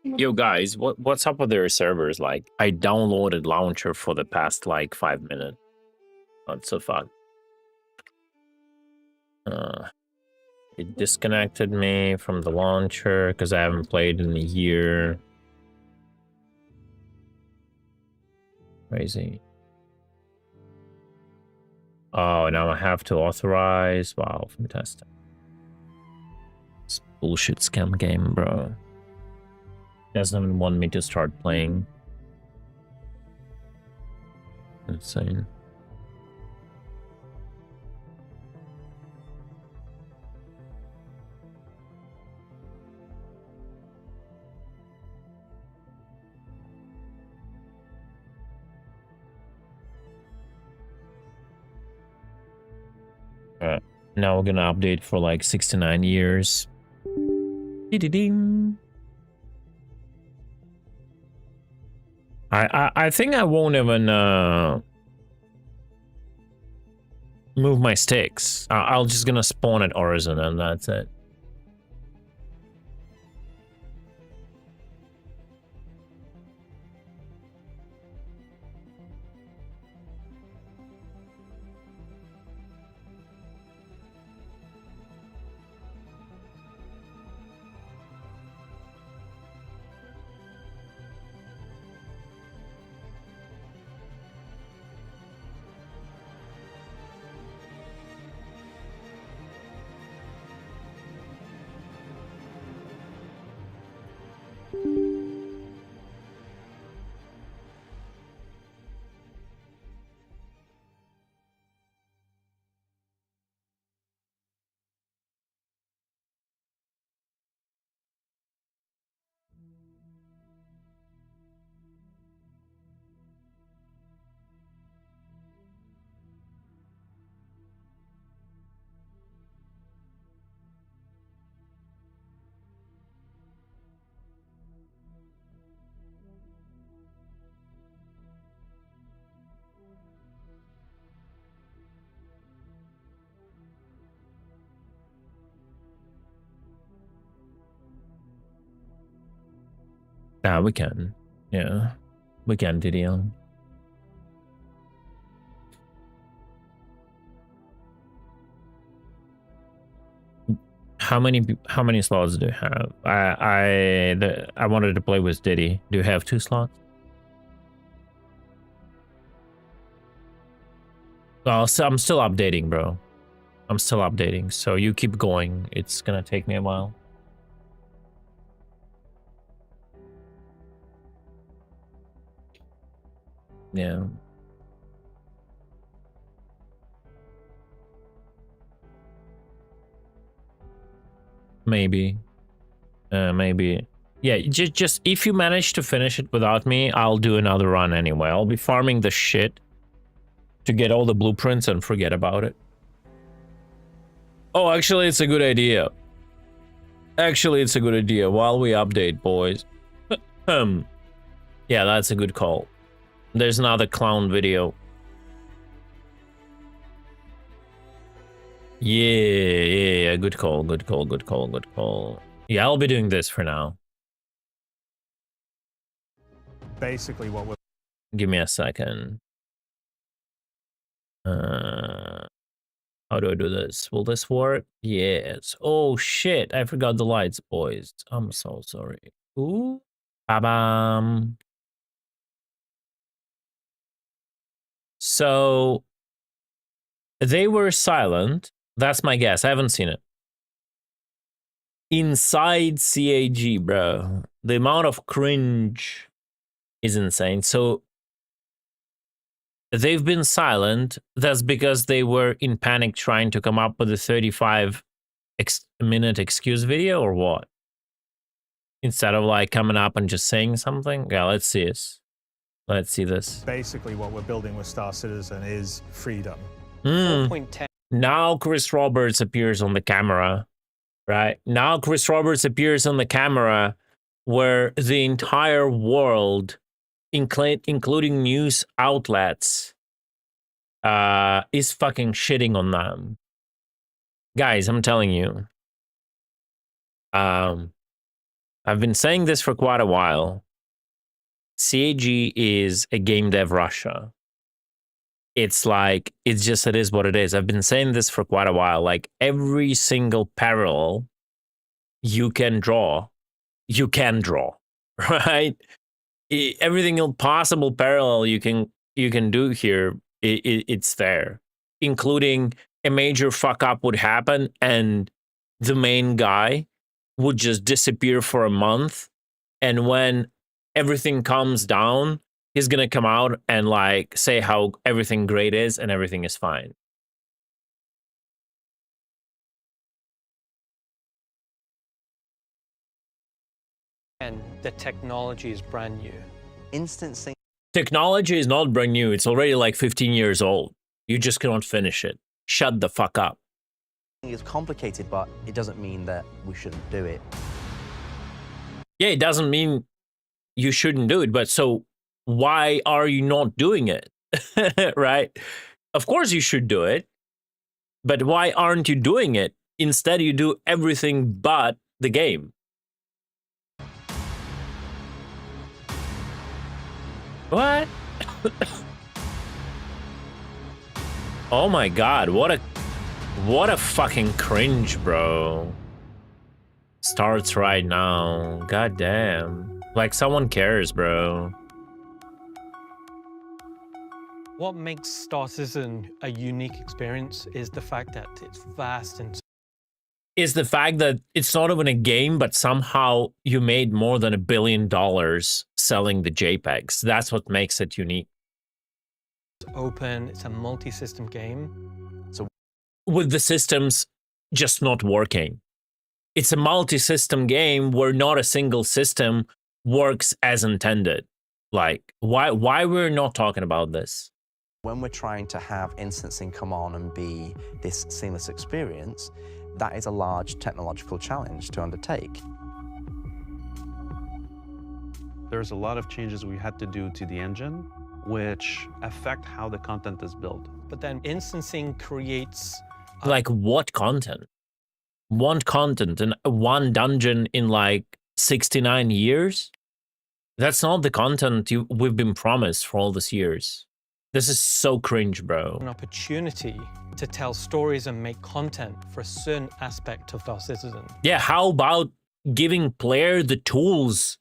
Yo guys, what's up with their servers? Like, I downloaded launcher for the past like 5 minutes. What the fuck? It disconnected me from the launcher because I haven't played in a year. Crazy. Oh, now I have to authorize. Wow, fantastic. It's bullshit scam game, bro. Doesn't even want me to start playing. Insane. Now we're gonna update for like 69 years. Ding. I think I won't even move my sticks. I'll just gonna spawn at Horizon and that's it. Yeah, we can. Yeah, we can, Didion. How many slots do you have? I wanted to play with Diddy. Do you have 2 slots? Well, so I'm still updating, bro. I'm still updating. So you keep going. It's gonna take me a while. Yeah. Maybe. Maybe. Yeah, just if you manage to finish it without me, I'll do another run anyway. I'll be farming the shit to get all the blueprints and forget about it. Oh, actually, it's a good idea. Actually, it's a good idea. While we update, boys. Yeah, that's a good call. There's another clown video. Yeah, good call, good call, good call, good call. Yeah, I'll be doing this for now. Basically what we're... Give me a second. How do I do this? Will this work? Yes. Oh shit, I forgot the lights, boys. I'm so sorry. Ooh. Ba-bam. So they were silent. That's my guess. I haven't seen it. Inside CAG, bro. The amount of cringe is insane. So they've been silent. That's because they were in panic trying to come up with a 35-minute excuse video or what? Instead of like coming up and just saying something? Yeah, let's see this. Let's see this. Basically, what we're building with Star Citizen is freedom. 4.10. Now Chris Roberts appears on the camera, right? Now Chris Roberts appears on the camera where the entire world, including news outlets, is fucking shitting on them. Guys, I'm telling you. I've been saying this for quite a while. CAG is a game dev Russia. It's like, it's just, it is what it is. I've been saying this for quite a while. Like, every single parallel you can draw, right? Everything possible parallel you can do here, it's there. Including a major fuck up would happen and the main guy would just disappear for a month, and when everything calms down, he's gonna come out and like say how everything great is and everything is fine. And the technology is brand new. Instancing Technology is not brand new. It's already like 15 years old. You just cannot finish it. Shut the fuck up. is complicated, but it doesn't mean that we shouldn't do it. Yeah, it doesn't mean you shouldn't do it, but so why are you not doing it? Right? Of course you should do it, but why aren't you doing it? Instead, you do everything but the game. What? Oh my god, what a fucking cringe, bro. Starts right now. God damn. Like someone cares, bro. What makes Star Citizen a unique experience is the fact that it's vast and Is the fact that it's not even a game, but somehow you made more than $1 billion selling the JPEGs. That's what makes it unique. open. It's a multi-system game. With the systems just not working. It's a multi-system game where not a single system works as intended. Like, why we're not talking about this? When we're trying to have instancing come on and be this seamless experience, that is a large technological challenge to undertake. There's a lot of changes we had to do to the engine, which affect how the content is built. But then instancing creates Like, what content? One content and one dungeon in like 69 years? That's not the content we've been promised for all these years. This is so cringe, bro. an opportunity to tell stories and make content for a certain aspect of Star Citizen. Yeah, how about giving player the tools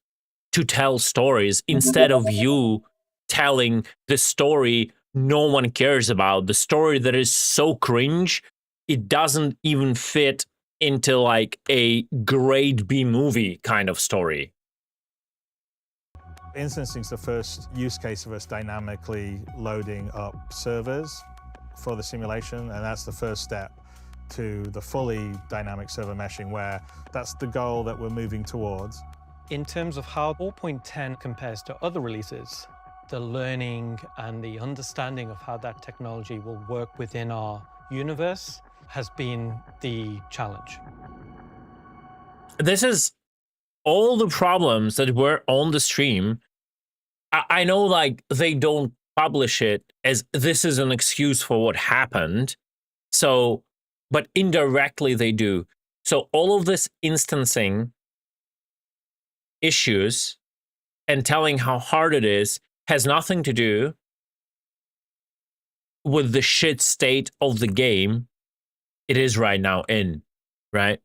to tell stories instead of you telling the story no one cares about, the story that is so cringe, it doesn't even fit into like a grade B movie kind of story. Instancing is the first use case of us dynamically loading up servers for the simulation, and that's the first step to the fully dynamic server meshing, where that's the goal that we're moving towards. In terms of how 4.10 compares to other releases, the learning and the understanding of how that technology will work within our universe has been the challenge. This is all the problems that were on the stream. I know like they don't publish it as this is an excuse for what happened. So, but indirectly they do. So all of this instancing issues and telling how hard it is has nothing to do with the shit state of the game it is right now in, right?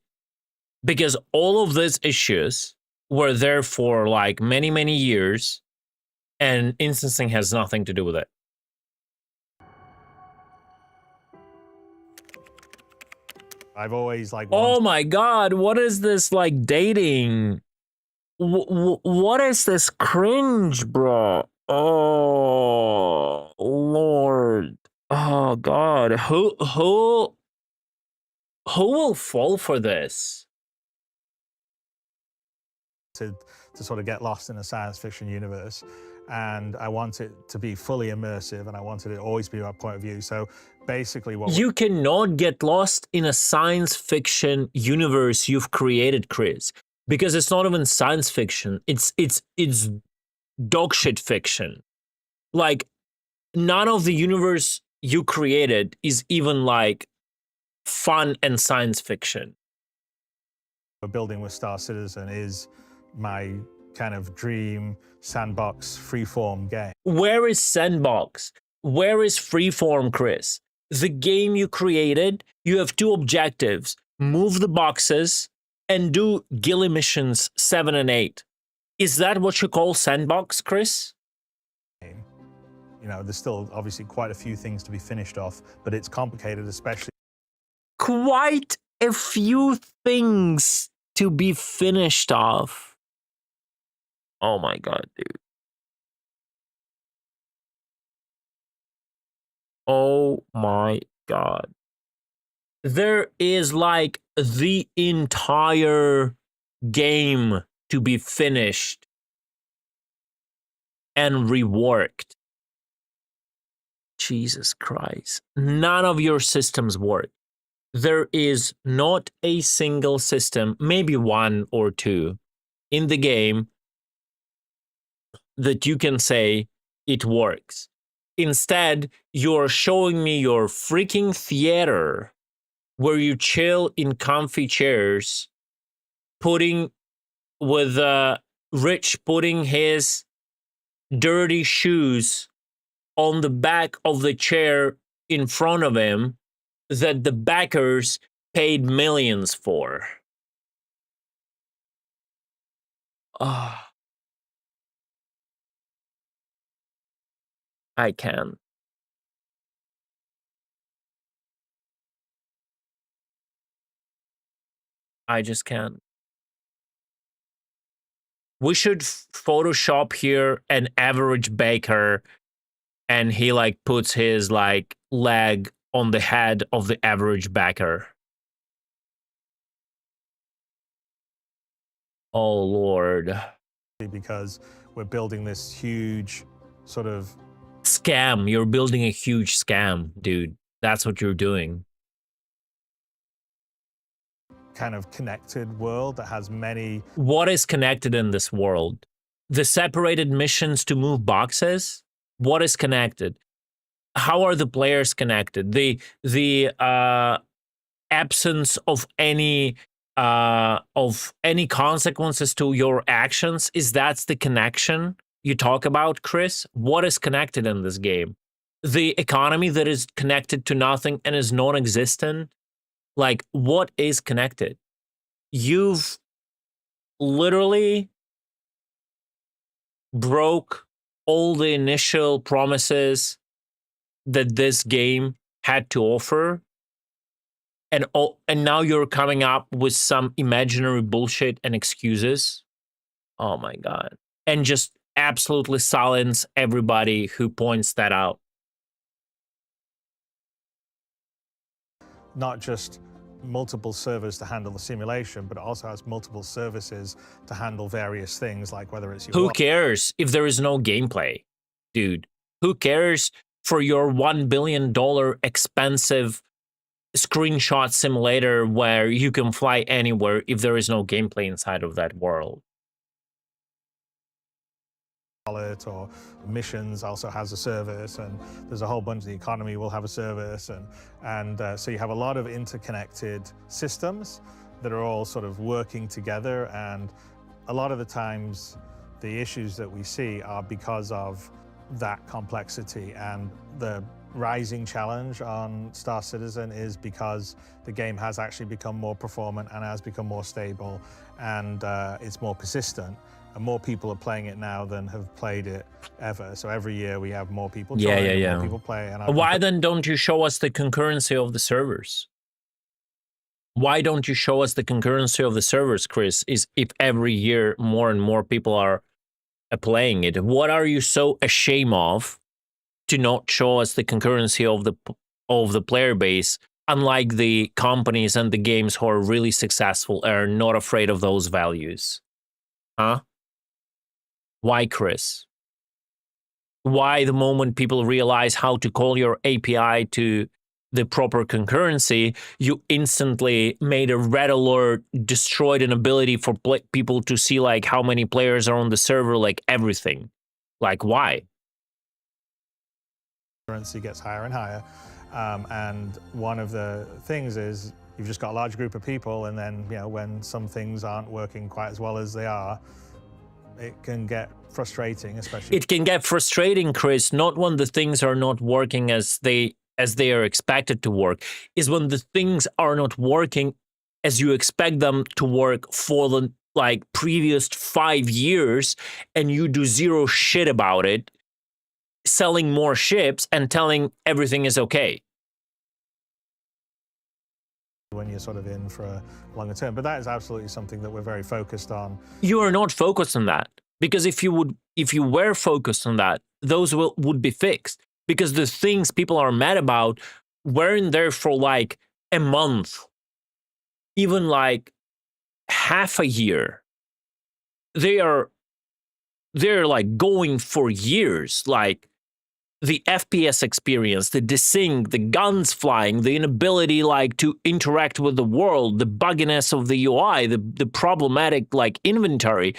Because all of these issues were there for like many, many years, and instancing has nothing to do with it. I've always like Oh my god, what is this like dating? What is this cringe, bro? Oh Lord. Oh god, who will fall for this? to sort of get lost in a science fiction universe. and I want it to be fully immersive, and I wanted it to always be my point of view. So basically, what You cannot get lost in a science fiction universe you've created, Chris, because it's not even science fiction. It's dog shit fiction. Like, none of the universe you created is even like fun and science fiction. we're building with Star Citizen is my kind of dream sandbox freeform game. Where is Sandbox? Where is Freeform, Chris? The game you created, you have two objectives: move the boxes and do ghillie missions 7 and 8. Is that what you call Sandbox, Chris? You know, there's still obviously quite a few things to be finished off, but it's complicated, especially Quite a few things to be finished off. Oh my god, dude. Oh my god. There is like the entire game to be finished and reworked. Jesus Christ. None of your systems work. There is not a single system, maybe one or two, in the game that you can say it works. Instead, you're showing me your freaking theater where you chill in comfy chairs, putting with Rich putting his dirty shoes on the back of the chair in front of him that the backers paid millions for. Ah, I can't. I just can't. We should Photoshop here an average baker, and he like puts his like leg on the head of the average baker. Oh Lord. because we're building this huge sort of Scam. You're building a huge scam, dude. That's what you're doing. kind of connected world that has many What is connected in this world? The separated missions to move boxes? What is connected? How are the players connected? The absence of any consequences to your actions, is that's the connection you talk about, Chris? What is connected in this game? The economy that is connected to nothing and is non-existent? Like, what is connected? You've literally broke all the initial promises that this game had to offer, and now you're coming up with some imaginary bullshit and excuses. Oh my god. And just absolutely silence everybody who points that out. not just multiple servers to handle the simulation, but it also has multiple services to handle various things, like whether it's your Who cares if there is no gameplay, dude? Who cares for your $1 billion expensive screenshot simulator where you can fly anywhere if there is no gameplay inside of that world? wallet, or missions also has a service, and there's a whole bunch of the economy will have a service, and so you have a lot of interconnected systems that are all sort of working together, and a lot of the times the issues that we see are because of that complexity. And the rising challenge on Star Citizen is because the game has actually become more performant and has become more stable, and it's more persistent. And more people are playing it now than have played it ever. So every year we have more people join, more people play. And why then don't you show us the concurrency of the servers? Why don't you show us the concurrency of the servers, Chris? Is if every year more and more people are playing it, what are you so ashamed of to not show us the concurrency of the player base? Unlike the companies and the games who are really successful are not afraid of those values, huh? Why, Chris? why the moment people realize how to call your API to the proper concurrency, you instantly made a red alert, destroyed an ability for people to see like how many players are on the server, like everything. Like, why? Currency gets higher and higher. And one of the things is you've just got a large group of people, and then, you know, when some things aren't working quite as well as they are, it can get frustrating, especially. It can get frustrating, Chris, not when the things are not working as they are expected to work, is when the things are not working as you expect them to work for the like previous 5 years, and you do zero shit about it, selling more ships and telling everything is okay. When you're sort of in for a longer term. But that is absolutely something that we're very focused on. You are not focused on that, because if you were focused on that, those would be fixed, because the things people are mad about weren't there for like a month, even like half a year. They're like going for years, like the FPS experience, the desync, the guns flying, the inability like to interact with the world, the bugginess of the UI, the problematic like inventory,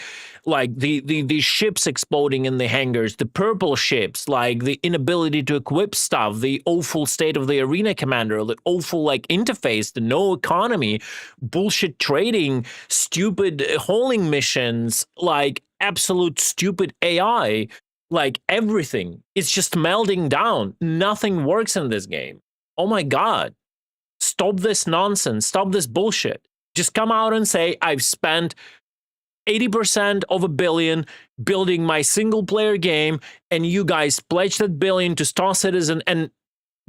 like the ships exploding in the hangars, the purple ships, like the inability to equip stuff, the awful state of the arena commander, the awful like interface, the no economy, bullshit trading, stupid hauling missions, like absolute stupid AI. Like everything, it's just melting down. Nothing works in this game. Oh my God. Stop this nonsense. Stop this bullshit. Just come out and say, I've spent 80% of $1 billion building my single player game, and you guys pledged that $1 billion to Star Citizen. And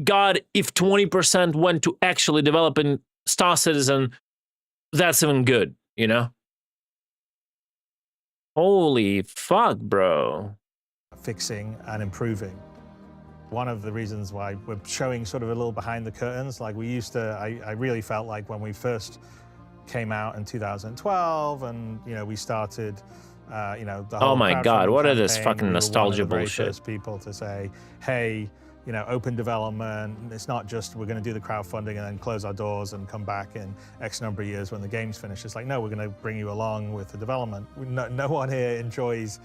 God, if 20% went to actually developing Star Citizen, that's even good, you know? Holy fuck, bro. Fixing and improving. One of the reasons why we're showing sort of a little behind the curtains, like we used to, I really felt like when we first came out in 2012, and you know we started, you know, the whole oh my God, what are this campaign, fucking we were nostalgia one of the very bullshit? first people to say, hey, you know, open development. It's not just we're going to do the crowdfunding and then close our doors and come back in X number of years when the game's finished. It's like, no, we're going to bring you along with the development. No one here enjoys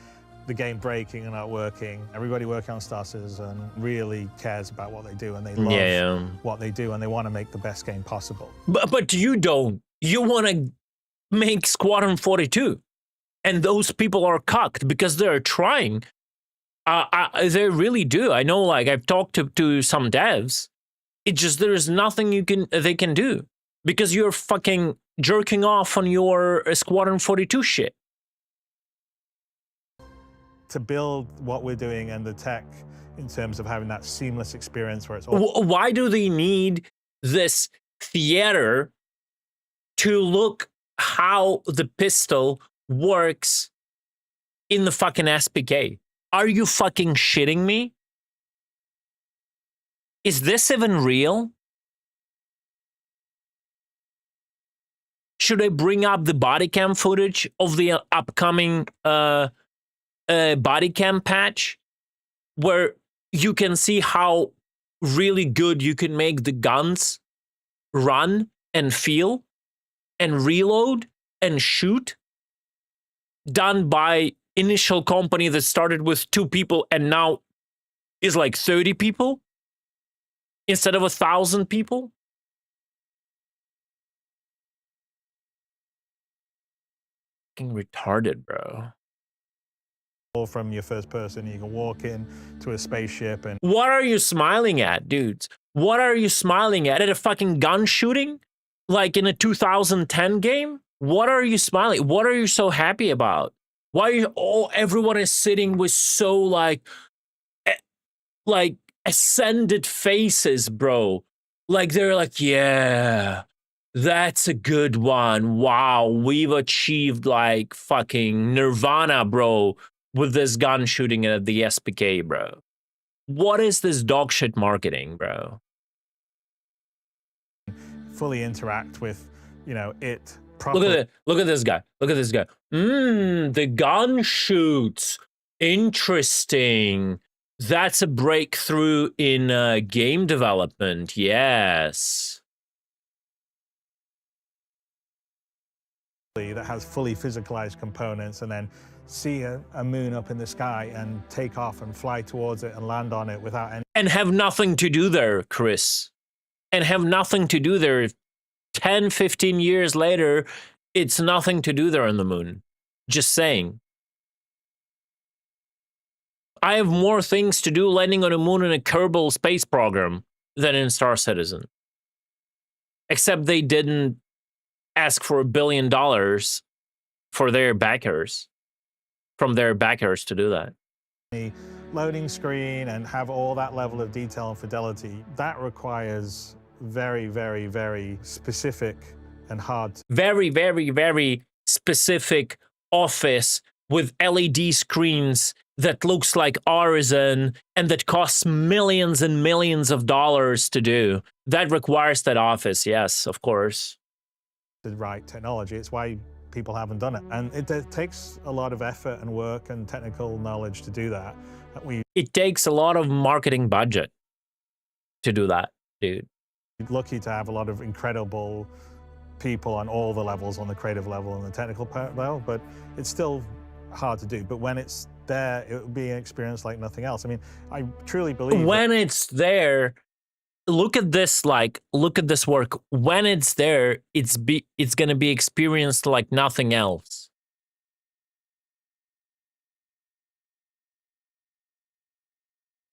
the game breaking and not working. Everybody working on Star Citizen really cares about what they do, and they love what they do, and they want to make the best game possible. But you don't. You want to make Squadron 42, and those people are cucked because they're trying. They really do. I know, like I've talked to some devs. It's just there's nothing they can do because you're fucking jerking off on your Squadron 42 shit. To build what we're doing and the tech in terms of having that seamless experience where it's all. Why do they need this theater to look how the pistol works in the fucking SPK? Are you fucking shitting me? Is this even real? Should I bring up the body cam footage of the upcoming body cam patch where you can see how really good you can make the guns run and feel and reload and shoot, done by initial company that started with 2 people and now is like 30 people instead of 1,000 people? Fucking retarded, bro. From your first person, you can walk in to a spaceship and. What are you smiling at, dudes? What are you smiling at? At a fucking gun shooting? Like in a 2010 game? What are you smiling? What are you so happy about? Why are you, everyone is sitting with so like ascended faces, bro. Like they're like, yeah, that's a good one. Wow, we've achieved like fucking nirvana, bro, with this gun shooting at the SPK, bro. What is this dog shit marketing, bro? Fully interact with, you know, it. Look at it. Look at this guy. Look at this guy. The gun shoots. Interesting. That's a breakthrough in game development. Yes. That has fully physicalized components, and then see a moon up in the sky and take off and fly towards it and land on it without any. And have nothing to do there, Chris. And have nothing to do there. 10, 15 years later, it's nothing to do there on the moon. Just saying. I have more things to do landing on the moon in a Kerbal space program than in Star Citizen. Except they didn't ask for $1 billion for their backers, from their backers to do that. Loading screen and have all that level of detail and fidelity, that requires very, very, very specific and hard. Very, very, very specific office with LED screens that looks like Arisen and that costs millions and millions of dollars to do. That requires that office, yes, of course. The right technology. It's why people haven't done it. And it takes a lot of effort and work and technical knowledge to do that. It takes a lot of marketing budget to do that, dude. We're lucky to have a lot of incredible people on all the levels, on the creative level and the technical level, but it's still hard to do. But when it's there, it will be an experience like nothing else. I mean, I truly believe when it's there, look at this work. When it's there, it's going to be experienced like nothing else.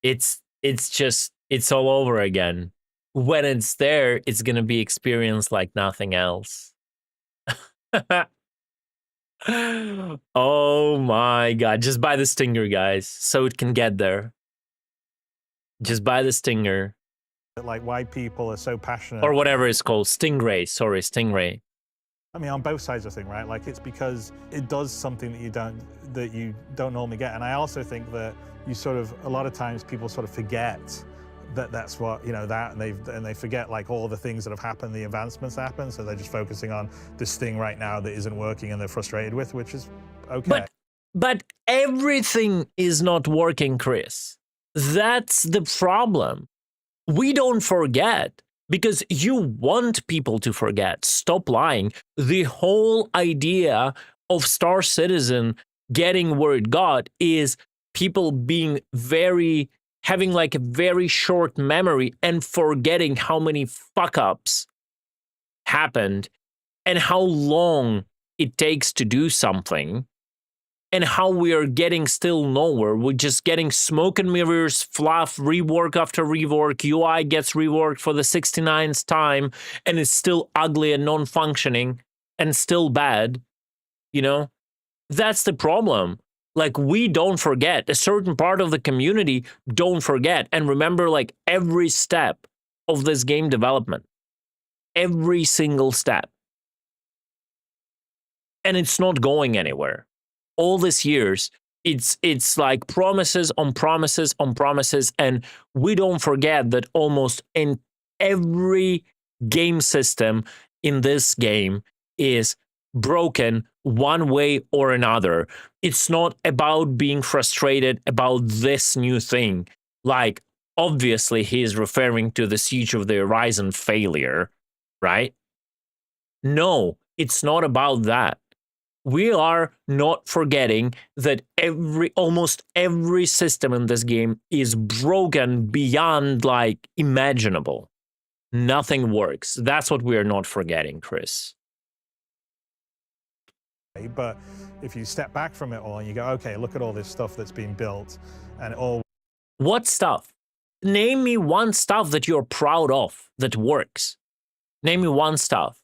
It's all over again. When it's there, it's going to be experienced like nothing else. Oh my God. Just buy the Stinger, guys, so it can get there. Just buy the Stinger. Like why people are so passionate. Or whatever it's called. Stingray. Sorry, Stingray. I mean, on both sides of the thing, right? Like, it's because it does something that you don't normally get. And I also think that a lot of times people sort of forget that that's what, that, and they forget like all the things that have happened, the advancements that happen. So they're just focusing on this thing right now that isn't working and they're frustrated with, which is okay. But everything is not working, Chris. That's the problem. We don't forget because you want people to forget. Stop lying. The whole idea of Star Citizen getting where it got is people having like a very short memory and forgetting how many fuck-ups happened and how long it takes to do something and how we are getting still nowhere. We're just getting smoke and mirrors, fluff, rework after rework. UI gets reworked for the 69th time and it's still ugly and non-functioning and still bad. That's the problem. Like, we don't forget. A certain part of the community don't forget and remember like every step of this game development. Every single step. And it's not going anywhere. All these years, it's like promises on promises on promises, and we don't forget that almost in every game system in this game is broken one way or another. It's not about being frustrated about this new thing. Like, obviously, he is referring to the Siege of the Horizon failure, right? No, it's not about that. We are not forgetting that almost every system in this game is broken beyond like imaginable. Nothing works. That's what we are not forgetting, Chris. But if you step back from it all and you go, okay, look at all this stuff that's been built and all. What stuff? Name me one stuff that you're proud of that works. Name me one stuff,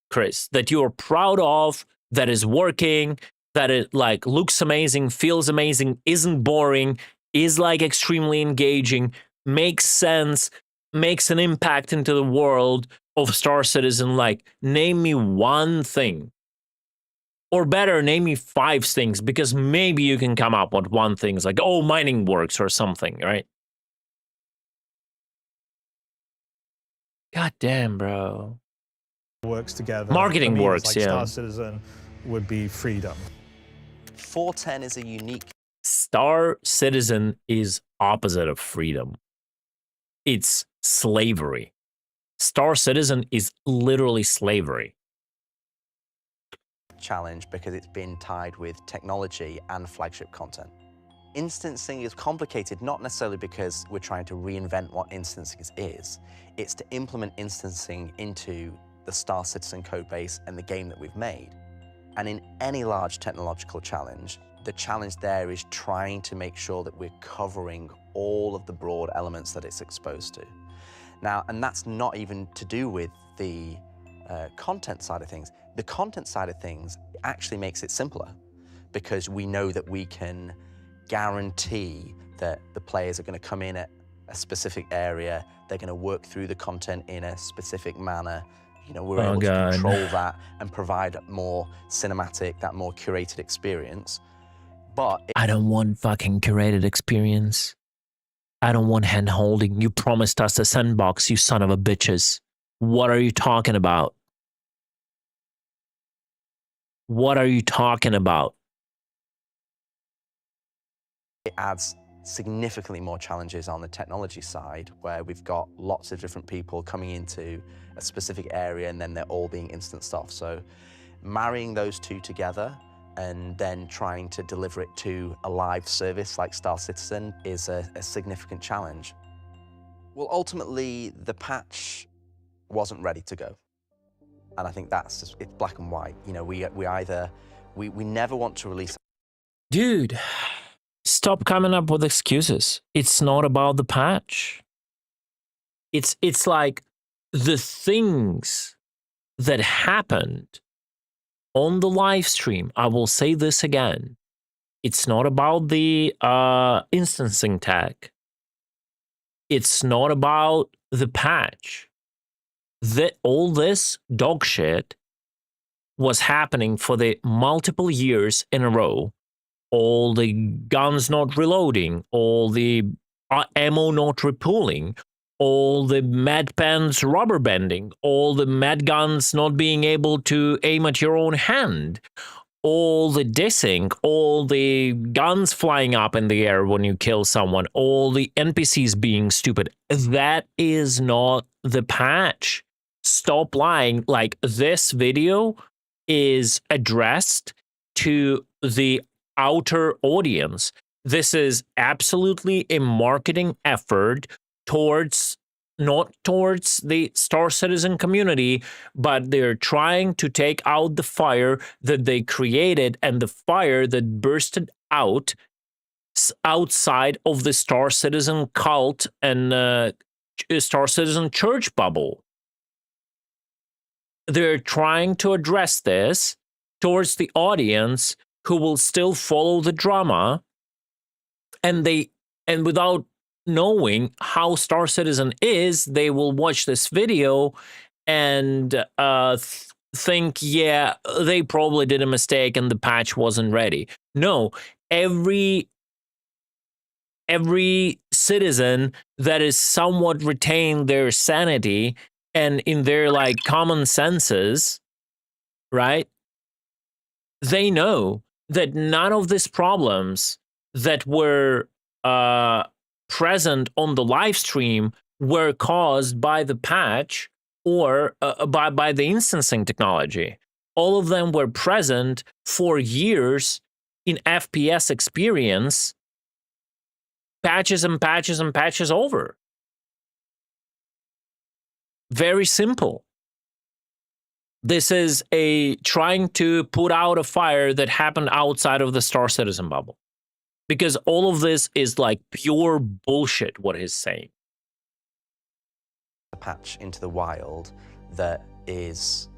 Chris, that you're proud of, that is working, that it like looks amazing, feels amazing, isn't boring, is like extremely engaging, makes sense, makes an impact into the world of Star Citizen. Like, name me one thing. Or better, name me 5 things, because maybe you can come up with one thing. It's like, oh, mining works or something, right? God damn, bro. Works together. Marketing works, like yeah. Star Citizen would be freedom. 410 is a unique Star Citizen is opposite of freedom. It's slavery. Star Citizen is literally slavery. Challenge because it's been tied with technology and flagship content. Instancing is complicated not necessarily because we're trying to reinvent what instancing is. It's to implement instancing into the Star Citizen codebase and the game that we've made. And in any large technological challenge, the challenge there is trying to make sure that we're covering all of the broad elements that it's exposed to. Now, and that's not even to do with the content side of things. The content side of things actually makes it simpler because we know that we can guarantee that the players are going to come in at a specific area, they're going to work through the content in a specific manner. You know, we're able to control that and provide a more cinematic, that more curated experience. But I don't want fucking curated experience. I don't want hand holding. You promised us a sandbox, you son of a bitches. What are you talking about? What are you talking about? it adds significantly more challenges on the technology side, where we've got lots of different people coming into a specific area and then they're all being instanced off. So marrying those two together and then trying to deliver it to a live service like Star Citizen is a significant challenge. Well, ultimately, the patch wasn't ready to go. And I think that's just, it's black and white. You know, we never want to release. Dude, stop coming up with excuses. It's not about the patch. It's like the things that happened on the live stream. I will say this again. It's not about the instancing tag. It's not about the patch. All this dog shit was happening for the multiple years in a row. All the guns not reloading, all the ammo not repooling, all the med pens rubber bending, all the med guns not being able to aim at your own hand, all the dissing, all the guns flying up in the air when you kill someone, all the NPCs being stupid. That is not the patch. Stop lying. Like, this video is addressed to the outer audience. This is absolutely a marketing effort towards, not towards the Star Citizen community, but they're trying to take out the fire that they created and the fire that bursted out outside of the Star Citizen cult and Star Citizen church bubble. They're trying to address this towards the audience who will still follow the drama, and without knowing how Star Citizen is, they will watch this video and think, yeah, they probably did a mistake and the patch wasn't ready. No, every citizen that is somewhat retained their sanity and in their like common senses, right? They know that none of these problems that were present on the live stream were caused by the patch or by the instancing technology. All of them were present for years in FPS experience, patches and patches and patches over. Very simple. This is trying to put out a fire that happened outside of the Star Citizen bubble. Because all of this is like pure bullshit, what he's saying. A patch into the wild that is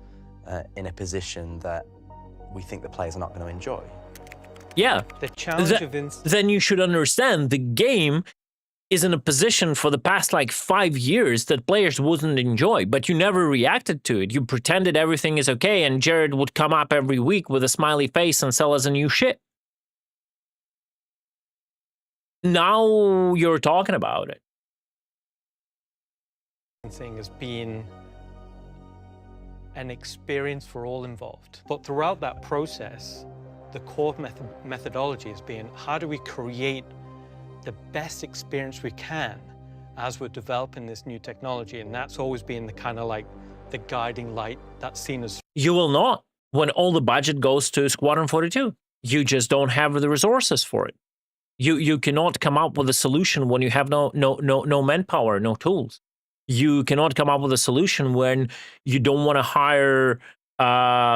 in a position that we think the players are not going to enjoy. Yeah. The challenge of then you should understand the game is in a position for the past like 5 years that players wouldn't enjoy, but you never reacted to it. You pretended everything is okay, and Jared would come up every week with a smiley face and sell us a new shit. Now you're talking about it. Thing has been an experience for all involved. But throughout that process, the core methodology has been, how do we create the best experience we can as we're developing this new technology? And that's always been the kind of like the guiding light that's seen as. You will not when all the budget goes to Squadron 42. You just don't have the resources for it. You cannot come up with a solution when you have no manpower, no tools. You cannot come up with a solution when you don't want to hire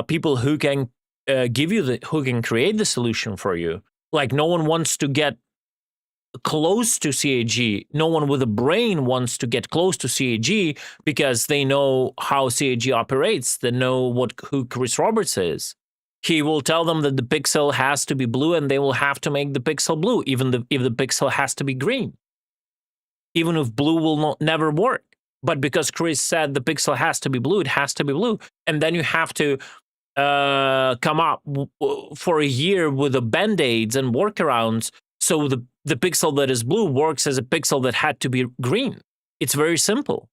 people who can who can create the solution for you. Like, no one wants to get close to CAG. No one with a brain wants to get close to CAG because they know how CAG operates. They know who Chris Roberts is. He will tell them that the pixel has to be blue, and they will have to make the pixel blue, even if the pixel has to be green. Even if blue will never work. But because Chris said the pixel has to be blue, it has to be blue. And then you have to come up for a year with the band-aids and workarounds so the pixel that is blue works as a pixel that had to be green. It's very simple.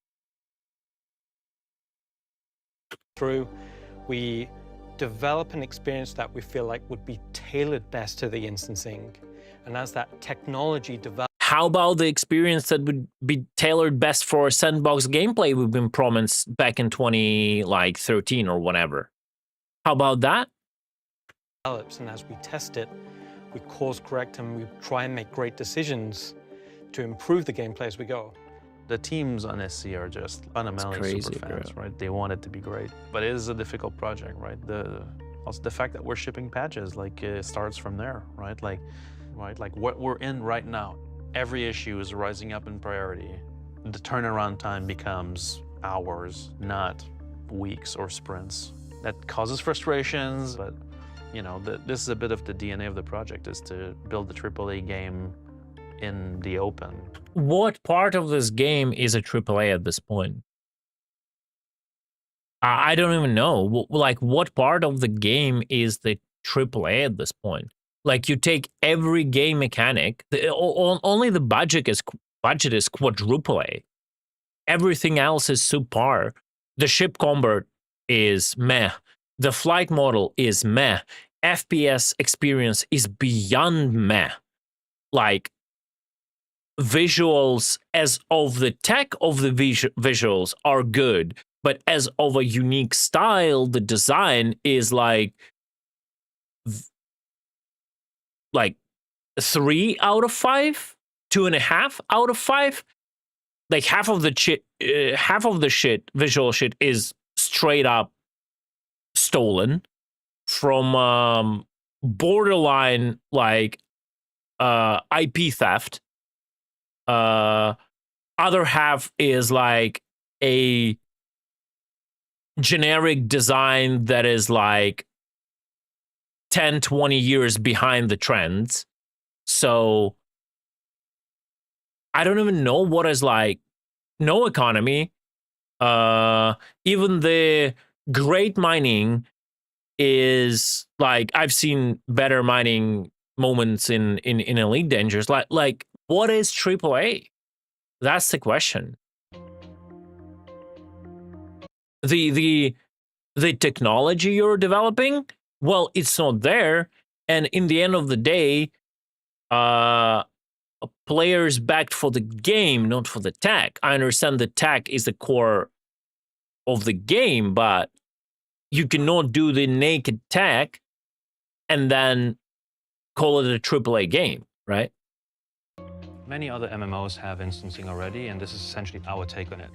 We develop an experience that we feel like would be tailored best to the instancing. And as that technology develops. How about the experience that would be tailored best for sandbox gameplay we've been promised back in 2013 or whatever? How about that? And as we test it, we course correct and we try and make great decisions to improve the gameplay as we go. The teams on SC are just fundamentally super fans, right? They want it to be great, but it is a difficult project, right? Also the fact that we're shipping patches, like, it starts from there, right? Like what we're in right now, every issue is rising up in priority. The turnaround time becomes hours, not weeks or sprints. That causes frustrations, but you know, this is a bit of the DNA of the project, is to build the AAA game in the open. What part of this game is a AAA at this point? I don't even know. Like, what part of the game is the AAA at this point? Like, you take every game mechanic, only the budget is quadruple A. Everything else is subpar. The ship combat is meh. The flight model is meh. FPS experience is beyond meh. Like, visuals as of the tech of the visuals are good, but as of a unique style, the design is like 3 out of 5, 2.5 out of 5. Like, half of the shit, visual shit, is straight up stolen from borderline like IP theft. Other half is like a generic design that is like 10-20 years behind the trends. So I don't even know what is like no economy. Even the great mining is like, I've seen better mining moments in Elite Dangerous. Like what is AAA? That's the question. The technology you're developing, well, it's not there, and in the end of the day, players backed for the game, not for the tech. I understand the tech is the core of the game, but you cannot do the naked tech and then call it a AAA game, right? Many other MMOs have instancing already, and this is essentially our take on it.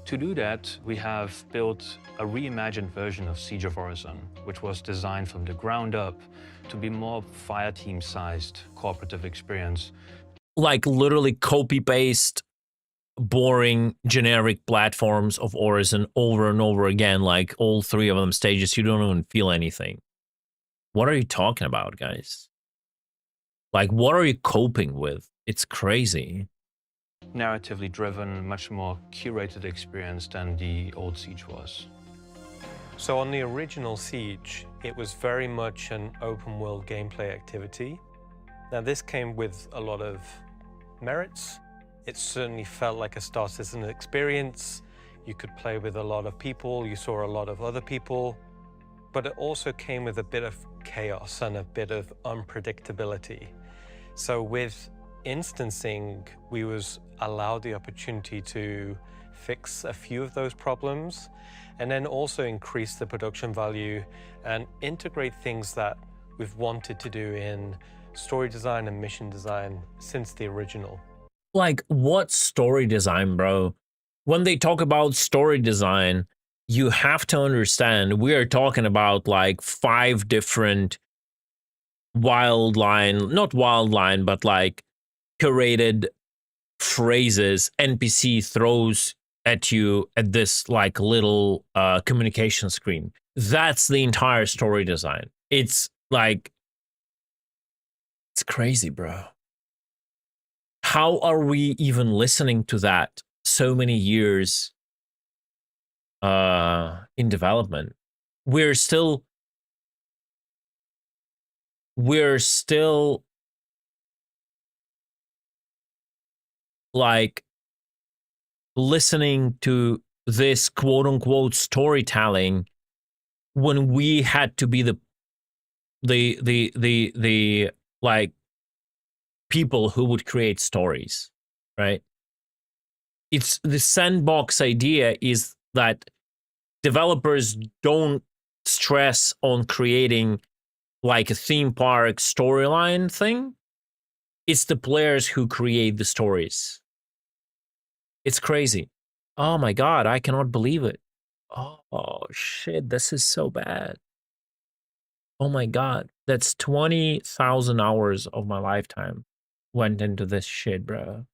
To do that, we have built a reimagined version of Siege of Orison, which was designed from the ground up to be more fireteam-sized cooperative experience. Like literally copy-paste boring generic platforms of Orison over and over again, like all 3 of them stages, you don't even feel anything. What are you talking about, guys? Like, what are you coping with? It's crazy. Narratively driven, much more curated experience than the old Siege was. So on the original Siege, it was very much an open world gameplay activity. Now this came with a lot of merits. It certainly felt like a Star Citizen experience. You could play with a lot of people, you saw a lot of other people. but it also came with a bit of chaos and a bit of unpredictability. So with instancing, we was allowed the opportunity to fix a few of those problems and then also increase the production value and integrate things that we've wanted to do in story design and mission design since the original. Like, what story design, bro? When they talk about story design, you have to understand we are talking about like 5 different not wildline, but like curated phrases NPC throws at you at this like little communication screen. That's the entire story design. It's like, it's crazy, bro. How are we even listening to that so many years in development? We're still like listening to this quote unquote storytelling when we had to be the like people who would create stories, right? It's the sandbox idea is that developers don't stress on creating like a theme park storyline thing. It's the players who create the stories. It's crazy. Oh my God, I cannot believe it. Oh shit, this is so bad. Oh my God, that's 20,000 hours of my lifetime went into this shit, bro.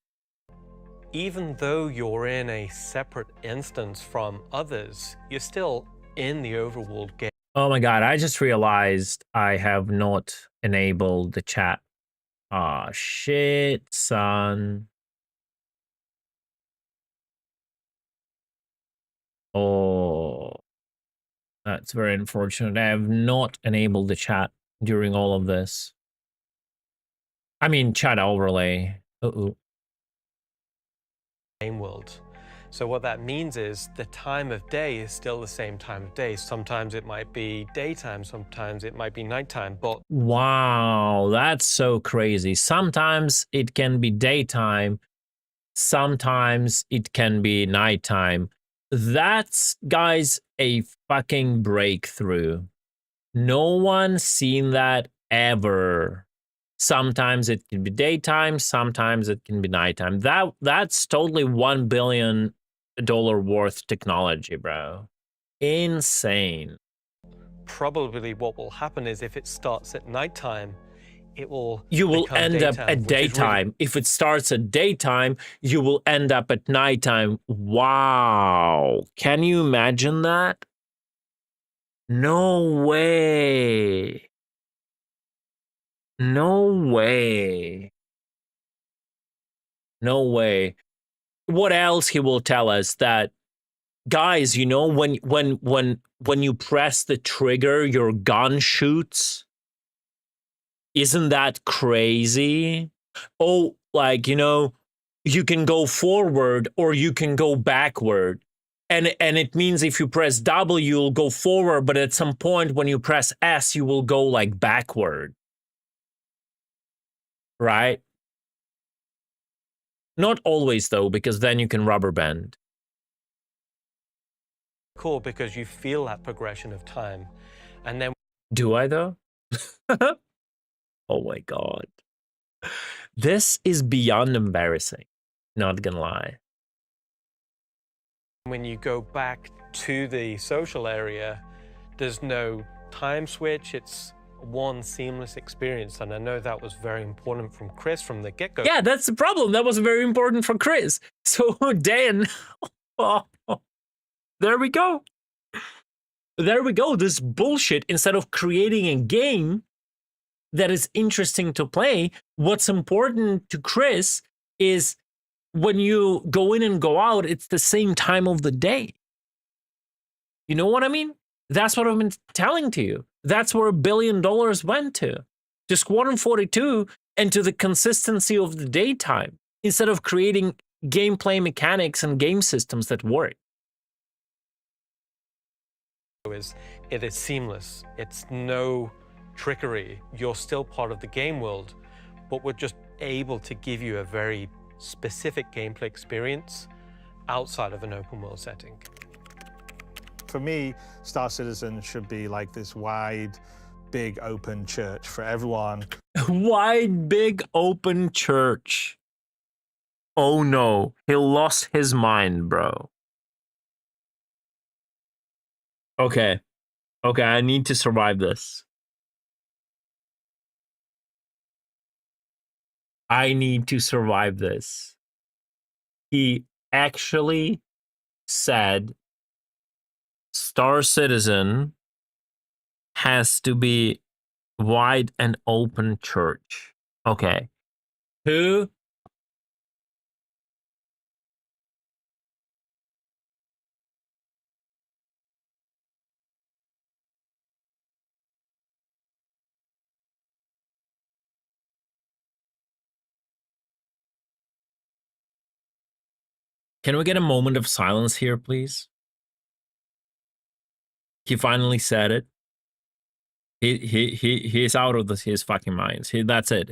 Even though you're in a separate instance from others, you're still in the overworld game. Oh my God, I just realized I have not enabled the chat. Ah, shit, son. Oh, that's very unfortunate. I have not enabled the chat during all of this. I mean, chat overlay. Uh-oh. Game world. So what that means is the time of day is still the same time of day. Sometimes it might be daytime, sometimes it might be nighttime, but Wow, that's so crazy. Sometimes it can be daytime, sometimes it can be nighttime. That's, guys, a fucking breakthrough. No one's seen that ever. Sometimes it can be daytime, sometimes it can be nighttime. That's totally $1 billion worth technology, bro. Insane. probably what will happen is if it starts at nighttime, it will You will become end up daytime, at which is really daytime. If it starts at daytime, you will end up at nighttime. Wow. Can you imagine that? No way. No way. No way. What else he will tell us? That, guys, you know, when you press the trigger, your gun shoots. Isn't that crazy? Oh, like, you know, you can go forward or you can go backward. And it means if you press W, you'll go forward, but at some point when you press S, you will go like backward. Right? Not always though, because then you can rubber band. cool because you feel that progression of time. And then Do I though? Oh my God. This is beyond embarrassing. Not gonna lie. when you go back to the social area, there's no time switch. It's one seamless experience. And I know that was very important from Chris from the get-go. Yeah, that's the problem. That was very important for Chris. So Dan, there we go. There we go. This bullshit, instead of creating a game that is interesting to play, what's important to Chris is when you go in and go out, it's the same time of the day. You know what I mean? That's what I've been telling to you. That's where $1 billion went to Squadron 42 and to the consistency of the daytime, instead of creating gameplay mechanics and game systems that work. Is It is seamless. It's no trickery. You're still part of the game world, but we're just able to give you a very specific gameplay experience outside of an open world setting. For me, Star Citizen should be like this wide, big open church for everyone. Wide, big, open church. Oh no, he lost his mind, bro. Okay. Okay, I need to survive this. I need to survive this. He actually said Star Citizen has to be wide and open church. Okay. Who? Can we get a moment of silence here, please? He finally said it. He's out of his fucking minds. That's it.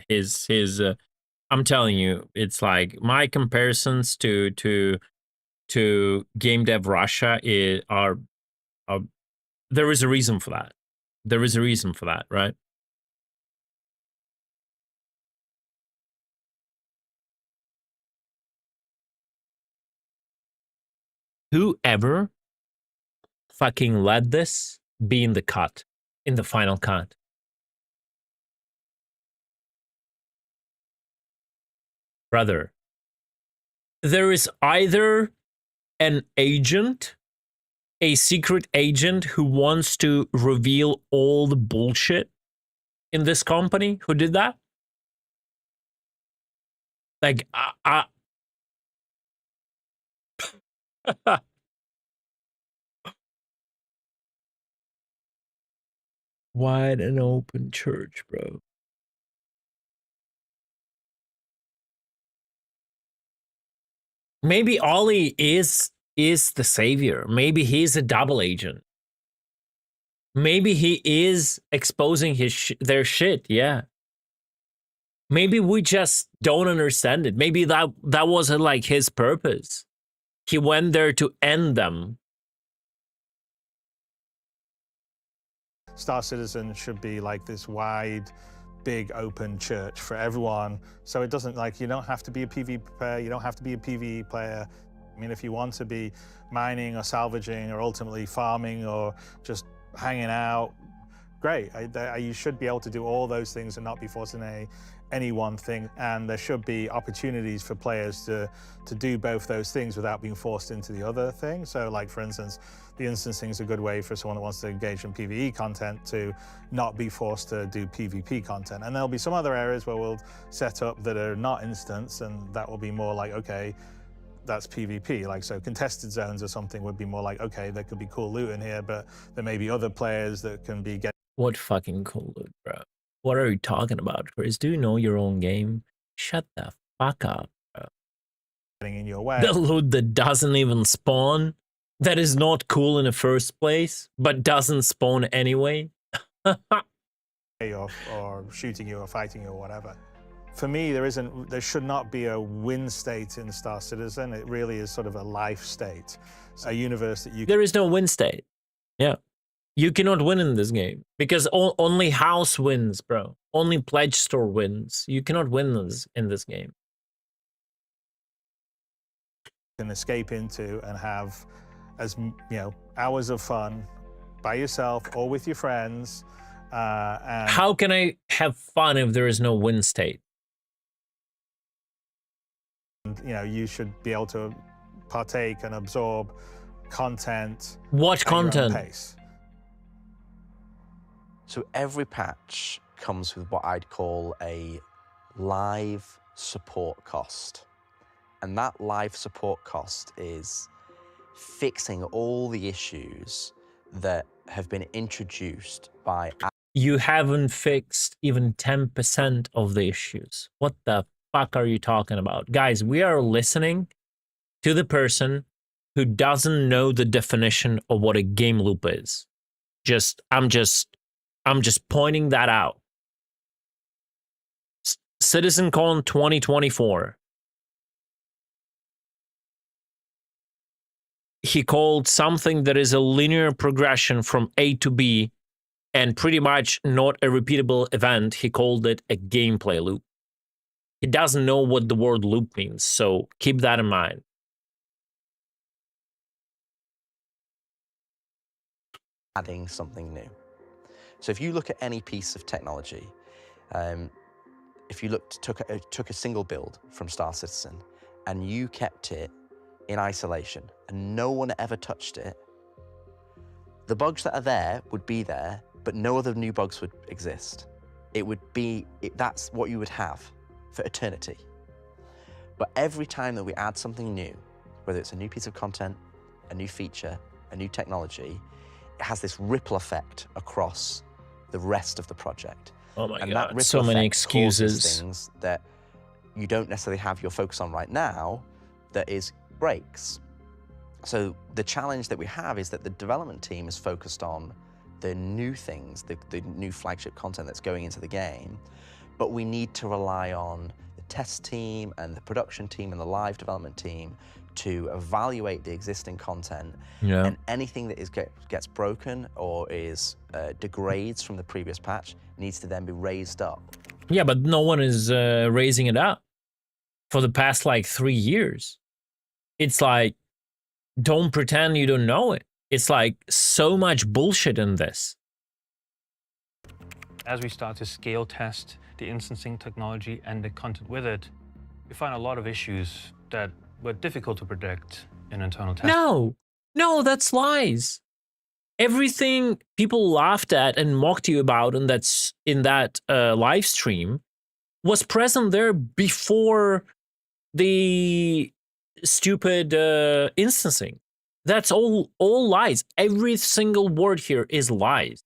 I'm telling you, it's like my comparisons to Game Dev Russia are there is a reason for that. There is a reason for that, right? Whoever fucking let this be in the cut, in the final cut. Brother, there is either an agent, a secret agent who wants to reveal all the bullshit in this company who did that. Like, wide and open church, bro. Maybe Ollie is the savior. Maybe he's a double agent. Maybe he is exposing their shit. Yeah. Maybe we just don't understand it. Maybe that wasn't like his purpose. He went there to end them. Star Citizen should be like this wide, big open church for everyone. So it doesn't, like, you don't have to be a PvP player, you don't have to be a PvE player. I mean, if you want to be mining or salvaging or ultimately farming or just hanging out, great. You should be able to do all those things and not be forced in any one thing. And there should be opportunities for players to do both those things without being forced into the other thing. So, like, for instance, the instancing is a good way for someone that wants to engage in PvE content to not be forced to do PvP content. And there'll be some other areas where we'll set up that are not instance, and that will be more like, okay, that's PvP. Like, so contested zones or something would be more like, okay, there could be cool loot in here, but there may be other players that can be getting... What fucking cool loot, bro? What are you talking about, Chris? Do you know your own game? Shut the fuck up, bro. ...getting in your way. The loot that doesn't even spawn, that is not cool in the first place, but doesn't spawn anyway. or shooting you or fighting you or whatever. For me, there should not be a win state in Star Citizen. It really is sort of a life state, a universe that you... There is no win state. Yeah. You cannot win in this game because only house wins, bro. Only pledge store wins. You cannot win in this game. Can escape into and have, as you know, hours of fun by yourself or with your friends. And how can I have fun if there is no win state? You know, you should be able to partake and absorb content. What content? At your own pace. So every patch comes with what I'd call a live support cost. And that live support cost is fixing all the issues that have been introduced by... You haven't fixed even 10% of the issues. What the fuck are you talking about? Guys, we are listening to the person who doesn't know the definition of what a game loop is. I'm just pointing that out. CitizenCon 2024. He called something that is a linear progression from A to B and pretty much not a repeatable event. He called it a gameplay loop. He doesn't know what the word loop means, so keep that in mind. Adding something new. So if you look at any piece of technology, if you took a single build from Star Citizen and you kept it in isolation and no one ever touched it, the bugs that are there would be there, but no other new bugs would exist. That's what you would have for eternity. But every time that we add something new, whether it's a new piece of content, a new feature, a new technology, it has this ripple effect across the rest of the project. Oh my and God, that ripple so many effect excuses. causes things that you don't necessarily have your focus on right now that is breaks. So the challenge that we have is that the development team is focused on the new things, the new flagship content that's going into the game, but we need to rely on the test team and the production team and the live development team to evaluate the existing content, and anything that gets broken or is degrades from the previous patch needs to then be raised up. Yeah, but no one is raising it up for the past like 3 years. It's like, don't pretend you don't know it. It's like so much bullshit in this. As we start to scale test the instancing technology and the content with it, we find a lot of issues that were difficult to predict in internal testing. No, that's lies. Everything people laughed at and mocked you about in that live stream was present there before the stupid instancing. That's all lies. Every single word here is lies.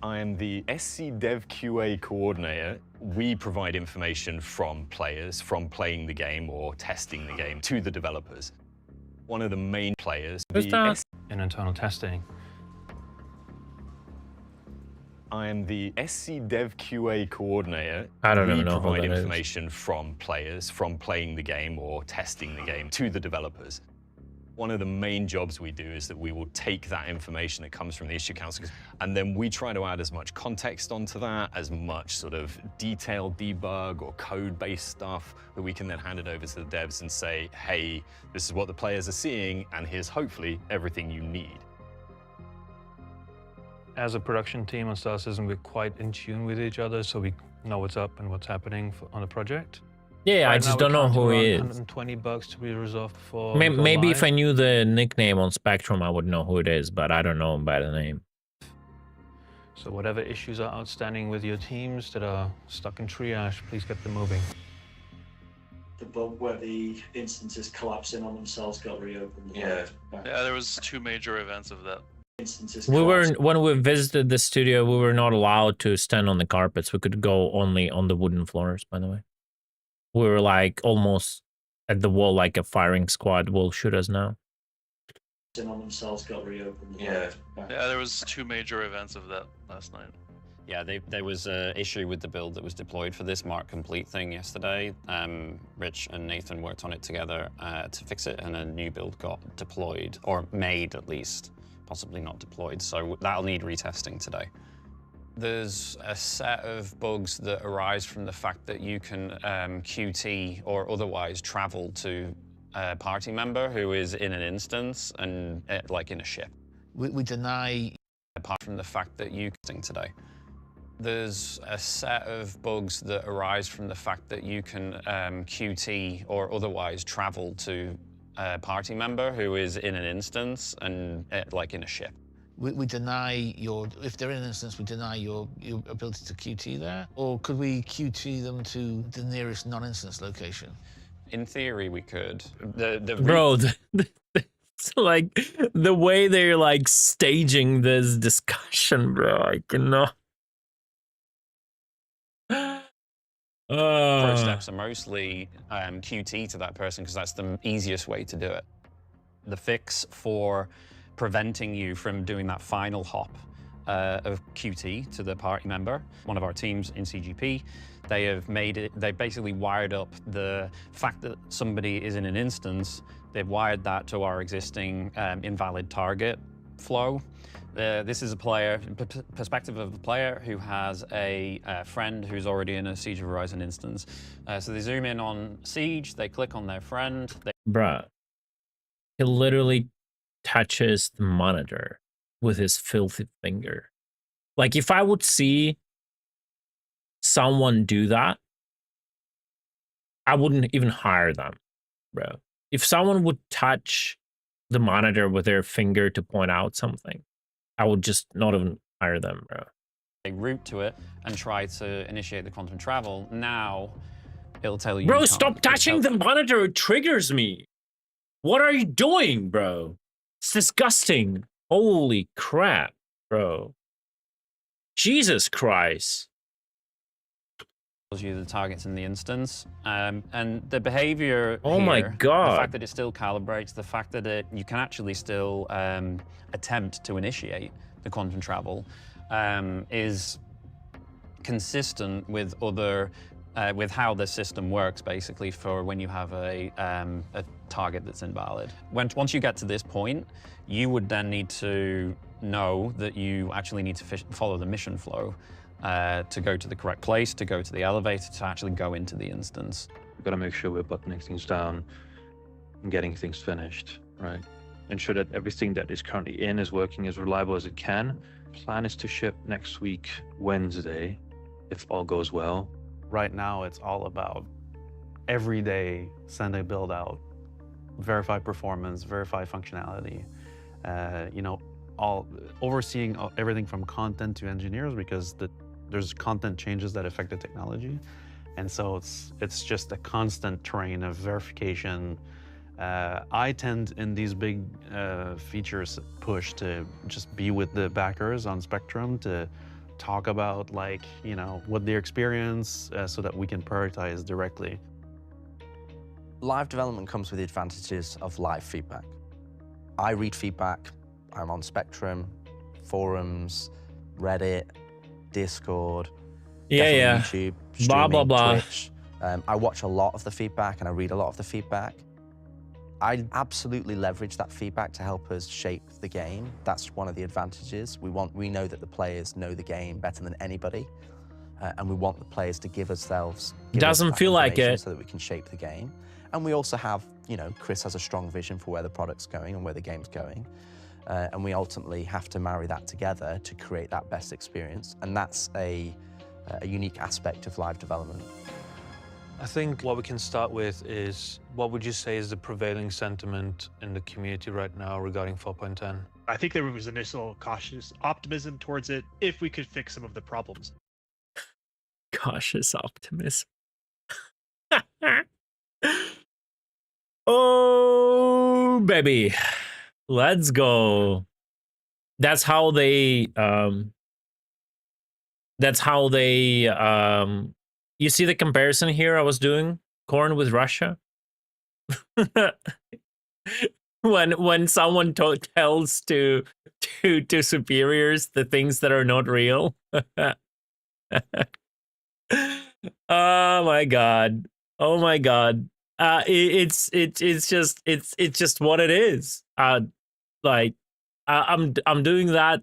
I am the SC Dev QA coordinator. We provide information from players, from playing the game or testing the game, to the developers. One of the main players, in internal testing. I am the SC Dev QA coordinator. I don't even know We provide who that is. information from players, from playing the game or testing the game, to the developers. One of the main jobs we do is that we will take that information that comes from the issue council, and then we try to add as much context onto that, as much sort of detailed debug or code-based stuff that we can then hand it over to the devs and say, hey, this is what the players are seeing, and here's hopefully everything you need. As a production team on Star Citizen, we're quite in tune with each other, so we know what's up and what's happening on the project. Yeah, I Right just now, don't we're know who counting he around is. 120 bugs to be resolved for Maybe if I live. knew the nickname on Spectrum, I would know who it is, but I don't know him by the name. So whatever issues are outstanding with your teams that are stuck in triage, please get them moving. The bug where the instances collapsing on themselves got reopened. Yeah, there was 2 major events of that. Instances When we visited the studio, we were not allowed to stand on the carpets. We could go only on the wooden floors, by the way. We were like almost at the wall, like a firing squad will shoot us now. on themselves got reopened. Yeah, there was 2 major events of that last night. Yeah, there was an issue with the build that was deployed for this Mark Complete thing yesterday. Rich and Nathan worked on it together to fix it, and a new build got deployed, or made at least, possibly not deployed, so that'll need retesting today. There's a set of bugs that arise from the fact that you can QT or otherwise travel to a party member who is in an instance and like in a ship. We deny. Apart from the fact that you can today. There's a set of bugs that arise from the fact that you can QT or otherwise travel to a party member who is in an instance and like in a ship. We deny if they're in an instance, we deny your ability to QT there? Or could we QT them to the nearest non-instance location? In theory, we could. Bro, it's like the way they're like staging this discussion, bro. I cannot. First steps are mostly QT to that person because that's the easiest way to do it. The fix for preventing you from doing that final hop of QT to the party member, one of our teams in CGP, they have made it, they basically wired up the fact that somebody is in an instance, they've wired that to our existing invalid target flow. This is a player, perspective of a player who has a friend who's already in a Siege of Horizon instance. So they zoom in on Siege, they click on their friend. Bruh, he literally touches the monitor with his filthy finger. Like, if I would see someone do that, I wouldn't even hire them, bro. If someone would touch the monitor with their finger to point out something, I would just not even hire them, bro. They route to it and try to initiate the quantum travel. Now, it'll tell you. Bro, stop touching the monitor. It triggers me. What are you doing, bro? It's disgusting. Holy crap, bro. Jesus Christ. Tells you the targets in the instance, and the behavior. Oh my God. The fact that it still calibrates, the fact that you can actually still attempt to initiate the quantum travel is consistent with other. With how the system works, basically, for when you have a target that's invalid. Once you get to this point, you would then need to know that you actually need to follow the mission flow to go to the correct place, to go to the elevator, to actually go into the instance. We've got to make sure we're buttoning things down and getting things finished, right? Ensure that everything that is currently in is working as reliable as it can. Plan is to ship next week, Wednesday, if all goes well. Right now, it's all about every day send a build out, verify performance, verify functionality, you know, all overseeing everything from content to engineers, because there's content changes that affect the technology. And so it's just a constant train of verification. I tend in these big features push to just be with the backers on Spectrum to talk about, like, you know, what their experience so that we can prioritize directly. Live development comes with the advantages of live feedback. I read feedback. I'm on Spectrum, forums, Reddit, Discord, YouTube, streaming, blah, blah, blah. Twitch. I watch a lot of the feedback and I read a lot of the feedback. I absolutely leverage that feedback to help us shape the game. That's one of the advantages. We know that the players know the game better than anybody, and we want the players to give us Doesn't feel like it, so that we can shape the game. And we also have, you know, Chris has a strong vision for where the product's going and where the game's going, and we ultimately have to marry that together to create that best experience. And that's a unique aspect of live development. I think what we can start with is, what would you say is the prevailing sentiment in the community right now regarding 4.10? I think there was initial cautious optimism towards it if we could fix some of the problems. Cautious optimism. Oh, baby. Let's go. That's how they you see the comparison here I was doing? Corn with Russia? when someone tells to superiors the things that are not real. Oh my God. Oh my God. It's just what it is. Like I'm doing that,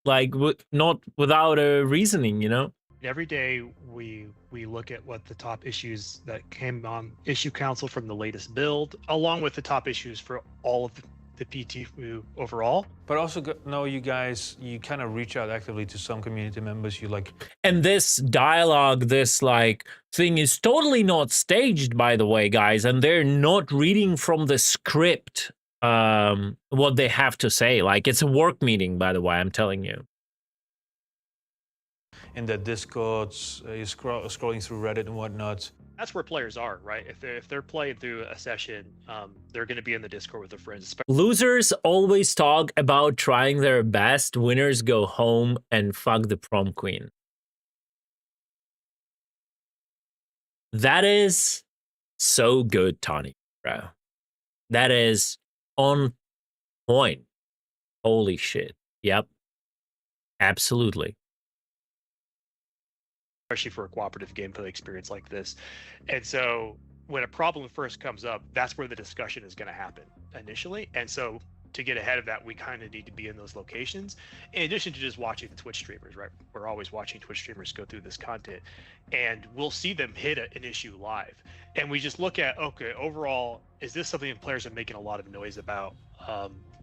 like, not without a reasoning, you know? Every day we look at what the top issues that came on issue council from the latest build, along with the top issues for all of the PT overall. But also, no, you guys, you kind of reach out actively to some community members. You like, and this dialogue, this like thing is totally not staged, by the way, guys, and they're not reading from the script what they have to say. Like, it's a work meeting, by the way, I'm telling you. in the Discords, you're scrolling through Reddit and whatnot. That's where players are, right? If they're playing through a session, they're going to be in the Discord with their friends. Losers always talk about trying their best. Winners go home and fuck the prom queen. That is so good, Tony, bro. That is on point. Holy shit. Yep. Absolutely. Especially for a cooperative gameplay experience like this. And so when a problem first comes up, that's where the discussion is going to happen initially. And so to get ahead of that, we kind of need to be in those locations. In addition to just watching the Twitch streamers, right? We're always watching Twitch streamers go through this content, and we'll see them hit an issue live. And we just look at, okay, overall, is this something that players are making a lot of noise about?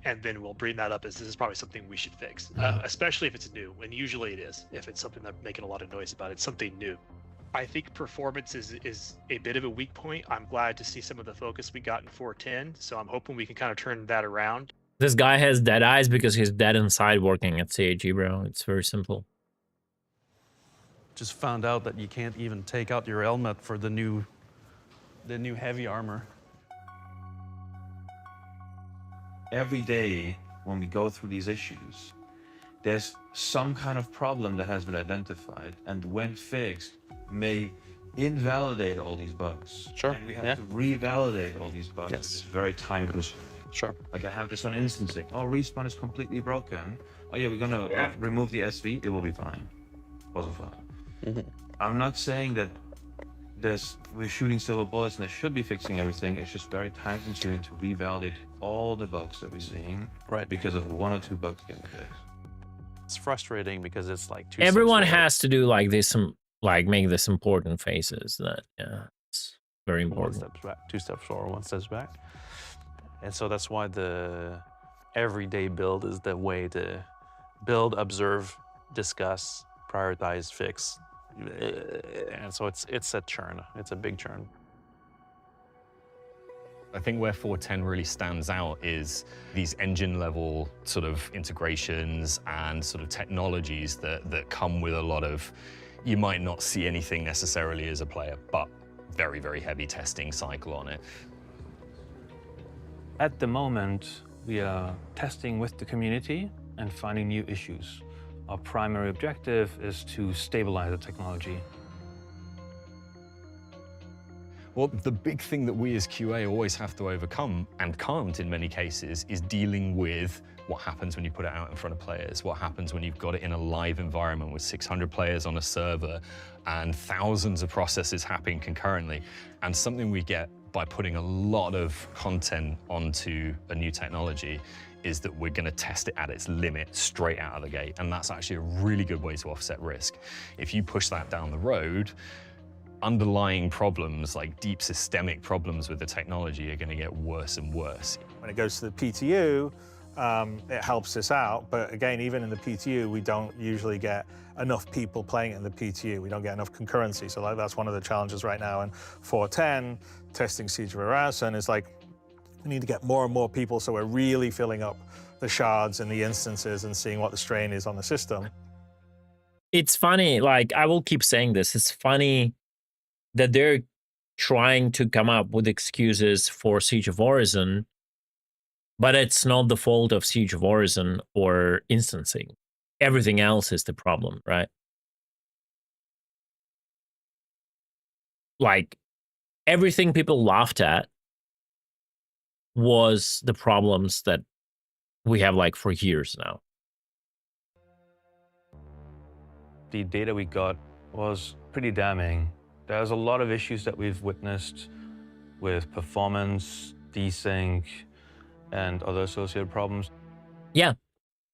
And then we'll bring that up as this is probably something we should fix, especially if it's new. And usually it is. If it's something that making a lot of noise about, it's something new. I think performance is a bit of a weak point. I'm glad to see some of the focus we got in 4.10. So I'm hoping we can kind of turn that around. This guy has dead eyes because he's dead inside working at CAG, bro. It's very simple. Just found out that you can't even take out your helmet for the new heavy armor. Every day when we go through these issues, there's some kind of problem that has been identified, and when fixed, may invalidate all these bugs. Sure. And we have to revalidate all these bugs. Yes. It's very time consuming. Sure. Like I have this on instancing. Oh, respawn is completely broken. Oh yeah, we're gonna remove the SV. It will be fine. Wasn't fine. I'm not saying that we're shooting silver bullets and they should be fixing everything. It's just very time consuming to revalidate all the bugs that we're seeing. Right. Because of 1 or 2 bugs getting fixed. It's frustrating because it's like everyone has to do like this, like make this important phases. That it's very important. 1 step back, 2 steps forward, 1 step back. And so that's why the everyday build is the way to build, observe, discuss, prioritize, fix. And so it's a churn. It's a big churn. I think where 4.10 really stands out is these engine level sort of integrations and sort of technologies that come with a lot of, you might not see anything necessarily as a player, but very, very heavy testing cycle on it. At the moment, we are testing with the community and finding new issues. Our primary objective is to stabilize the technology. Well, the big thing that we as QA always have to overcome, and can't in many cases, is dealing with what happens when you put it out in front of players, what happens when you've got it in a live environment with 600 players on a server and thousands of processes happening concurrently. And something we get by putting a lot of content onto a new technology is that we're going to test it at its limit straight out of the gate. And that's actually a really good way to offset risk. If you push that down the road, underlying problems, like deep systemic problems with the technology, are going to get worse and worse. When it goes to the PTU, it helps us out. But again, even in the PTU, we don't usually get enough people playing it in the PTU. We don't get enough concurrency. So that's one of the challenges right now. And 4.10, testing Siege of Horizon, is like, we need to get more and more people so we're really filling up the shards and the instances and seeing what the strain is on the system. It's funny, like, I will keep saying this, it's funny that they're trying to come up with excuses for Siege of Horizon, but it's not the fault of Siege of Horizon or instancing. Everything else is the problem, right? Like, everything people laughed at was the problems that we have like for years now. The data we got was pretty damning. There's a lot of issues that we've witnessed with performance, desync, and other associated problems. Yeah,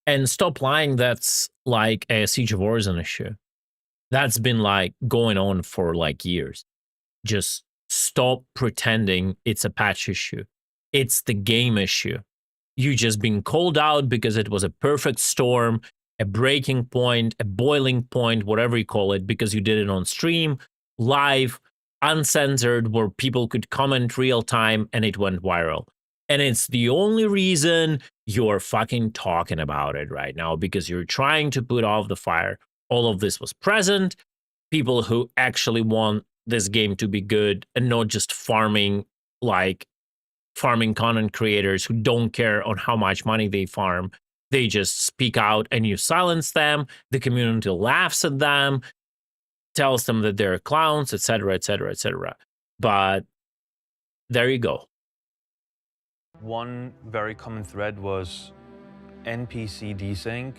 and stop lying, that's like a Siege of Horizon issue. That's been like going on for like years. Just stop pretending it's a patch issue. It's the game issue. You just been called out because it was a perfect storm, a breaking point, a boiling point, whatever you call it, because you did it on stream, live, uncensored, where people could comment real time and it went viral. And it's the only reason you're fucking talking about it right now, because you're trying to put off the fire. All of this was present. People who actually want this game to be good and not just farming content creators who don't care on how much money they farm. They just speak out and you silence them. The community laughs at them, tells them that they're clowns, etc., etc., etc. But there you go. One very common thread was NPC desync,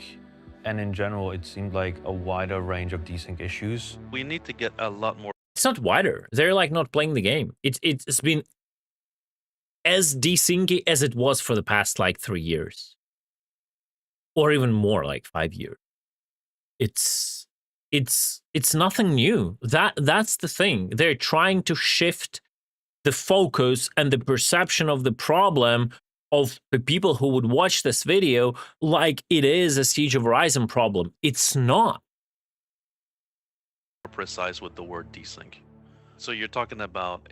and in general, it seemed like a wider range of desync issues. We need to get a lot more. It's not wider. They're like not playing the game. It's been as desyncy as it was for the past like 3 years. Or even more, like 5 years. It's nothing new. That's the thing. They're trying to shift the focus and the perception of the problem of the people who would watch this video like it is a Siege of Horizon problem. It's not. Precise with the word desync. So you're talking about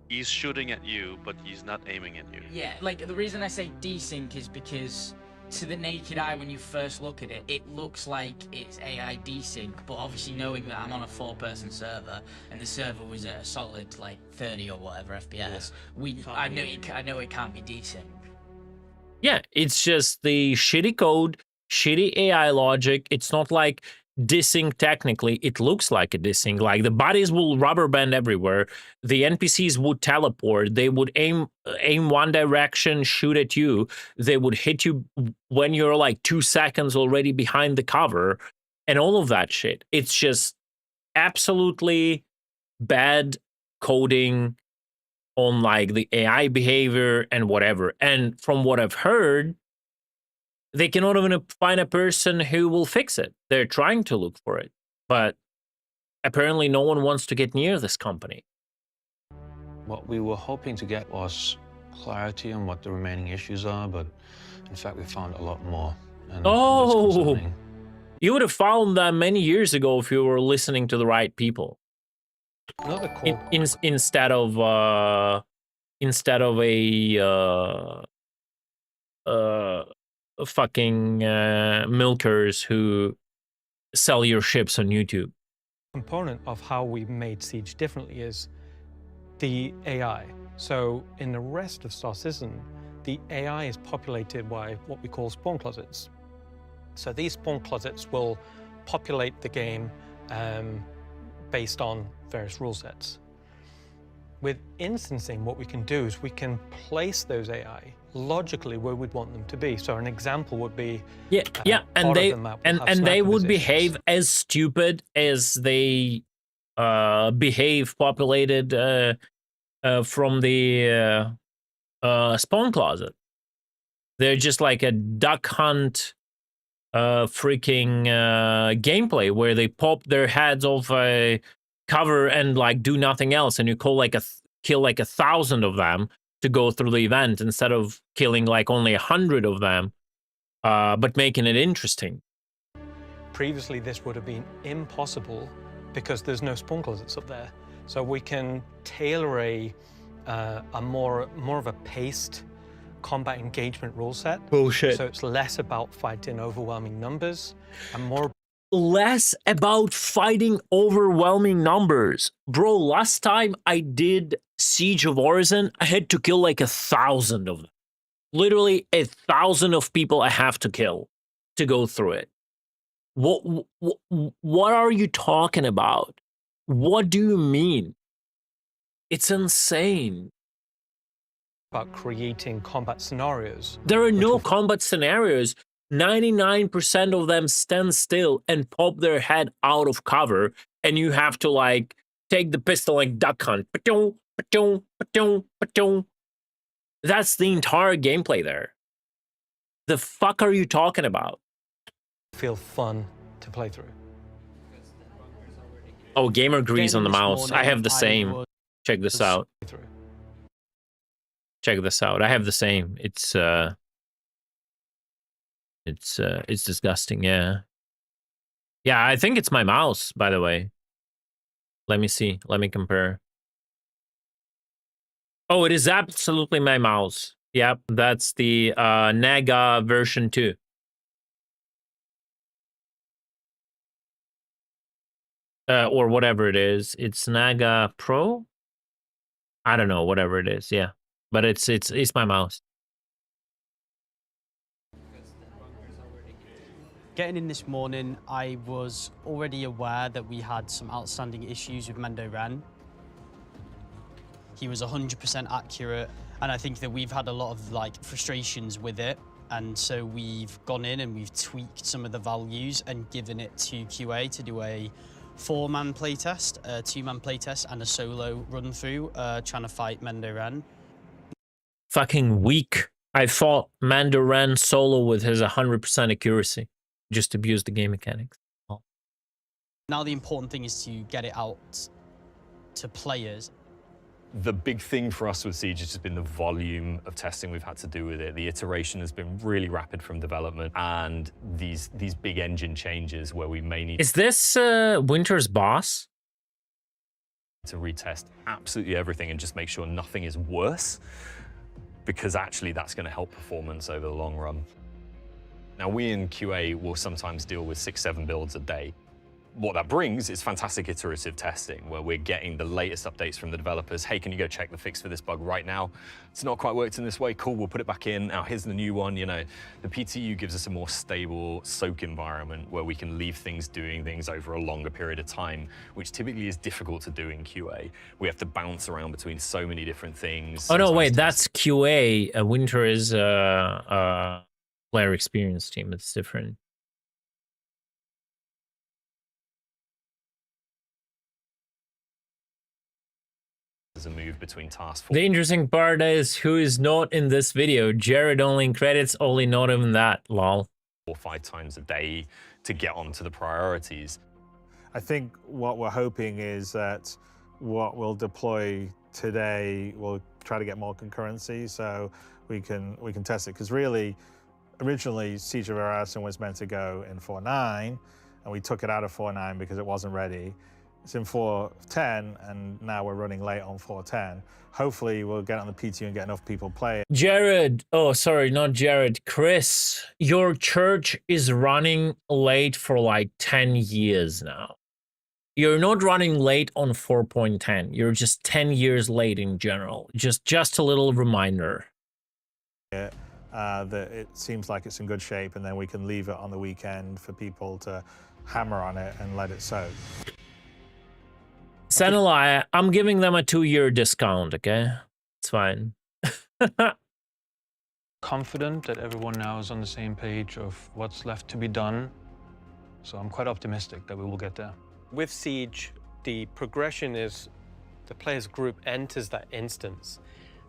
he's shooting at you, but he's not aiming at you. Yeah, like the reason I say desync is because to the naked eye, when you first look at it, it looks like it's AI desync, but obviously knowing that I'm on a 4-person server and the server was at a solid like 30 or whatever FPS, I know it can't be desync. Yeah, it's just the shitty code, shitty AI logic. It's not like desync technically. It looks like a desync. Like the bodies will rubber band everywhere. The NPCs would teleport. They would aim one direction, shoot at you. They would hit you when you're like 2 seconds already behind the cover, and all of that shit. It's just absolutely bad coding on like the AI behavior and whatever. And from what I've heard, they cannot even find a person who will fix it. They're trying to look for it, but apparently no one wants to get near this company. What we were hoping to get was clarity on what the remaining issues are, but in fact we found a lot more. And oh, you would have found that many years ago if you were listening to the right people. Another cool instead of fucking milkers who sell your ships on YouTube. Component of how we made Siege differently is the AI. So in the rest of Star Citizen, the AI is populated by what we call spawn closets. So these spawn closets will populate the game based on various rule sets. With instancing, what we can do is we can place those AI logically where we'd want them to be. So an example would be and they would behave as stupid as they behave populated from the spawn closet. They're just like a duck hunt freaking gameplay where they pop their heads off a cover and like do nothing else, and you kill like 1,000 of them to go through the event instead of killing like only 100 of them, but making it interesting. Previously, this would have been impossible because there's no spawn closets up there. So we can tailor a more of a paced combat engagement rule set. Bullshit. So it's less about fighting overwhelming numbers and more less about fighting overwhelming numbers. Bro, last time I did Siege of Horizon, I had to kill like 1,000 of them. Literally 1,000 of people I have to kill to go through it. What are you talking about? What do you mean? It's insane. About creating combat scenarios. There are no combat scenarios. 99% of them stand still and pop their head out of cover, and you have to like take the pistol like duck hunt. That's the entire gameplay there. The fuck are you talking about? Feel fun to play through. Oh, gamer grease on the mouse. I have the same. Check this out. Check this out. I have the same. It's disgusting, yeah. Yeah, I think it's my mouse, by the way. Let me see. Let me compare. Oh, it is absolutely my mouse. Yep, that's the Naga version 2. Or whatever it is. It's Naga Pro? I don't know, whatever it is, yeah. But it's my mouse. Getting in this morning, I was already aware that we had some outstanding issues with Mendo Ren. He was 100% accurate, And I think that we've had a lot of like frustrations with it. And so we've gone in and we've tweaked some of the values and given it to QA to do a 4-man playtest, a 2-man playtest, and a solo run through, trying to fight Mando Ren. Fucking weak. I fought Mando Ren solo with his 100% accuracy. Just abused the game mechanics. Oh. Now the important thing is to get it out to players. The big thing for us with Siege has just been the volume of testing we've had to do with it. The iteration has been really rapid from development, and these big engine changes where we may need... Is this Winter's boss? ...to retest absolutely everything and just make sure nothing is worse, because actually that's going to help performance over the long run. Now, we in QA will sometimes deal with 6-7 builds a day. What that brings is fantastic iterative testing, where we're getting the latest updates from the developers. Hey, can you go check the fix for this bug right now? It's not quite worked in this way. Cool, we'll put it back in. Now, here's the new one. You know, the PTU gives us a more stable soak environment where we can leave things doing things over a longer period of time, which typically is difficult to do in QA. We have to bounce around between so many different things. Oh, no, wait, that's QA. Winter is a player experience team. It's different. A move between task force. The interesting part is who is not in this video. Jared only in credits, only not even that, lol. 4 or 5 times a day to get onto the priorities. I think what we're hoping is that what we'll deploy today will try to get more concurrency so we can test it. Because really, originally Siege of Arasan was meant to go in 4.9, and we took it out of 4.9 because it wasn't ready. It's in 4.10, and now we're running late on 4.10. Hopefully, we'll get on the PTU and get enough people playing. Jared, oh, sorry, not Jared. Chris, your church is running late for like 10 years now. You're not running late on 4.10. You're just 10 years late in general. Just a little reminder. That it seems like it's in good shape, and then we can leave it on the weekend for people to hammer on it and let it soak. Senelai, I'm giving them a 2-year discount, okay? It's fine. Confident that everyone now is on the same page of what's left to be done. So I'm quite optimistic that we will get there. With Siege, the progression is the player's group enters that instance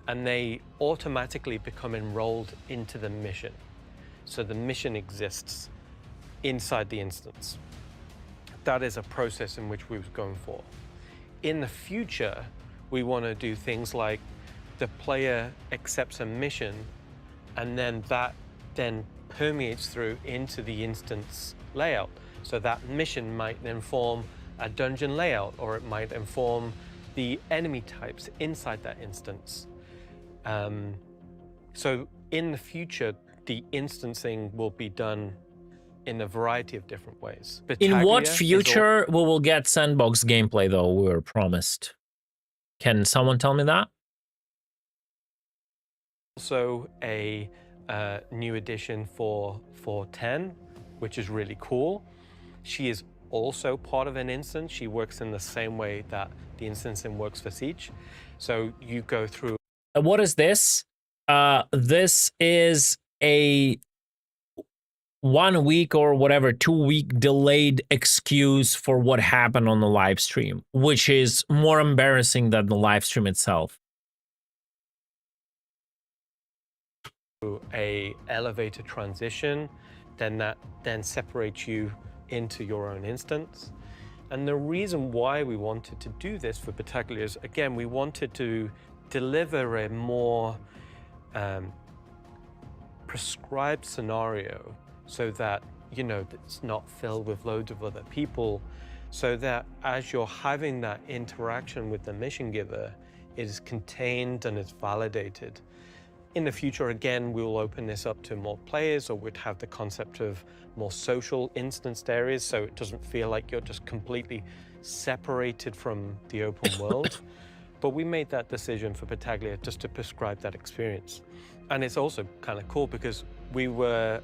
and they automatically become enrolled into the mission. So the mission exists inside the instance. That is a process in which we were going for. In the future, we want to do things like the player accepts a mission, and then that then permeates through into the instance layout. So that mission might inform a dungeon layout, or it might inform the enemy types inside that instance. So in the future, the instancing will be done in a variety of different ways. In what future we will get sandbox gameplay, though, we were promised? Can someone tell me that? Also a new addition for 4.10, which is really cool. She is also part of an instance. She works in the same way that the instancing works for Siege. So you go through... What is this? This is a 1 week or whatever, 2-week delayed excuse for what happened on the live stream, which is more embarrassing than the live stream itself. A elevator transition, then that separates you into your own instance. And the reason why we wanted to do this for Battaglia is, again, we wanted to deliver a more prescribed scenario, so that, you know, it's not filled with loads of other people, so that as you're having that interaction with the mission giver, it is contained and it's validated. In the future, again, we will open this up to more players, or we'd have the concept of more social instanced areas, so it doesn't feel like you're just completely separated from the open world. But we made that decision for Battaglia just to prescribe that experience. And it's also kind of cool because we were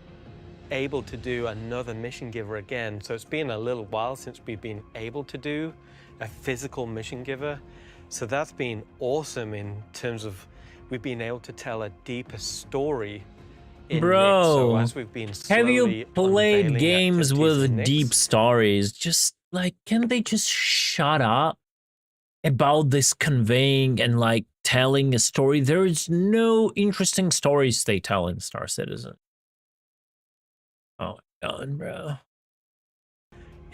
able to do another mission giver again. So it's been a little while since we've been able to do a physical mission giver. So that's been awesome in terms of we've been able to tell a deeper story in Bro, Nick. So as we've been have you slowly played unveiling games activities with in Nyx, deep stories? Just like, can they just shut up about this conveying and like telling a story? There is no interesting stories they tell in Star Citizen. Oh my god, bro.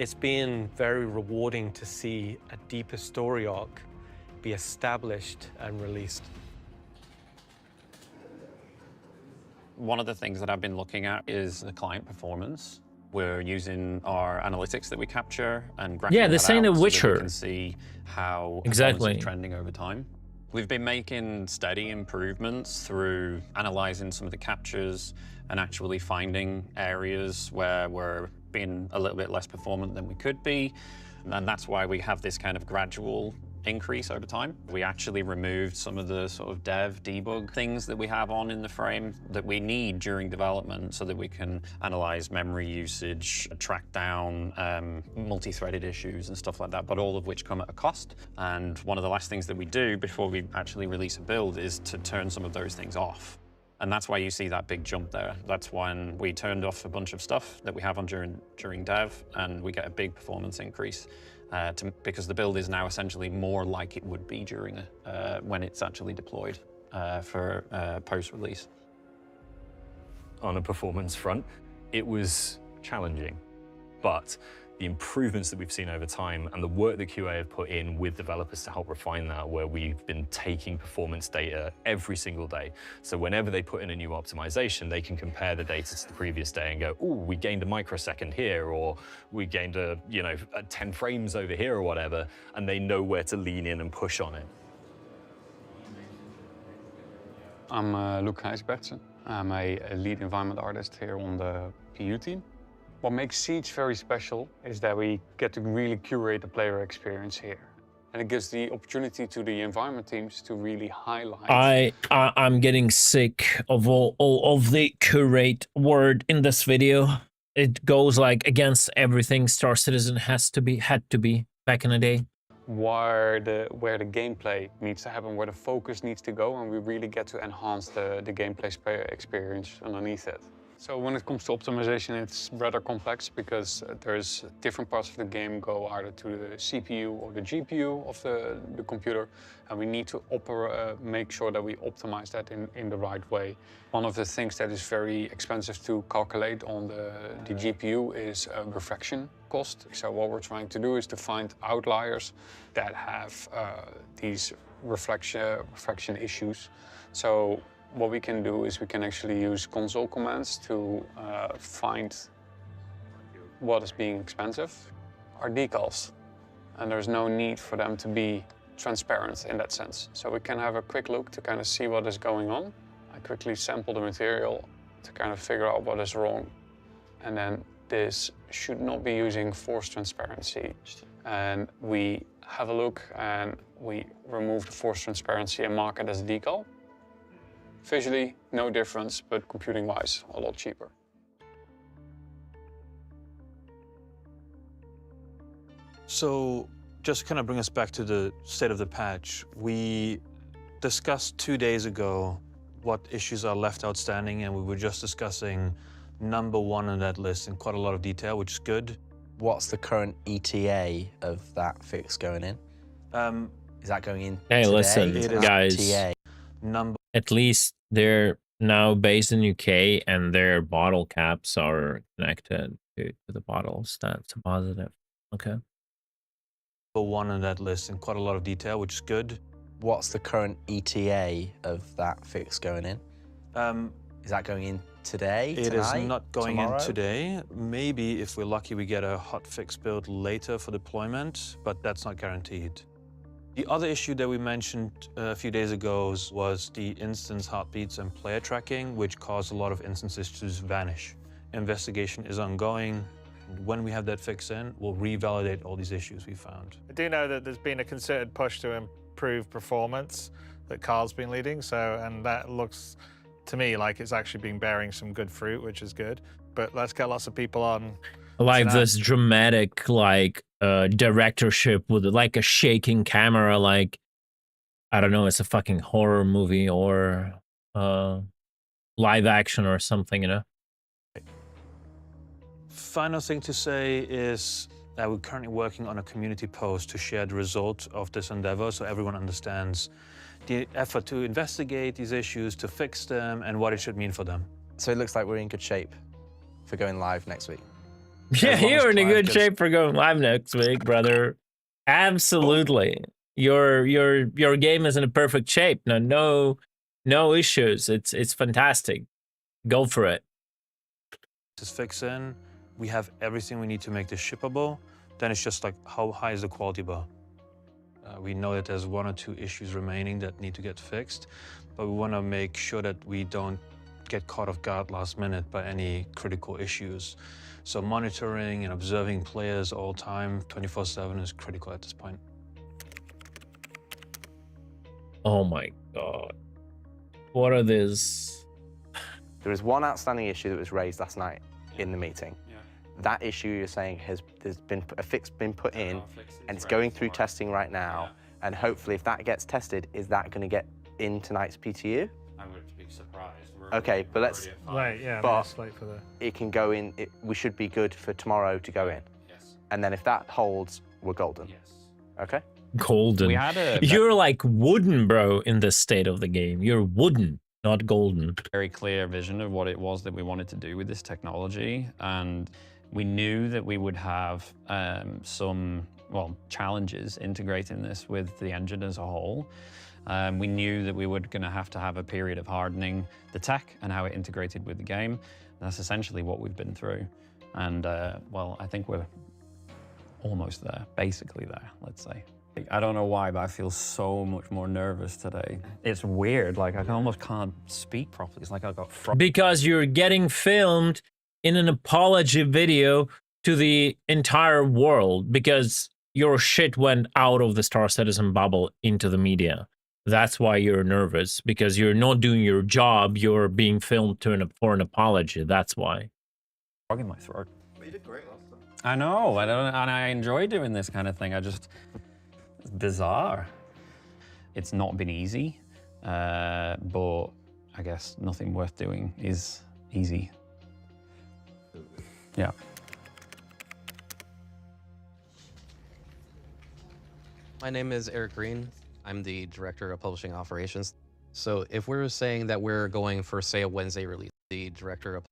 it's been very rewarding to see a deeper story arc be established and released. One of the things that I've been looking at is the client performance. We're using our analytics that we capture and graphing Yeah, they're that saying out The so that Witcher. we can see how Exactly. performance is trending over time. We've been making steady improvements through analyzing some of the captures and actually finding areas where we're being a little bit less performant than we could be. And that's why we have this kind of gradual increase over time. We actually removed some of the sort of dev debug things that we have on in the frame that we need during development so that we can analyze memory usage, track down multi-threaded issues and stuff like that, but all of which come at a cost. And one of the last things that we do before we actually release a build is to turn some of those things off. And that's why you see that big jump there. That's when we turned off a bunch of stuff that we have on during dev, and we get a big performance increase. Because the build is now essentially more like it would be during when it's actually deployed for post-release. On a performance front, it was challenging, but the improvements that we've seen over time and the work that QA have put in with developers to help refine that, where we've been taking performance data every single day. So whenever they put in a new optimization, they can compare the data to the previous day and go, oh, we gained a microsecond here, or we gained a 10 frames over here or whatever, and they know where to lean in and push on it. I'm Luc Gijsbertsen. I'm a lead environment artist here on the PU team. What makes Siege very special is that we get to really curate the player experience here. And it gives the opportunity to the environment teams to really highlight. I'm getting sick of all of the curate word in this video. It goes like against everything Star Citizen had to be back in the day. Where the gameplay needs to happen, where the focus needs to go, and we really get to enhance the gameplay experience underneath it. So when it comes to optimization, it's rather complex because there's different parts of the game go either to the CPU or the GPU of the computer, and we need to make sure that we optimize that in the right way. One of the things that is very expensive to calculate on the GPU is refraction cost. So what we're trying to do is to find outliers that have these refraction issues. So what we can do is we can actually use console commands to find what is being expensive. Our decals, and there's no need for them to be transparent in that sense. So we can have a quick look to kind of see what is going on. I quickly sample the material to kind of figure out what is wrong. And then this should not be using forced transparency. And we have a look and we remove the forced transparency and mark it as a decal. Visually, no difference, but computing-wise, a lot cheaper. So just to kind of bring us back to the state of the patch, we discussed 2 days ago what issues are left outstanding, and we were just discussing number one on that list in quite a lot of detail, which is good. What's the current ETA of that fix going in? Is that going in Hey, today? listen, guys. ETA. At least they're now based in UK, and their bottle caps are connected to the bottles. That's a positive. Okay. Number one on that list in quite a lot of detail, which is good. What's the current ETA of that fix going in? Is that going in today? It is tonight, not going tomorrow? in today. Maybe if we're lucky, we get a hot fix build later for deployment, but that's not guaranteed. The other issue that we mentioned a few days ago was the instance heartbeats and player tracking, which caused a lot of instances to just vanish. Investigation is ongoing. When we have that fix in, we'll revalidate all these issues we found. I do know that there's been a concerted push to improve performance that Carl's been leading, and that looks to me like it's actually been bearing some good fruit, which is good. But let's get lots of people on. Like tonight. this dramatic, like, directorship with like a shaking camera, like I don't know, it's a fucking horror movie or live action or something, you know? Final thing to say is that we're currently working on a community post to share the result of this endeavor so everyone understands the effort to investigate these issues, to fix them, and what it should mean for them. So it looks like we're in good shape for going live next week. Yeah, you're in a good shape for going live next week, brother. Absolutely. Your game is in a perfect shape. No issues. It's fantastic. Go for it. This fix in, we have everything we need to make this shippable. Then it's just like, how high is the quality bar? We know that there's 1 or 2 issues remaining that need to get fixed, but we want to make sure that we don't get caught off guard last minute by any critical issues. So monitoring and observing players all time, 24/7 is critical at this point. Oh my God. What are these? There is one outstanding issue that was raised last night in the meeting. That issue you're saying there's been a fix been put in, and it's going through testing right now. And hopefully, if that gets tested, is that going to get in tonight's PTU? I would be surprised. Okay, but let's. Right, yeah, but let's wait for the. It can go in. We should be good for tomorrow to go in. Yes. And then if that holds, we're golden. Yes. Okay. Golden. We had a You're like wooden, bro, in this state of the game. You're wooden, not golden. very clear vision of what it was that we wanted to do with this technology, and we knew that we would have some challenges integrating this with the engine as a whole. We knew that we were going to have a period of hardening the tech and how it integrated with the game. And that's essentially what we've been through. And well, I think we're almost there, basically there, let's say. I don't know why, but I feel so much more nervous today. It's weird, like I almost can't speak properly. It's like I got Because you're getting filmed in an apology video to the entire world because your shit went out of the Star Citizen bubble into the media. That's why you're nervous, because you're not doing your job. You're being filmed for an apology. That's why. frog in my throat. But you did great last time. I know, and I enjoy doing this kind of thing. It's bizarre. It's not been easy, but I guess nothing worth doing is easy. Yeah. My name is Eric Green. I'm the Director of Publishing Operations. So if we're saying that we're going for, say, a Wednesday release, the Director of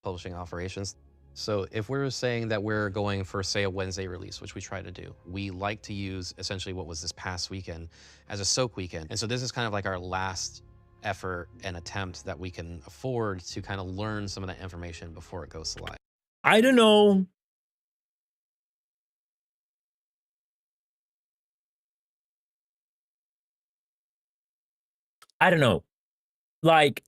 Publishing Operations. So if we're saying that we're going for, say, a Wednesday release, which we try to do, we like to use essentially what was this past weekend as a soak weekend. And so this is kind of like our last effort and attempt that we can afford to kind of learn some of that information before it goes to live. I don't know. I don't know. Like,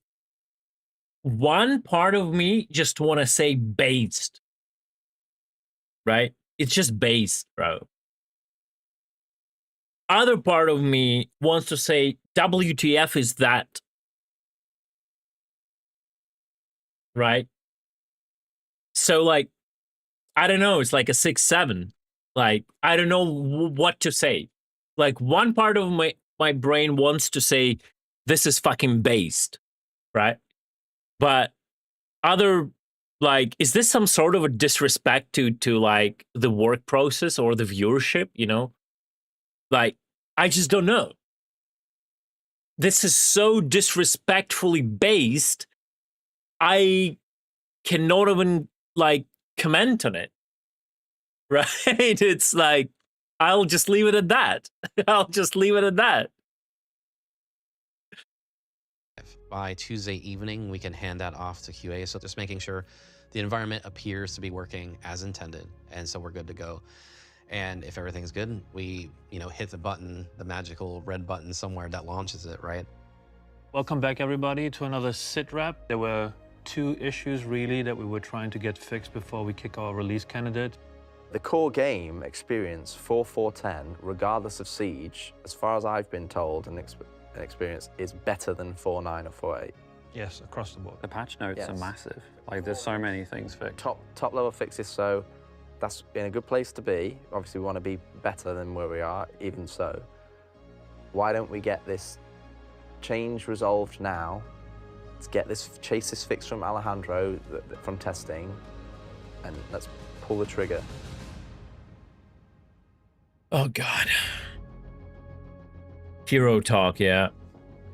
one part of me just want to say based. Right? It's just based, bro. Other part of me wants to say WTF is that. Right? So, like, I don't know. It's like a 6-7. Like, I don't know what to say. Like, one part of my brain wants to say, this is fucking based. Right? But other, like, is this some sort of a disrespect to like the work process or the viewership, you know? Like, I just don't know. This is so disrespectfully based, I cannot even, like, comment on it. Right? It's like, I'll just leave it at that. I'll just leave it at that. By Tuesday evening, we can hand that off to QA. So just making sure the environment appears to be working as intended. And so we're good to go. And if everything's good, we, hit the button, the magical red button somewhere that launches it, right? Welcome back, everybody, to another sit rep. There were 2 issues really that we were trying to get fixed before we kick our release candidate. The core game experience for 4.10, regardless of Siege, as far as I've been told and experienced, is better than 4.9 or 4.8. Yes, across the board. The patch notes are massive. Like, there's so many things fixed. Top level fixes, so that's in a good place to be. Obviously, we want to be better than where we are, even so. Why don't we get this change resolved now? Let's get this chase fix from Alejandro from testing, and let's pull the trigger. Oh God. Hero talk, yeah.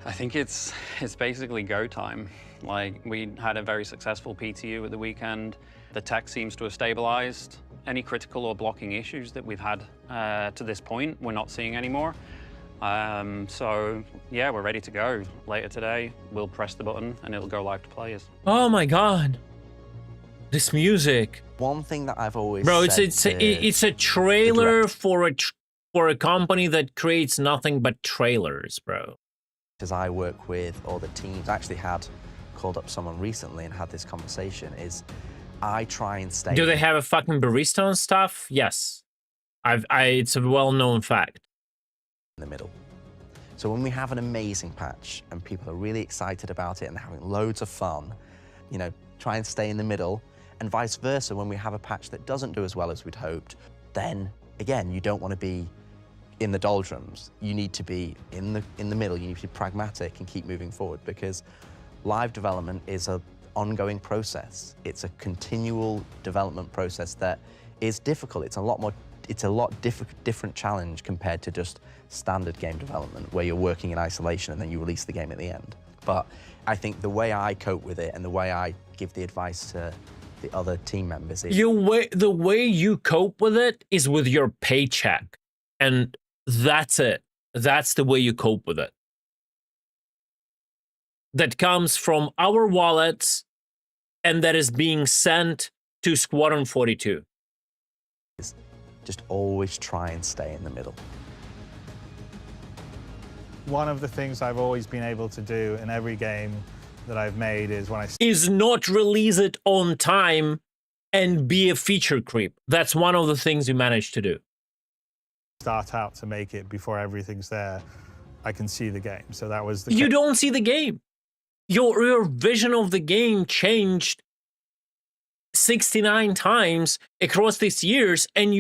I think it's basically go time. Like, we had a very successful PTU at the weekend. The tech seems to have stabilized. Any critical or blocking issues that we've had to this point, we're not seeing anymore. So yeah, we're ready to go. Later today, we'll press the button and it'll go live to players. Oh my God. This music. One thing that I've always Bro, said it's a trailer for a company that creates nothing but trailers, bro. As I work with all the teams, I actually called up someone recently and had this conversation, is I try and stay... Do they have a fucking barista and stuff? Yes. It's a well-known fact. In the middle. So when we have an amazing patch and people are really excited about it and having loads of fun, try and stay in the middle, and vice versa, when we have a patch that doesn't do as well as we'd hoped, then again, you don't want to be in the doldrums. You need to be in the middle. You need to be pragmatic and keep moving forward, because live development is an ongoing process. It's a continual development process that is difficult. It's a lot different challenge compared to just standard game development, where you're working in isolation and then you release the game at the end. But I think the way I cope with it and the way I give the advice to the other team members is... The way you cope with it is with your paycheck. And that's it. That's the way you cope with it. That comes from our wallets and that is being sent to Squadron 42. Just always try and stay in the middle. One of the things I've always been able to do in every game that I've made is when is not release it on time and be a feature creep. That's one of the things you managed to do. Start out to make it before everything's there, I can see the game. So that was the... You don't see the game. Your vision of the game changed 69 times across these years, and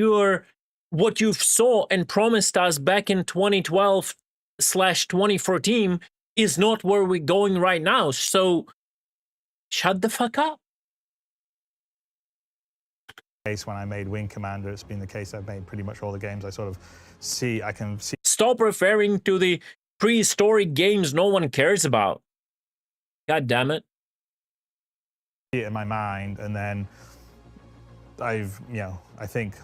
what you saw and promised us back in 2012/2014 is not where we're going right now. So shut the fuck up. When I made Wing Commander, it's been the case I've made pretty much all the games. I can see. Stop referring to the prehistoric games no one cares about. God damn it. It in my mind, and then I think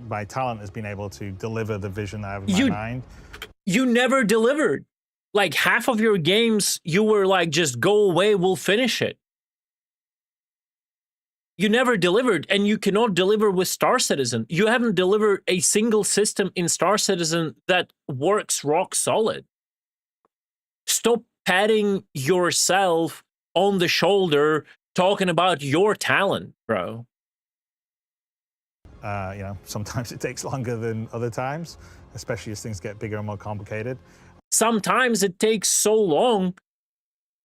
my talent has been able to deliver the vision I have in my mind. You never delivered. Like, half of your games, you were like, just go away, we'll finish it. You never delivered, and you cannot deliver with Star Citizen. You haven't delivered a single system in Star Citizen that works rock solid. Stop patting yourself on the shoulder talking about your talent, bro. Sometimes it takes longer than other times, especially as things get bigger and more complicated. Sometimes it takes so long.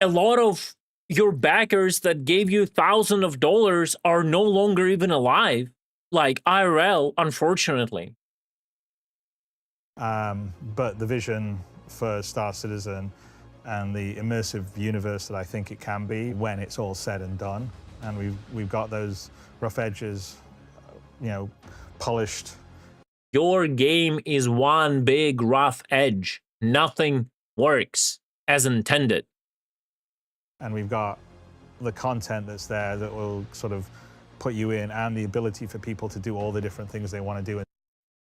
A lot of your backers that gave you thousands of dollars are no longer even alive, like IRL, unfortunately. But the vision for Star Citizen and the immersive universe that I think it can be when it's all said and done, and we've got those rough edges, polished. Your game is one big rough edge. Nothing works as intended. And we've got the content that's there that will sort of put you in, and the ability for people to do all the different things they want to do.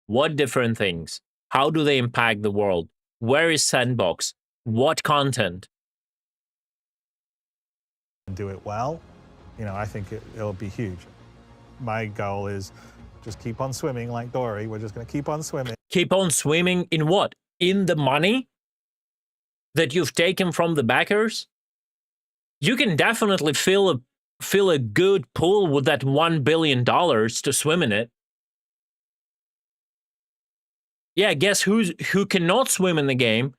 What different things? How do they impact the world? Where is Sandbox? What content? And do it well. I think it'll be huge. My goal is Just keep on swimming like Dory. We're just going to keep on swimming. Keep on swimming in what? In the money that you've taken from the backers? You can definitely fill a good pool with that $1 billion to swim in it. Yeah, guess who cannot swim in the game?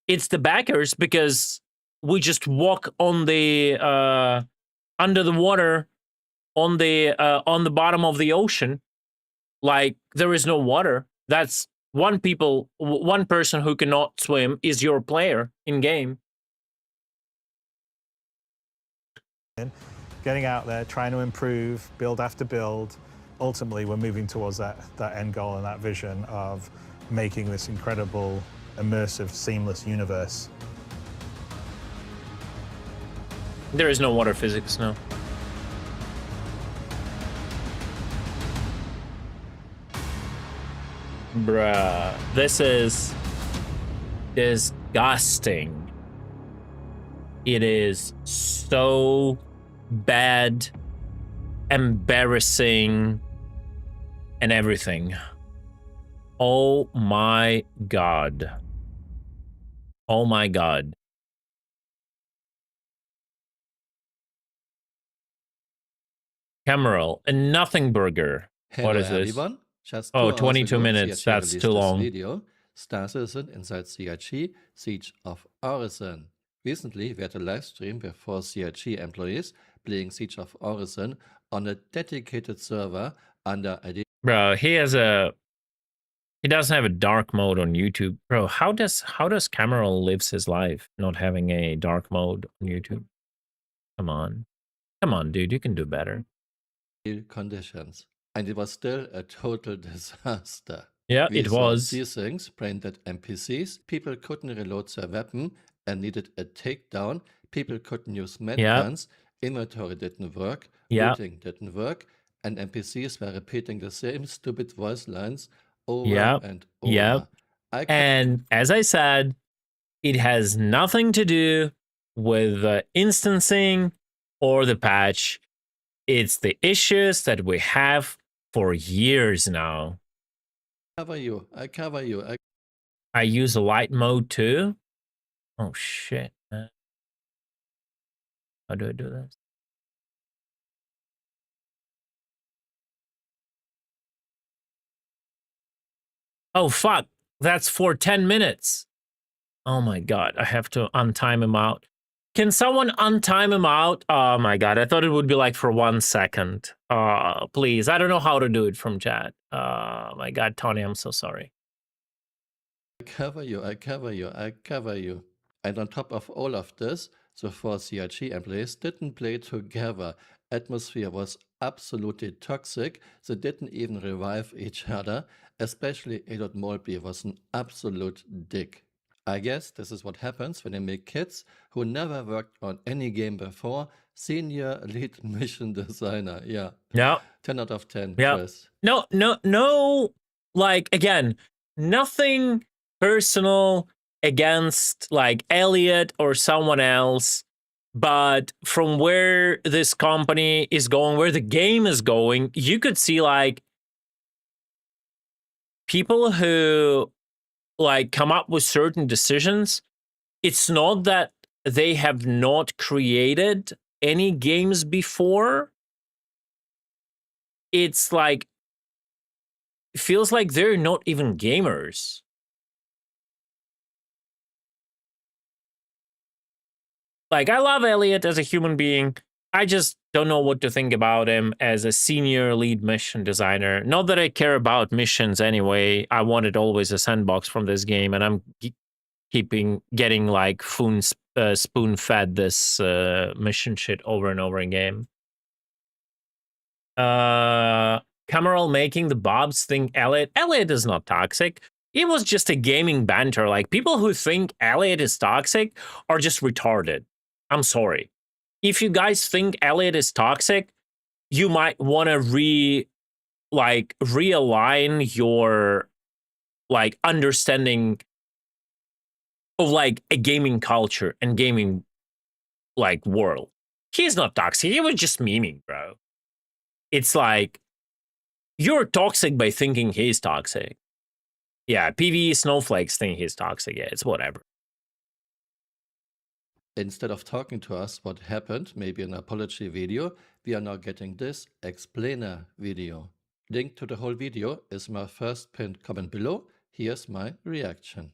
It's the backers, because we just walk on the under the water on the bottom of the ocean, like there is no water. That's one person who cannot swim is your player in game. Getting out there, trying to improve, build after build. Ultimately, we're moving towards that end goal and that vision of making this incredible, immersive, seamless universe. There is no water physics, no. Bruh, this is disgusting. It is so bad, embarrassing, and everything. Oh my god. Oh my god. Cameral, a nothing burger. Hello What is this? everyone. Just Oh, 2 hours 22 ago, minutes. CRG That's released too this long. Video, Star Citizen inside CRG, Siege of Orison. Recently, we had a live stream with 4 CRG employees playing Siege of Orison on a dedicated server under ID. Bro, he doesn't have a dark mode on YouTube. Bro, how does Cameron lives his life not having a dark mode on YouTube? Come on. Come on, dude, you can do better. conditions. And it was still a total disaster. Yeah, We it saw was. These things, brain-dead NPCs, people couldn't reload their weapon and needed a takedown, people couldn't use med Yeah. guns, inventory didn't work, Yeah. looting didn't work, and NPCs were repeating the same stupid voice lines over Yep. and over. Yep. I And as I said, it has nothing to do with the instancing or the patch. It's the issues that we have for years now. cover you, I cover you, I use a light mode too. Oh shit, man. How do I do this? Oh fuck, that's for 10 minutes. Oh my god, I have to untime him out. Can someone untime him out? Oh my god, I thought it would be like for 1 second. Please, I don't know how to do it from chat. My god, Tony, I'm so sorry. cover you, I cover you, I cover you. And on top of all of this, the 4 CRG employees didn't play together. Atmosphere was absolutely toxic. They didn't even revive each other. Especially Elliot Molby was an absolute dick. I guess this is what happens when you make kids who never worked on any game before senior lead mission designer. Yeah. Yeah. 10 out of 10. Yeah. Chris. No, like, again, nothing personal against like Elliot or someone else, but from where this company is going, where the game is going, you could see like people who like come up with certain decisions. It's not that they have not created any games before. It's like, it feels like they're not even gamers. Like, I love Elliot as a human being. I just don't know what to think about him as a senior lead mission designer. Not that I care about missions anyway. I wanted always a sandbox from this game, and I'm getting like spoon-fed this mission shit over and over again. Cameral making the Bobs think Elliot is not toxic. It was just a gaming banter. Like, people who think Elliot is toxic are just retarded. I'm sorry. If you guys think Elliot is toxic, you might want to realign your like understanding of like a gaming culture and gaming like world. He's not toxic. He was just memeing, bro. It's like, you're toxic by thinking he's toxic. Yeah, PvE snowflakes think he's toxic. Yeah, it's whatever. Instead of talking to us what happened, maybe an apology video, we are now getting this explainer video. Link to the whole video is my first pinned comment below. Here's my reaction.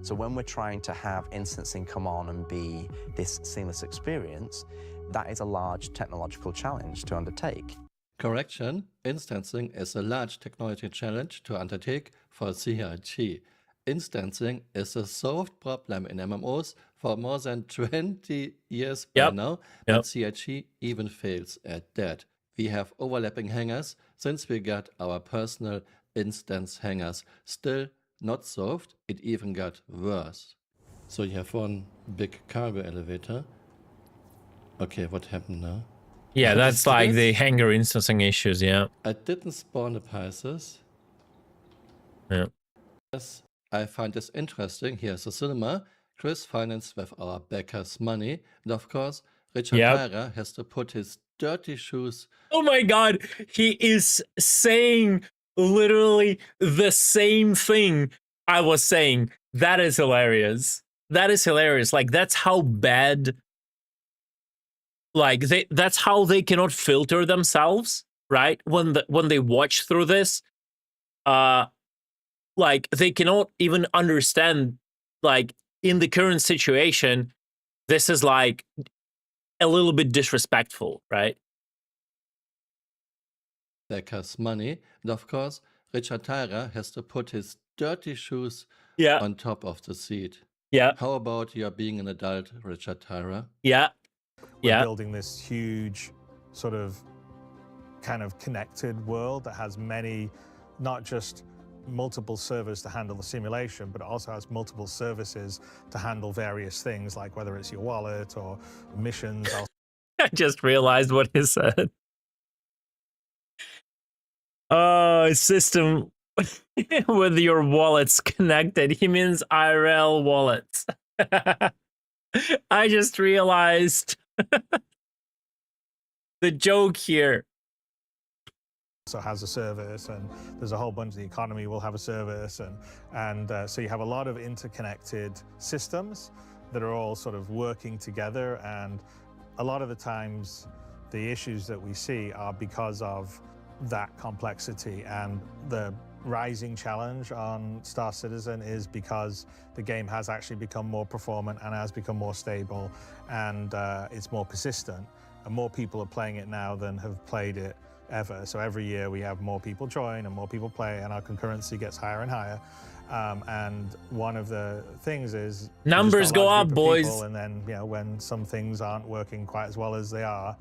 So when we're trying to have instancing come on and be this seamless experience, that is a large technological challenge to undertake. Correction, instancing is a large technology challenge to undertake for CRG. Instancing is a solved problem in MMOs for more than 20 years by now, but CRG even fails at that. We have overlapping hangars since we got our personal instance hangars. Still not solved, it even got worse. So you have one big cargo elevator. Okay, what happened now? Yeah, that's like the hangar instancing issues, yeah. I didn't spawn the pieces. Yeah. Yes, I find this interesting. Here's a cinema. Chris financed with our backers' money. And of course, Richard Tyra has to put his dirty shoes. Oh my god, he is saying literally the same thing I was saying. That is hilarious. That is hilarious. Like, that's how bad, like, that's how they cannot filter themselves, right? When they watch through this, like, they cannot even understand, like, in the current situation, this is like a little bit disrespectful, right? Backers' money. And of course, Richard Tyra has to put his dirty shoes on top of the seat. Yeah. How about you being an adult, Richard Tyra? Yeah. We're building this huge sort of kind of connected world that has many, not just multiple servers to handle the simulation, but it also has multiple services to handle various things, like whether it's your wallet or missions. I just realized what he said. System with your wallets connected. He means IRL wallets. I just realized the joke here. So has a service, and there's a whole bunch of the economy will have a service, and so you have a lot of interconnected systems that are all sort of working together, and a lot of the times the issues that we see are because of that complexity, and the rising challenge on Star Citizen is because the game has actually become more performant and has become more stable, and it's more persistent, and more people are playing it now than have played it ever. So every year we have more people join and more people play, and our concurrency gets higher and higher. And one of the things is numbers go up, boys. And then, you know, when some things aren't working quite as well as they are,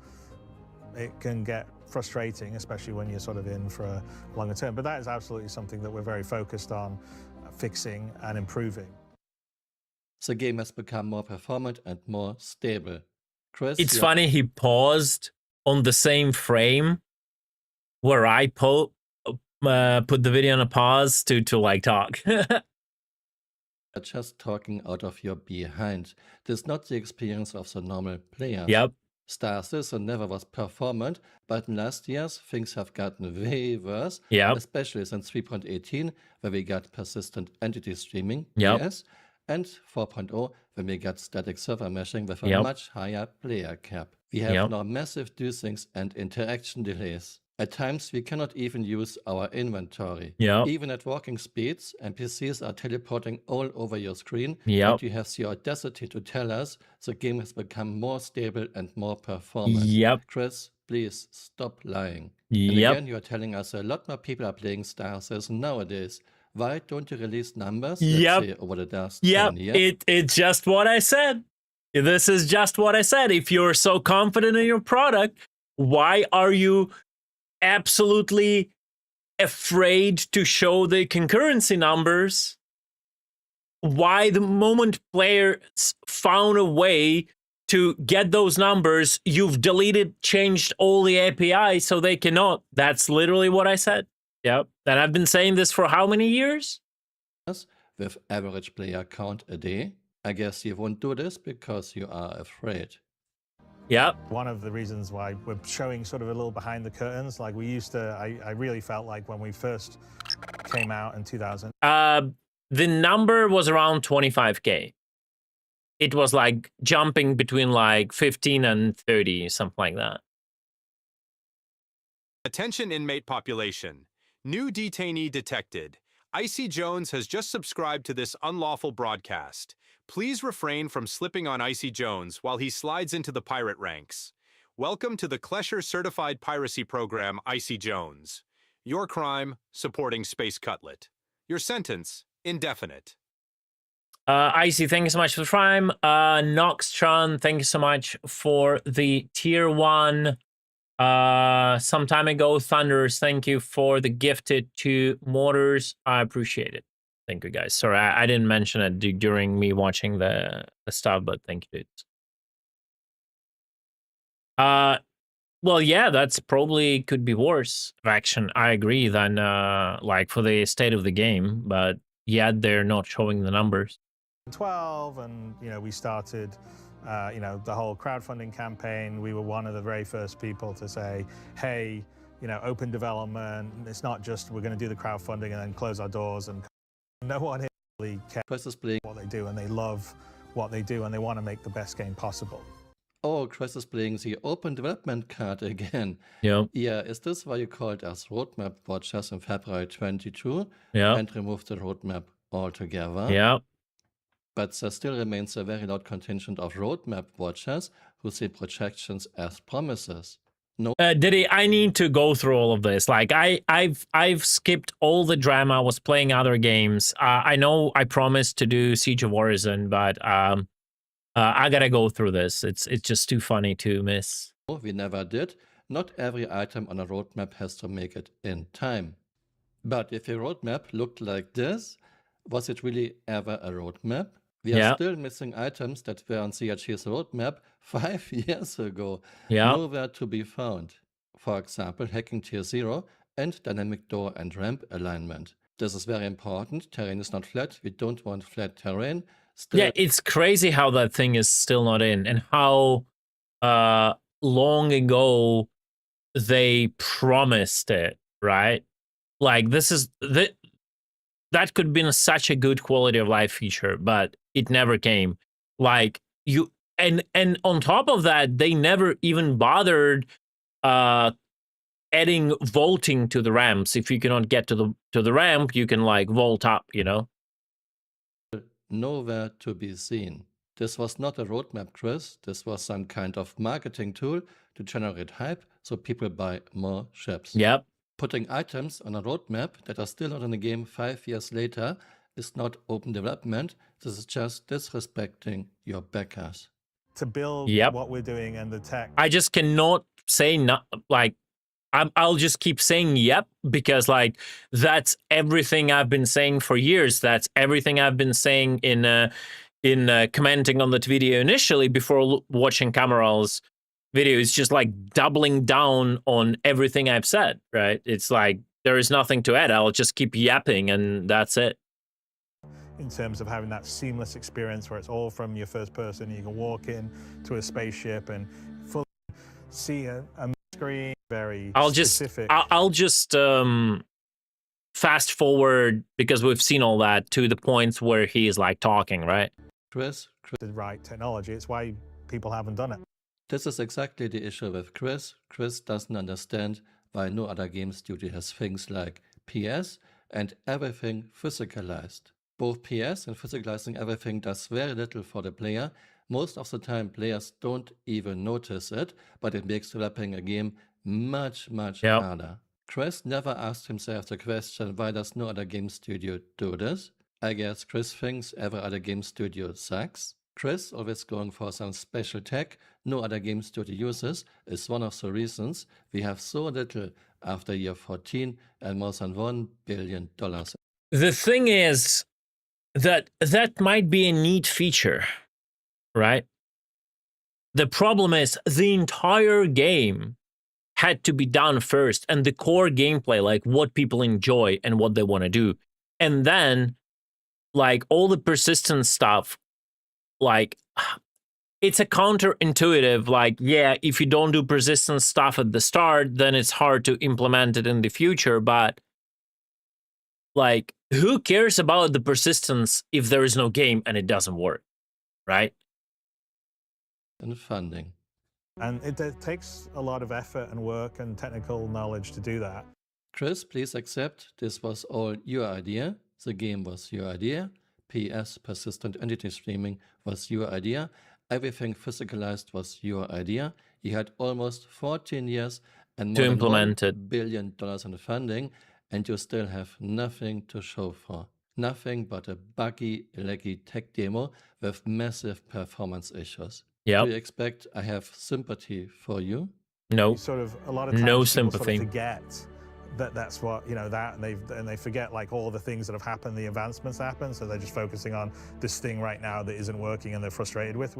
it can get frustrating, especially when you're sort of in for a longer term. But that is absolutely something that we're very focused on fixing and improving. The game has become more performant and more stable. Chris, it's funny he paused on the same frame where I put the video on a pause to like talk. Just talking out of your behind. This is not the experience of the normal player. Yep. Star Citizen never was performant, but in last years things have gotten way worse. Yep. Especially since 3.18, where we got persistent entity streaming. Yep. Yes. And 4.0, when we got static server meshing with a much higher player cap. We have now massive do-things and interaction delays. At times, we cannot even use our inventory. Even at walking speeds, NPCs are teleporting all over your screen. And you have the audacity to tell us the game has become more stable and more performant. Chris, please stop lying. And again, you are telling us a lot more people are playing Star Citizen nowadays. Why don't you release numbers, let's say, over the last 10 years? It's just what I said. This is just what I said. If you're so confident in your product, why are you absolutely afraid to show the concurrency numbers? Why, the moment players found a way to get those numbers, you've deleted, changed all the API so they cannot? That's literally what I said. Yep. And I've been saying this for how many years? With average player count a day. I guess you won't do this because you are afraid. Yep. One of the reasons why we're showing sort of a little behind the curtains, like we used to, I really felt like when we first came out in 2000. The number was around 25K. It was like jumping between like 15 and 30, something like that. Attention inmate population. New detainee detected. Icy Jones has just subscribed to this unlawful broadcast. Please refrain from slipping on Icy Jones while he slides into the pirate ranks. Welcome to the Klesher Certified Piracy Program, Icy Jones. Your crime, supporting Space Cutlet. Your sentence, indefinite. Icy, thank you so much for the prime. Noxtron, thank you so much for the tier 1. Some time ago, Thunders, thank you for the gifted 2 mortars. I appreciate it. Thank you, guys. Sorry, I didn't mention it during me watching the stuff, but thank you, dudes. Well, yeah, that's probably could be worse action. I agree than like for the state of the game, but yet they're not showing the numbers. 12, and we started the whole crowdfunding campaign. We were one of the very first people to say, hey, open development, it's not just we're going to do the crowdfunding and then close our doors. And no one really cares what they do, and they love what they do, and they want to make the best game possible. Oh, Chris is playing the open development card again. Yeah. Yeah, is this why you called us roadmap watchers in February 22? Yeah. And removed the roadmap altogether? Yeah. But there still remains a very loud contingent of roadmap watchers who see projections as promises. No. Diddy, I need to go through all of this. Like I've skipped all the drama. I was playing other games. I know I promised to do Siege of Orison, but I gotta go through this. It's just too funny to miss. We never did. Not every item on a roadmap has to make it in time. But if your roadmap looked like this, was it really ever a roadmap? We are still missing items that were on CRG's roadmap 5 years ago. Yeah. Nowhere to be found. For example, hacking tier 0 and dynamic door and ramp alignment. This is very important. Terrain is not flat. We don't want flat terrain. Still, yeah, it's crazy how that thing is still not in, and how long ago they promised it, right? Like this is that could have been such a good quality of life feature, but it never came. Like you, and on top of that, they never even bothered adding vaulting to the ramps. If you cannot get to the ramp, you can like vault up, Nowhere to be seen. This was not a roadmap, Chris. This was some kind of marketing tool to generate hype so people buy more ships. Yep. Putting items on a roadmap that are still not in the game 5 years later is not open development. This is just disrespecting your backers. To build what we're doing and the tech. I just cannot say not like. I'll just keep saying yep, because like that's everything I've been saying for years. That's everything I've been saying in commenting on that video initially before watching Cameral's video. It's just like doubling down on everything I've said, right? It's like there is nothing to add. I'll just keep yapping and that's it. In terms of having that seamless experience where it's all from your first person, you can walk in to a spaceship and fully see a screen. Very specific. I'll just fast forward, because we've seen all that, to the points where he is like talking, right? Chris. The right technology. It's why people haven't done it. This is exactly the issue with Chris. Chris doesn't understand why no other game studio has things like PS and everything physicalized. Both PS and physicalizing everything does very little for the player. Most of the time players don't even notice it, but it makes developing a game much harder. Chris never asked himself the question, why does no other game studio do this? I guess Chris thinks every other game studio sucks. Chris, always going for some special tech no other game studio uses, is one of the reasons we have so little after year 14 and more than $1 billion. The thing is that might be a neat feature, right? The problem is the entire game had to be done first, and the core gameplay, like what people enjoy and what they want to do. And then like all the persistent stuff, like it's a counterintuitive, like, yeah, if you don't do persistent stuff at the start, then it's hard to implement it in the future. But like, who cares about the persistence if there is no game and it doesn't work, right? And funding. And it takes a lot of effort and work and technical knowledge to do that. Chris, please accept this was all your idea. The game was your idea. PS, persistent entity streaming, was your idea. Everything physicalized was your idea. You had almost 14 years and To more implement than $1 it. billion in funding, and you still have nothing to show for. Nothing but a buggy, laggy tech demo with massive performance issues. Yep. Do you expect I have sympathy for you? No. Sort of a lot of times No people sympathy. Sort of forget that's what, you know, that, and they forget like all the things that have happened, the advancements that happen, so they're just focusing on this thing right now that isn't working and they're frustrated with.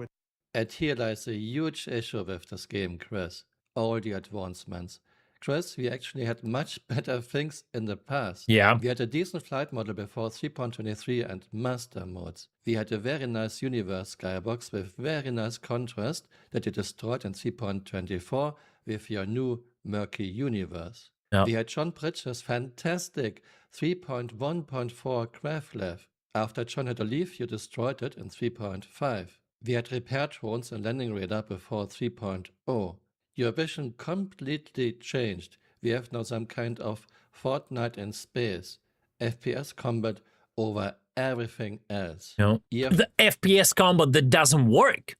And here lies a huge issue with this game, Chris. All the advancements. Chris, we actually had much better things in the past. Yeah. We had a decent flight model before 3.23 and master modes. We had a very nice universe skybox with very nice contrast that you destroyed in 3.24 with your new murky universe. Yeah. We had John Bridges' fantastic 3.1.4 Graflev. After John had to leave, you destroyed it in 3.5. We had repair drones and landing radar before 3.0. Your vision completely changed. We have now some kind of Fortnite in space. FPS combat over everything else. No. You have The FPS combat that doesn't work.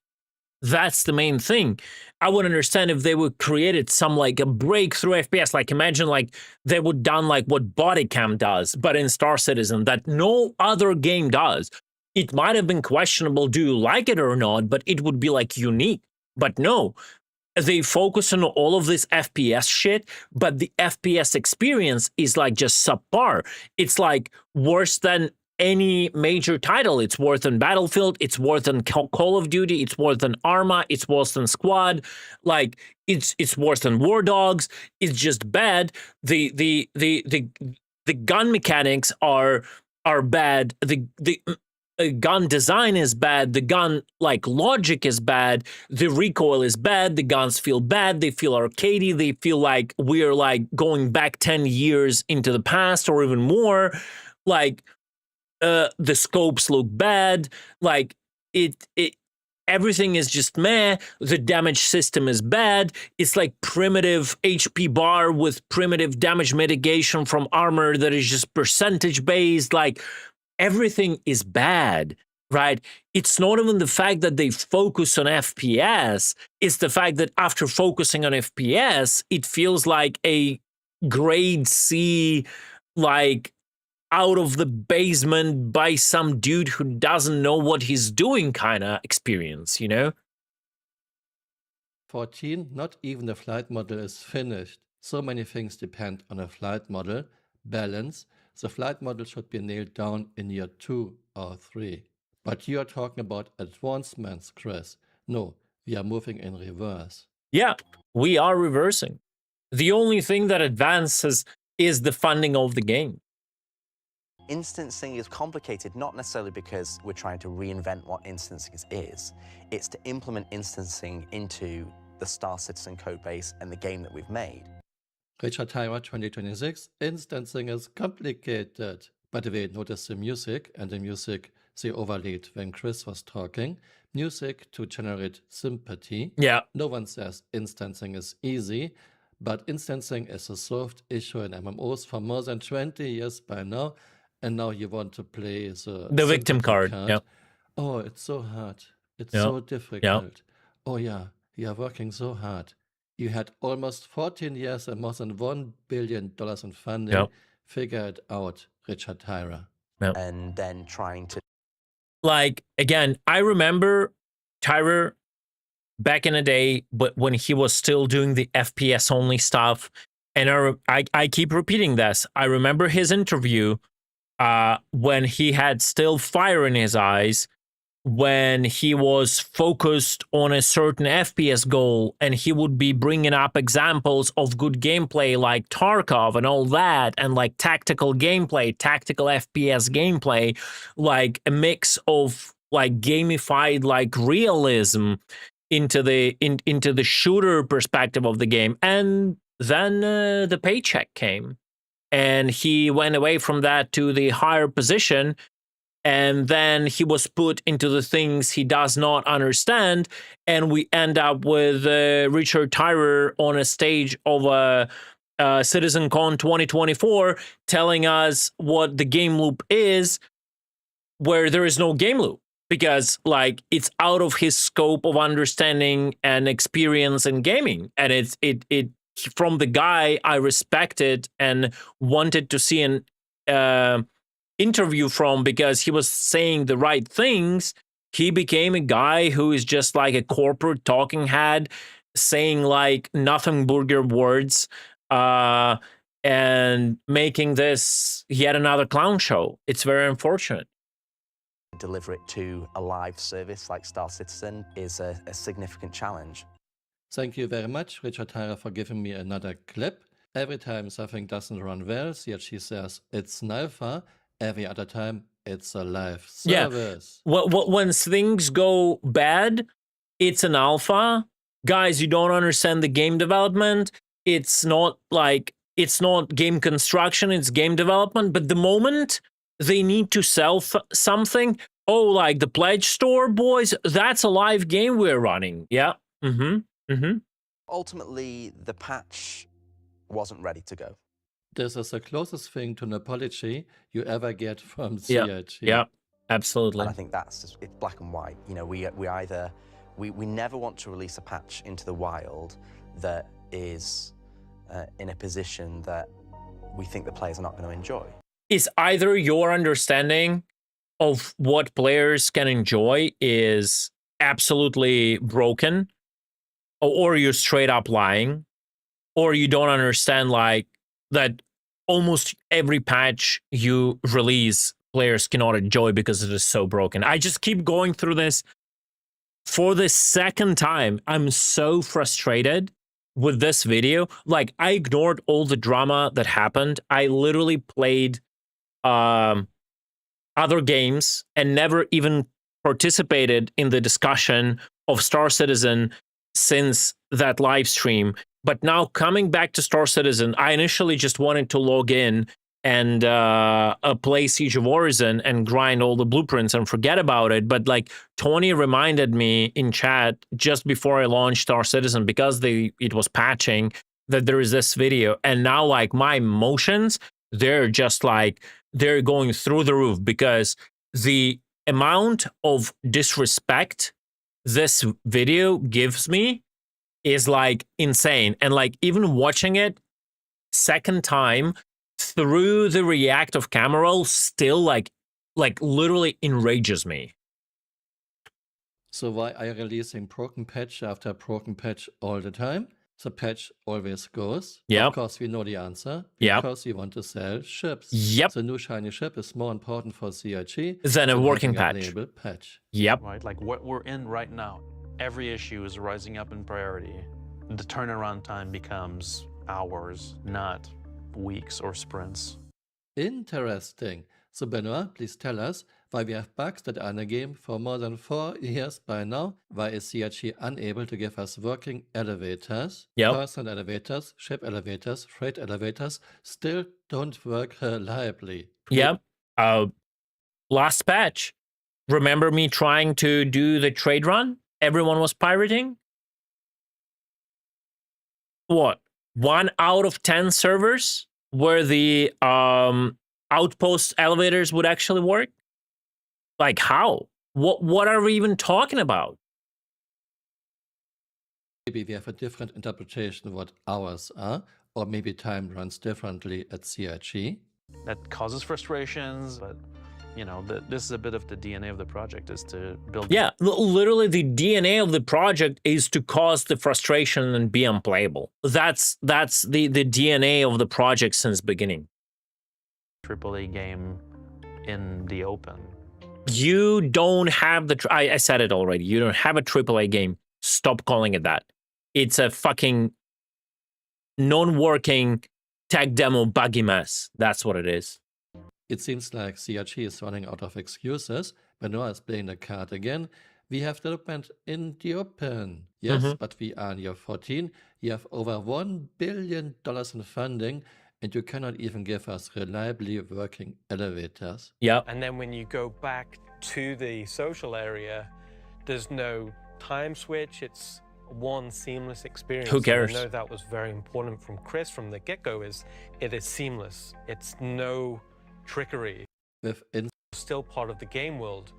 That's the main thing. I would understand if they would created some like a breakthrough FPS. Like imagine like they would done like what Bodycam does, but in Star Citizen that no other game does. It might have been questionable, do you like it or not, but it would be like unique. But no, they focus on all of this FPS shit, but the FPS experience is like just subpar. It's like worse than any major title. It's worse than Battlefield, it's worse than Call of Duty, it's worse than Arma, it's worse than Squad, like it's worse than War Dogs. It's just bad. The gun mechanics are bad. The gun design is bad. The gun like logic is bad. The recoil is bad. The guns feel bad. They feel arcadey. They feel like we're like going back 10 years into the past or even more. Like the scopes look bad. Like it everything is just meh. The damage system is bad. It's like primitive HP bar with primitive damage mitigation from armor that is just percentage based. Like everything is bad, right? It's not even the fact that they focus on FPS. It's the fact that after focusing on FPS, it feels like a grade C, like out of the basement by some dude who doesn't know what he's doing kind of experience, you know? 14, not even the flight model is finished. So many things depend on a flight model. Balance. The flight model should be nailed down in year 2 or 3. But you are talking about advancements, Chris. No, we are moving in reverse. Yeah, we are reversing. The only thing that advances is the funding of the game. Instancing is complicated not necessarily because we're trying to reinvent what instancing is. It's to implement instancing into the Star Citizen codebase and the game that we've made. Richard Tyra 2026, instancing is complicated. By the way, notice the music, and the music they overlaid when Chris was talking. Music to generate sympathy. Yeah. No one says instancing is easy, but instancing is a solved issue in MMOs for more than 20 years by now, and now you want to play the victim card. Yeah. Oh, it's so hard. It's Yeah. so difficult. Yeah. Oh yeah, you are working so hard. You had almost 14 years and more than $1 billion in funding. Yep. Figure it out, Richard Tyra. And then trying to... Like, again, I remember Tyra back in the day, but when he was still doing the FPS only stuff, and I keep repeating this. I remember his interview when he had still fire in his eyes, when he was focused on a certain FPS goal, and he would be bringing up examples of good gameplay like Tarkov and all that, and like tactical gameplay, tactical FPS gameplay, like a mix of like gamified like realism into the shooter perspective of the game. And then the paycheck came, and he went away from that to the higher position, and then he was put into the things he does not understand, and we end up with Richard Tyrer on a stage of a CitizenCon 2024 telling us what the game loop is, where there is no game loop, because like it's out of his scope of understanding and experience in gaming. And it from the guy I respected and wanted to see an interview from, because he was saying the right things, he became a guy who is just like a corporate talking head saying like nothing burger words, and making this yet another clown show. It's very unfortunate. Deliver it to a live service like Star Citizen is a significant challenge. Thank you very much, Richard Tyrer, for giving me another clip. Every time something doesn't run well, CRG says it's an alpha. Every other time, it's a live service. Yeah. When things go bad, it's an alpha. Guys, you don't understand the game development. It's not game construction, it's game development. But the moment they need to sell something, oh, like the Pledge Store, boys, that's a live game we're running. Yeah. Ultimately, the patch wasn't ready to go. This is the closest thing to an apology you ever get from CRG. Yeah, absolutely. And I think that's just, it's black and white. You know, we never want to release a patch into the wild that is in a position that we think the players are not going to enjoy. Is either your understanding of what players can enjoy is absolutely broken, or you're straight up lying, or you don't understand like that almost every patch you release players cannot enjoy because it is so broken. I just keep going through this for the second time. I'm so frustrated with this video. Like, I ignored all the drama that happened. I literally played other games and never even participated in the discussion of Star Citizen since that live stream. But now coming back to Star Citizen, I initially just wanted to log in and play Siege of Orison and grind all the blueprints and forget about it. But like Tony reminded me in chat just before I launched Star Citizen, because it was patching, that there is this video. And now like my emotions, they're just like, they're going through the roof, because the amount of disrespect this video gives me is like insane. And like even watching it second time through the reactive camera roll still like literally enrages me. So why are you releasing broken patch after broken patch all the time? The patch always goes. Yep. Of course, we know the answer. Yep. Because you want to sell ships. Yep. The new shiny ship is more important for CRG than a working patch. Yep. Right, like what we're in right now, every issue is rising up in priority. The turnaround time becomes hours, not weeks or sprints. Interesting. So Benoit, please tell us why we have bugs that are in the game for more than 4 years by now. Why is CRG unable to give us working elevators? Yep. Personal elevators, ship elevators, freight elevators still don't work reliably. Yep. Last patch. Remember me trying to do the trade run? Everyone was pirating? What? 1 out of 10 servers where the outpost elevators would actually work? Like how? What are we even talking about? Maybe we have a different interpretation of what hours are, or maybe time runs differently at CRG. That causes frustrations, but you know, this is a bit of the DNA of the project, is to build. Yeah, literally the DNA of the project is to cause the frustration and be unplayable. That's the DNA of the project since beginning. AAA game in the open. You don't have the, I said it already, you don't have a AAA game. Stop calling it that. It's a fucking non-working tech demo buggy mess. That's what it is. It seems like CRG is running out of excuses Benoit is playing the card again. We have development in the open. Yes, Mhm. but we are in year 14. You have over $1 billion in funding, and you cannot even give us reliably working elevators. Yep. And then when you go back to the social area, there's no time switch. It's one seamless experience. Who cares? And I know that was very important from Chris from the get-go. It is seamless. It's no trickery. With Still part of the game world.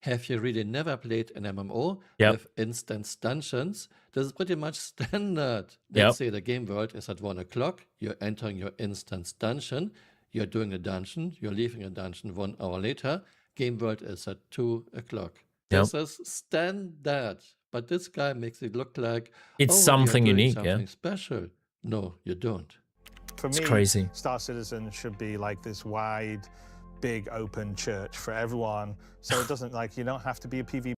Have you really never played an MMO Yep. with instance dungeons? This is pretty much standard. Yep. Let's say the game world is at 1 o'clock. You're entering your instance dungeon. You're doing a dungeon. You're leaving a dungeon 1 hour later. Game world is at 2 o'clock. Yep. This is standard. But this guy makes it look like It's oh, something you're doing unique, yeah. something special. No, you don't. For It's me, crazy. Star Citizen should be like this wide, big, open church for everyone. So it doesn't like you don't have to be a PvP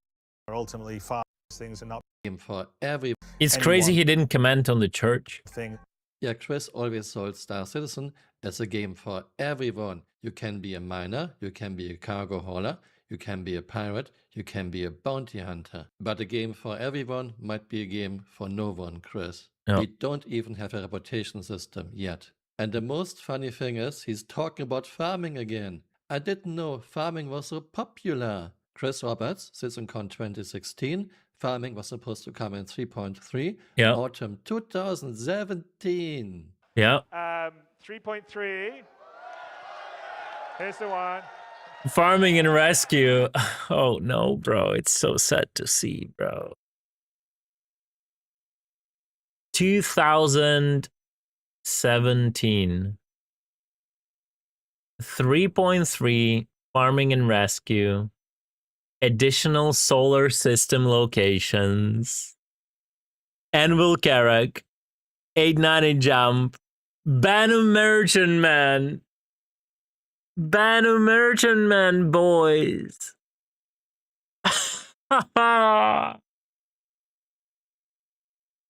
or ultimately farm things and not Game for every It's crazy he didn't comment on the church. thing. Yeah, Chris always sold Star Citizen as a game for everyone. You can be a miner, you can be a cargo hauler, you can be a pirate, you can be a bounty hunter. But a game for everyone might be a game for no one, Chris. Yeah. We don't even have a reputation system yet. And the most funny thing is, he's talking about farming again. I didn't know farming was so popular. Chris Roberts, CitizenCon 2016, farming was supposed to come in 3.3, Yeah. autumn 2017. Yeah. 3.3. Here's the one. Farming and rescue. Oh no, bro. It's so sad to see, bro. 2017. 3.3 farming and rescue. Additional solar system locations. Anvil Carrack. 890 jump. Banu Merchant Man. Banu Merchant Man, boys.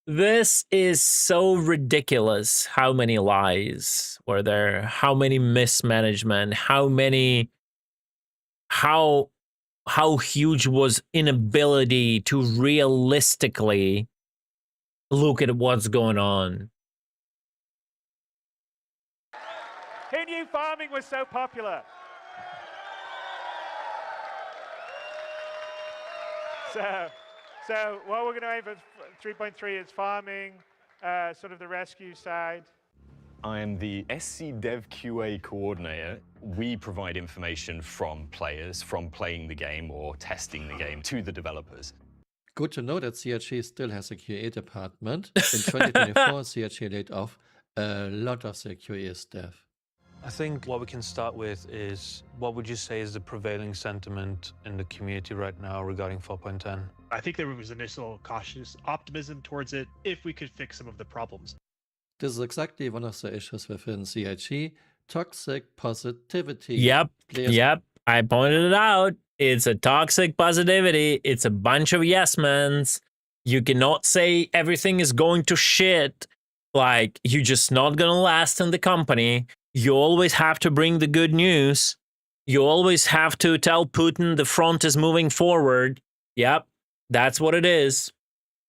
This is so ridiculous. How many lies were there? How many mismanagement? How huge was inability to realistically look at what's going on? Who knew farming was so popular? So what we're going to aim for 3.3 is farming, sort of the rescue side. I am the SC Dev QA coordinator. We provide information from players, from playing the game or testing the game to the developers. Good to know that CRG still has a QA department. In 2024, CRG laid off a lot of their QA staff. I think what we can start with is, what would you say is the prevailing sentiment in the community right now regarding 4.10? I think there was initial cautious optimism towards it if we could fix some of the problems. This is exactly one of the issues within CIG, toxic positivity. Yep. Players- Yep. I pointed it out. It's a toxic positivity. It's a bunch of yes mans. You cannot say everything is going to shit. Like, you're just not going to last in the company. You always have to bring the good news. You always have to tell Putin the front is moving forward. Yep. That's what it is.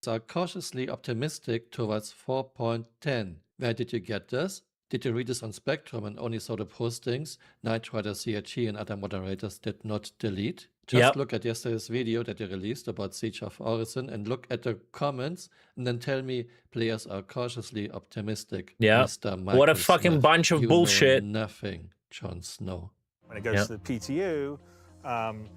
Are cautiously optimistic towards 4.10. Where did you get this? Did you read this on Spectrum and only saw the postings Knight Rider CRG and other moderators did not delete? Just Yep. look at yesterday's video that you released about Siege of Orison and look at the comments and then tell me players are cautiously optimistic. Yeah. Mr. What a Michael fucking Smith. bunch of You bullshit. Know nothing, Jon Snow. When it goes to the PTU,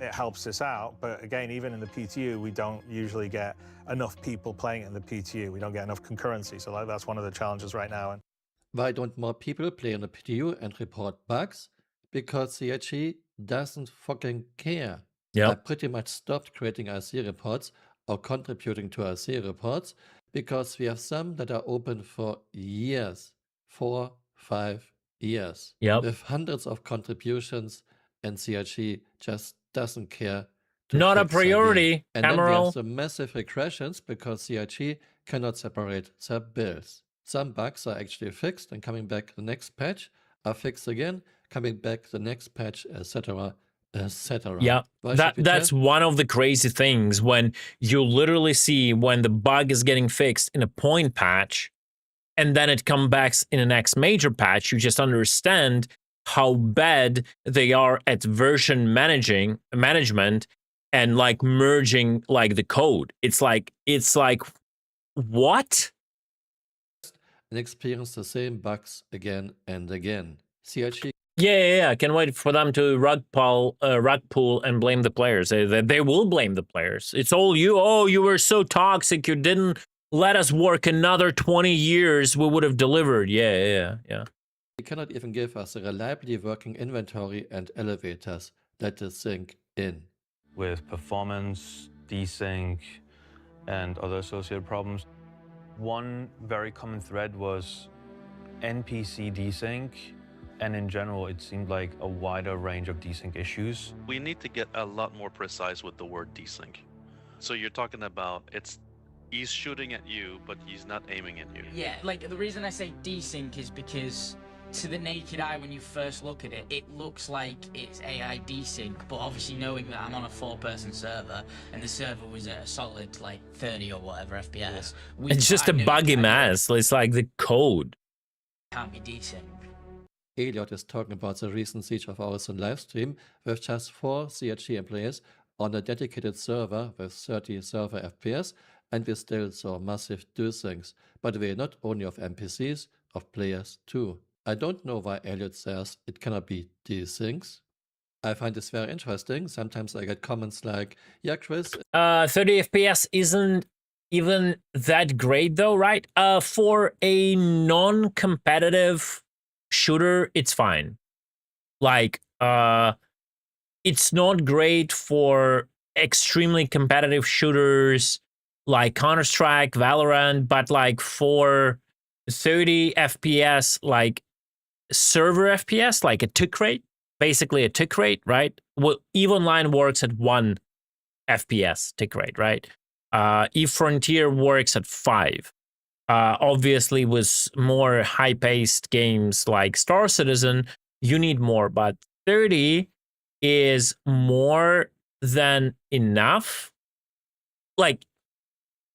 it helps us out. But again, even in the PTU, we don't usually get enough people playing in the PTU. We don't get enough concurrency. So that's one of the challenges right now. And Why don't more people play on the PTU and report bugs? Because CIG doesn't fucking care. Yep. I pretty much stopped creating IC reports or contributing to IC reports because we have some that are open for years, 4, 5 years. Yep. With hundreds of contributions, and CIG just doesn't care. to Not a fix their priority, game. And then we Emerald. have some massive regressions because CIG cannot separate their builds. Some bugs are actually fixed and coming back the next patch, are fixed again, coming back the next patch, etc. etc. Yeah, Why should we that's test? one of the crazy things when you literally see when the bug is getting fixed in a point patch, and then it comes back in the next major patch. You just understand how bad they are at version management and like merging like the code. It's like what? And experience the same bugs again and again. CLG. Yeah. I can't wait for them to rug pull and blame the players. They will blame the players. It's all you. Oh, you were so toxic. You didn't let us work another 20 years. We would have delivered. Yeah. They cannot even give us a reliably working inventory and elevators. Let us sink in. With performance, desync, and other associated problems, one very common thread was NPC desync, and in general, it seemed like a wider range of desync issues. We need to get a lot more precise with the word desync. So you're talking about he's shooting at you, but he's not aiming at you. Yeah, like the reason I say desync is because to the naked eye, when you first look at it, it looks like it's AI desync, but obviously knowing that I'm on a 4-person server and the server was at a solid like 30 or whatever FPS. It's just a buggy mess. It's like the code Can't be desync. Elliot is talking about the recent Siege of Orison livestream with just 4 CRG employees on a dedicated server with 30 server FPS, and we still saw massive desyncs, by the way, not only of NPCs, of players too. I don't know why Elliot says it cannot be desyncs. I find this very interesting. Sometimes I get comments like, yeah, Chris. 30 FPS isn't even that great though, right? For a non-competitive shooter, it's fine. Like, it's not great for extremely competitive shooters like Counter-Strike, Valorant, but like for 30 FPS, like server FPS, like a tick rate, basically a tick rate, right? Well, EVE Online works at 1 FPS tick rate, right? EVE Frontier works at 5. Obviously, with more high-paced games like Star Citizen, you need more, but 30 is more than enough. Like,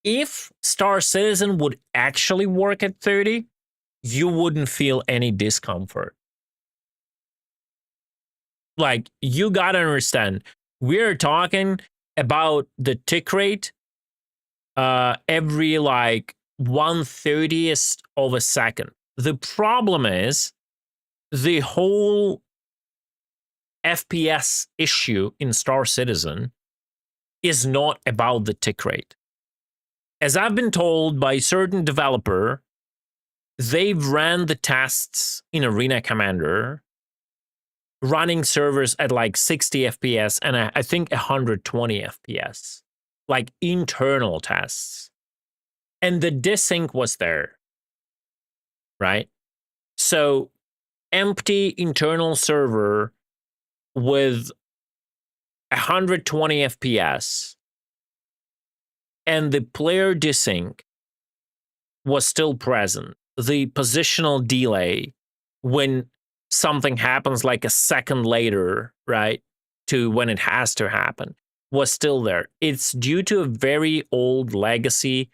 if Star Citizen would actually work at 30, you wouldn't feel any discomfort. Like, you gotta understand, we're talking about the tick rate every like 1/30th of a second. The problem is the whole FPS issue in Star Citizen is not about the tick rate. As I've been told by a certain developer, they've ran the tests in Arena Commander, running servers at like 60 FPS and I think 120 FPS, like internal tests. And the desync was there, right? So empty internal server with 120 FPS and the player desync was still present. The positional delay when something happens like a second later, right, to when it has to happen, was still there. It's due to a very old legacy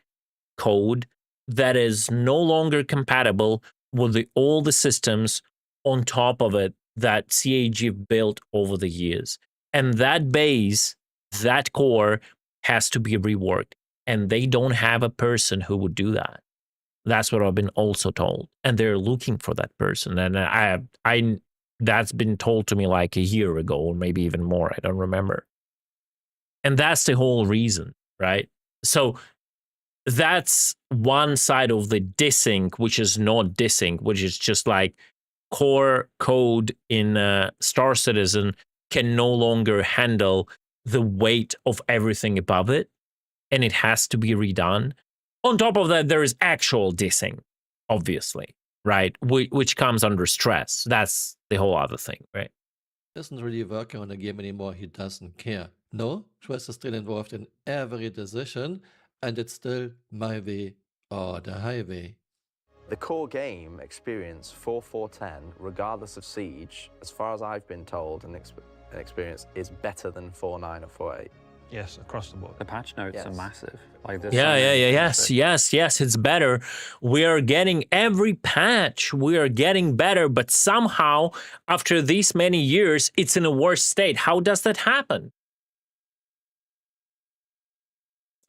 code that is no longer compatible with all the systems on top of it that CAG built over the years. And that base, that core, has to be reworked. And they don't have a person who would do that. That's what I've been also told, and they're looking for that person. And I that's been told to me like a year ago, or maybe even more. I don't remember. And that's the whole reason, right? So that's one side of the desync, which is not desync, which is just like core code in Star Citizen can no longer handle the weight of everything above it, and it has to be redone. On top of that, there is actual desync, obviously, right? Which comes under stress. That's the whole other thing, right? Isn't really working on the game anymore. He doesn't care. No, Chris is still involved in every decision, and it's still my way or the highway. The core game experience 4.4.10, regardless of Siege, as far as I've been told and experience is better than 4.9 or 4.8. Yes, across the board. The patch notes are Yes. massive. Like there's Yeah, so yeah, many yeah, things yes, it's better. We are getting every patch, we are getting better, but somehow, after these many years, it's in a worse state. How does that happen?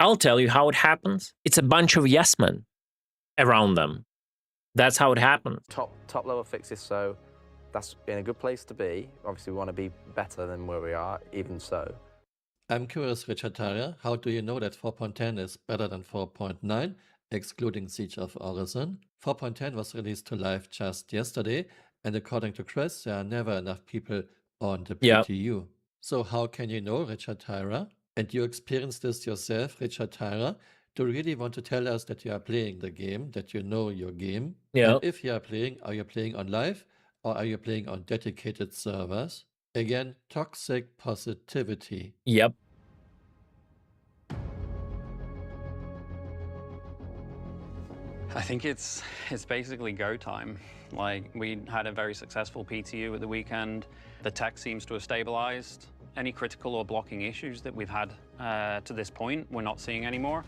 I'll tell you how it happens. It's a bunch of yes men around them. That's how it happens. Top level fixes, so that's in a good place to be. Obviously, we want to be better than where we are, even so. I'm curious, Richard Tyler, how do you know that 4.10 is better than 4.9, excluding Siege of Orison? 4.10 was released to live just yesterday, and according to Chris, there are never enough people on the Yeah. PTU. So how can you know, Richard Tyler? And you experienced this yourself, Richard Tyler. Do you really want to tell us that you are playing the game, that you know your game? Yeah. And if you are you playing on live, or are you playing on dedicated servers? Again, toxic positivity. Yep. I think it's basically go time. Like, we had a very successful PTU at the weekend. The tech seems to have stabilized. Any critical or blocking issues that we've had to this point, we're not seeing anymore.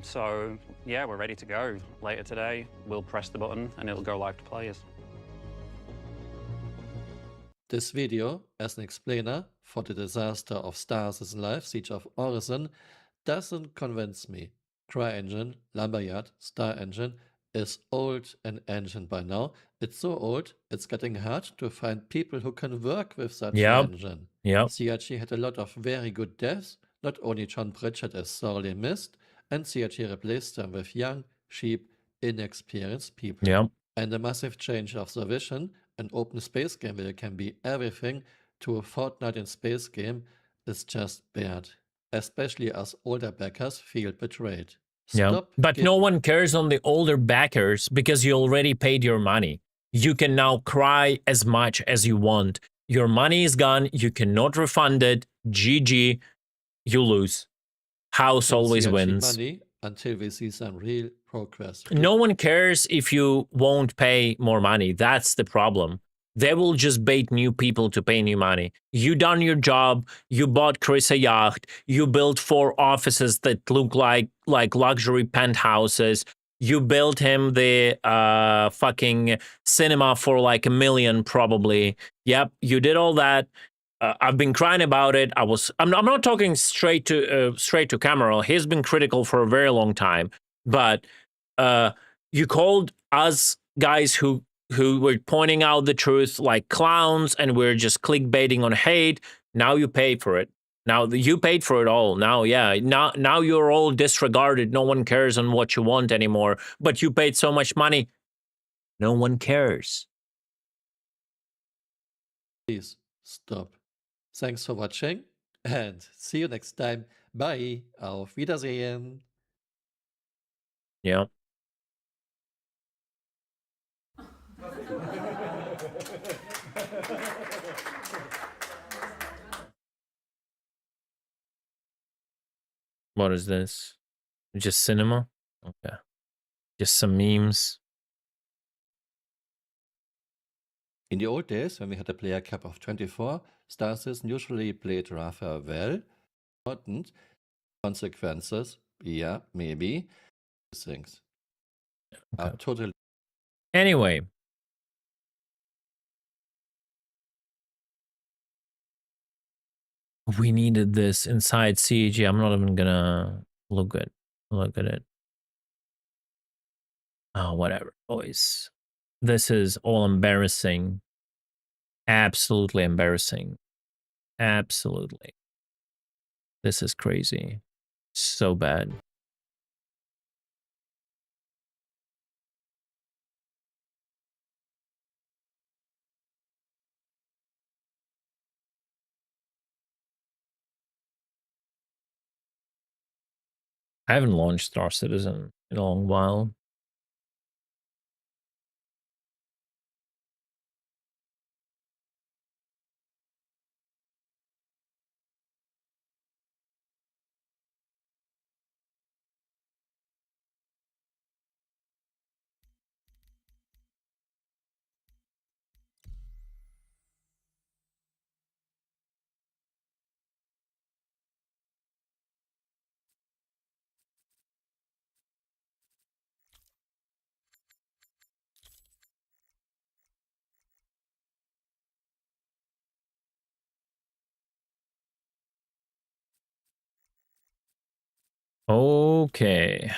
So yeah, we're ready to go. Later today, we'll press the button and it'll go live to players. This video, as an explainer for the disaster of Star Citizen Live Siege of Orison, doesn't convince me. CryEngine, Lumberyard, Star Engine is old an engine by now. It's so old, it's getting hard to find people who can work with such an engine. Yep. CRG had a lot of very good devs, not only John Pritchard is sorely missed, and CRG replaced them with young, cheap, inexperienced people. Yep. And a massive change of the vision, an open space game where you can be everything, to a Fortnite in space game is just bad. Especially as older backers feel betrayed. Yeah. Stop But giving no one cares on the older backers because you already paid your money. You can now cry as much as you want. Your money is gone. You cannot refund it. GG. You lose. House always CRG wins. money until we see some real progress. No one cares if you won't pay more money. That's the problem. They will just bait new people to pay new money. You done your job. You bought Chris a yacht. You built 4 offices that look like luxury penthouses. You built him the fucking cinema for like $1 million probably. Yep, you did all that. I've been crying about it. I'm not talking straight to camera. He's been critical for a very long time. But you called us guys who were pointing out the truth like clowns, and we're just clickbaiting on hate. Now you pay for it. Now you paid for it all. Now, yeah, now you're all disregarded. No one cares on what you want anymore. But you paid so much money. No one cares. Please stop. Thanks for watching and see you next time. Bye. Auf Wiedersehen. Yeah. What is this? Just cinema? Okay. Just some memes. In the old days, when we had a player cap of 24, Star Citizen usually played rather well. Important consequences, yeah, maybe. Things are totally. Anyway. We needed this inside CG. I'm not even gonna look at it. Oh, whatever, boys. This is all embarrassing. Absolutely embarrassing. Absolutely. This is crazy. So bad. I haven't launched Star Citizen in a long while. Okay.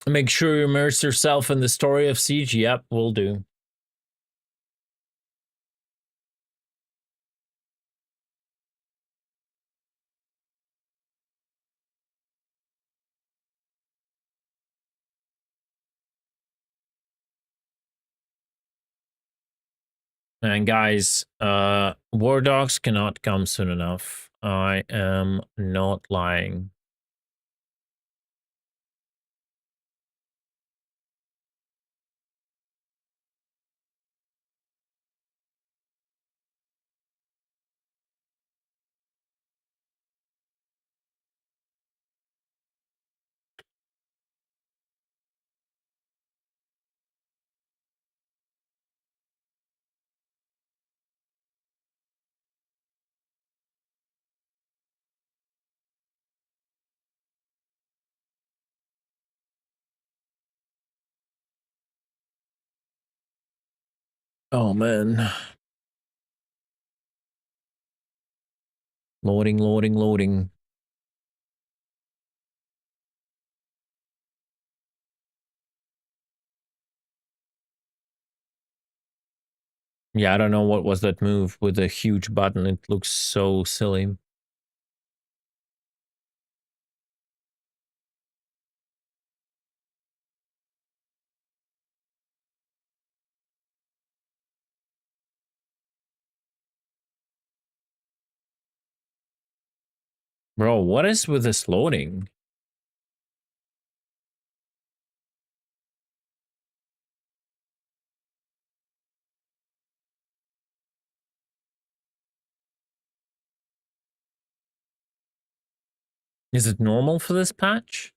Make sure you immerse yourself in the story of Siege. Yep, will do. And guys, War Dogs cannot come soon enough. I am not lying. Oh man. Loading, loading, loading. Yeah, I don't know what was that move with a huge button. It looks so silly. Bro, what is with this loading? Is it normal for this patch?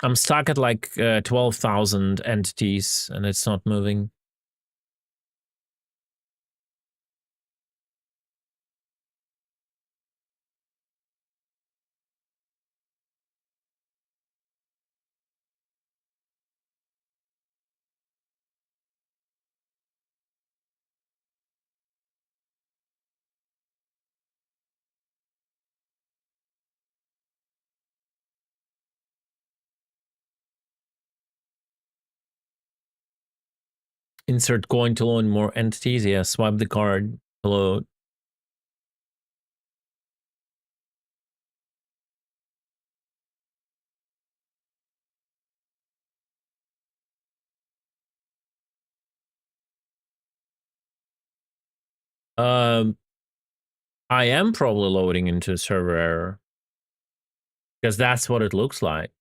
I'm stuck at like 12,000 entities and it's not moving. Insert coin to load more entities. Yeah, swipe the card to load. I am probably loading into server error. Because that's what it looks like.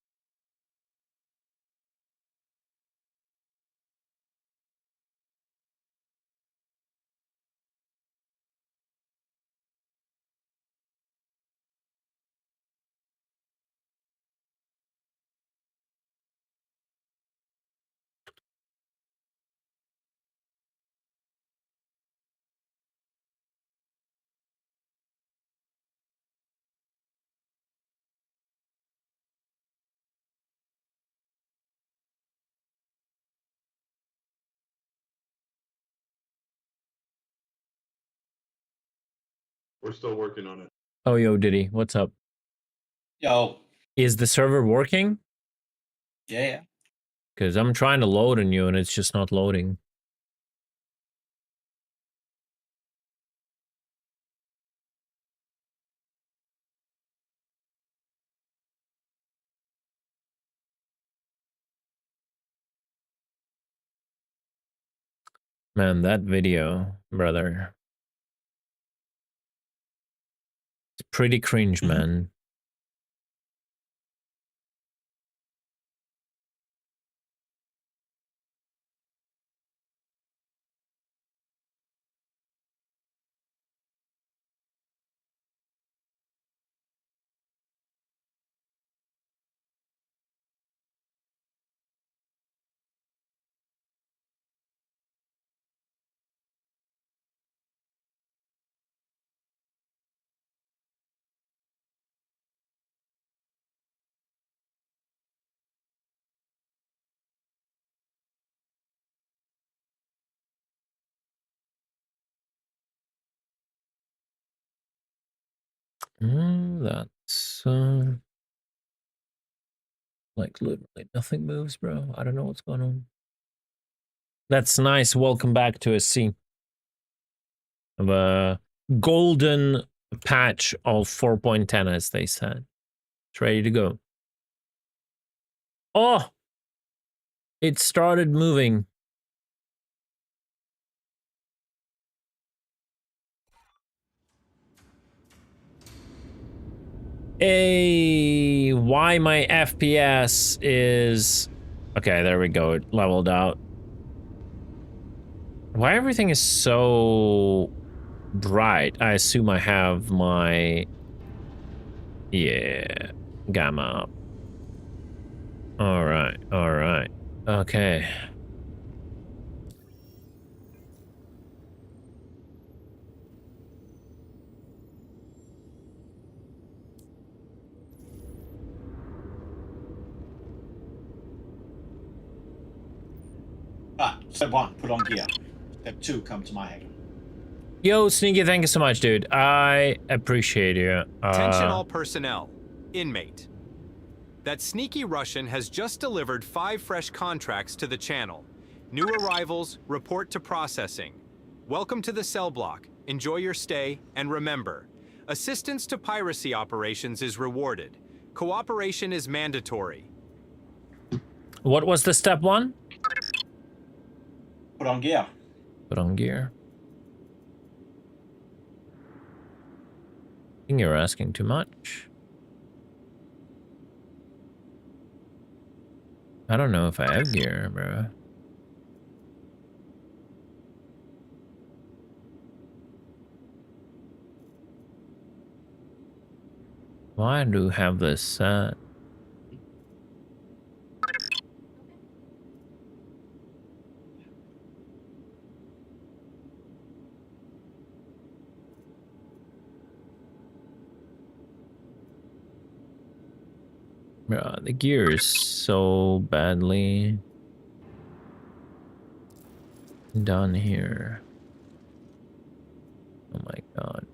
We're still working on it. Oh, yo, Diddy, what's up? Yo. Is the server working? Yeah. Because I'm trying to load in you and it's just not loading. Man, that video, brother. It's pretty cringe, man. That's like literally nothing moves, bro. I don't know what's going on. That's nice. Welcome back to a scene of a golden patch of 4.10, as they said. It's ready to go. Oh, it started moving. Hey, why my FPS is... Okay, there we go. It leveled out. Why everything is so bright? I assume I have my... Yeah, gamma up. Alright, alright. Okay. Step 1, put on gear. Step 2, come to my hangar. Yo, Sneaky, thank you so much, dude. I appreciate you. Attention all personnel. Inmate. That sneaky Russian has just delivered 5 fresh contracts to the channel. New arrivals, report to processing. Welcome to the cell block. Enjoy your stay, and remember, assistance to piracy operations is rewarded. Cooperation is mandatory. What was the step 1? Put on gear. Put on gear. I think you're asking too much. I don't know if I have gear, bro. Why do I have this set? The gear is so badly done here. Oh my god.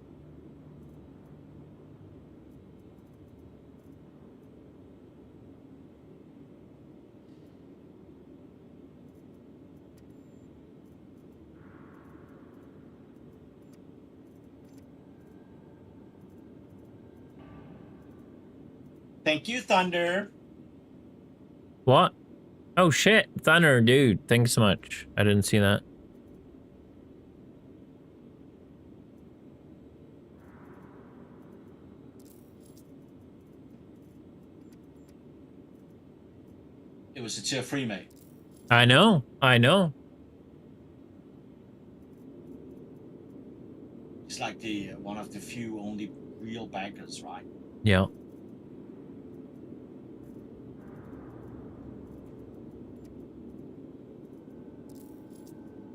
Thank you, Thunder. What? Oh shit, Thunder, dude. Thanks so much. I didn't see that. It was a tier 3, mate. I know. I know. It's like the one of the few only real bankers, right? Yeah.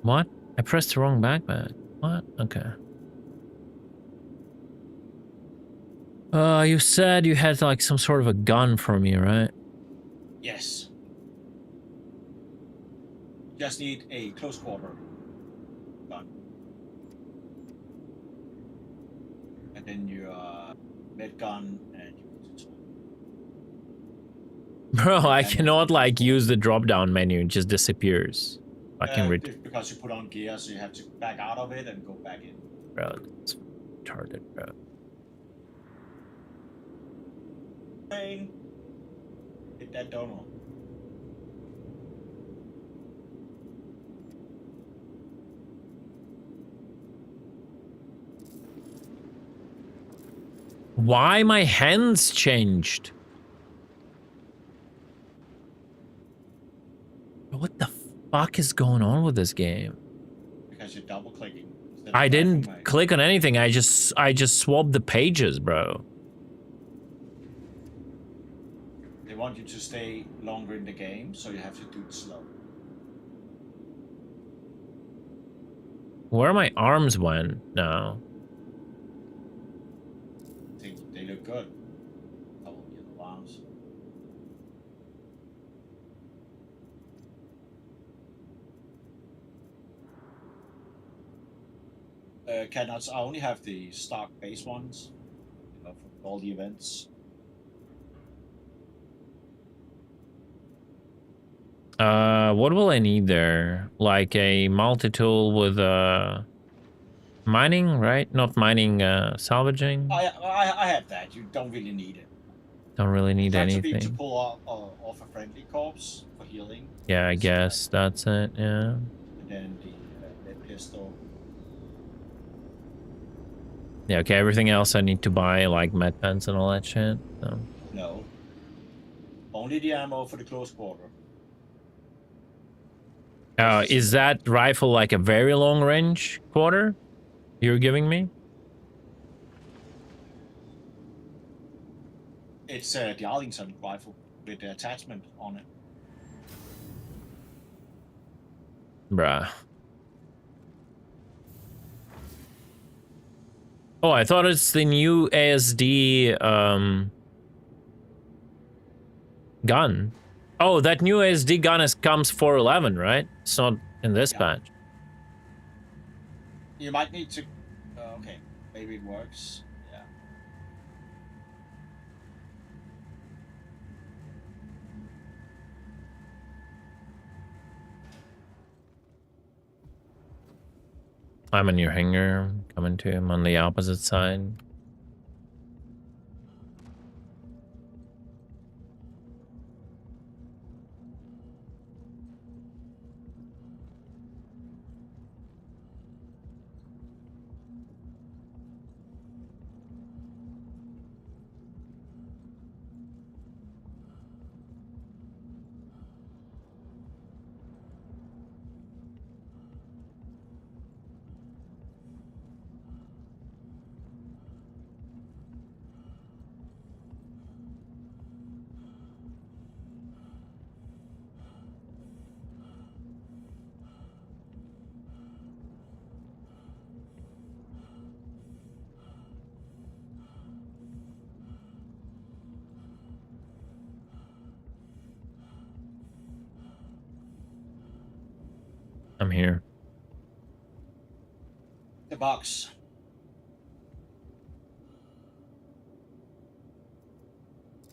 What? I pressed the wrong backpack. What? Okay. You said you had like some sort of a gun for me, right? Yes. Just need a close quarter gun. And then your med gun and your pistol. Bro, I cannot like use the drop down menu, it just disappears. Because you put on gear, so you have to back out of it and go back in. Bro, it's retarded, bro. Hit that donut. Why my hands changed? What the fuck is going on with this game? Because you're double clicking. I didn't click on anything. I just swapped the pages, bro. They want you to stay longer in the game, so you have to do it slow. Where my arms went now? I think they look good. Double the arms. Cannot. I only have the stock base ones. For all the events. What will I need there? Like a multi-tool with mining, right? Not mining, salvaging. I have that. You don't really need it. Don't really need That's to anything. pull off a friendly corpse for healing. Yeah, I guess that's it. Yeah. And then the lead pistol. Yeah. Okay. Everything else I need to buy, like med pens and all that shit. So. No. Only the ammo for the close quarter. Is that rifle like a very long range quarter you're giving me? It's the Arlington rifle with the attachment on it. Bruh. Oh, I thought it's the new ASD gun. Oh, that new ASD gun comes 411, right? It's not in this patch. You might need to... okay, maybe it works. Yeah. I'm in your hangar, coming to him on the opposite side. I'm here. The box.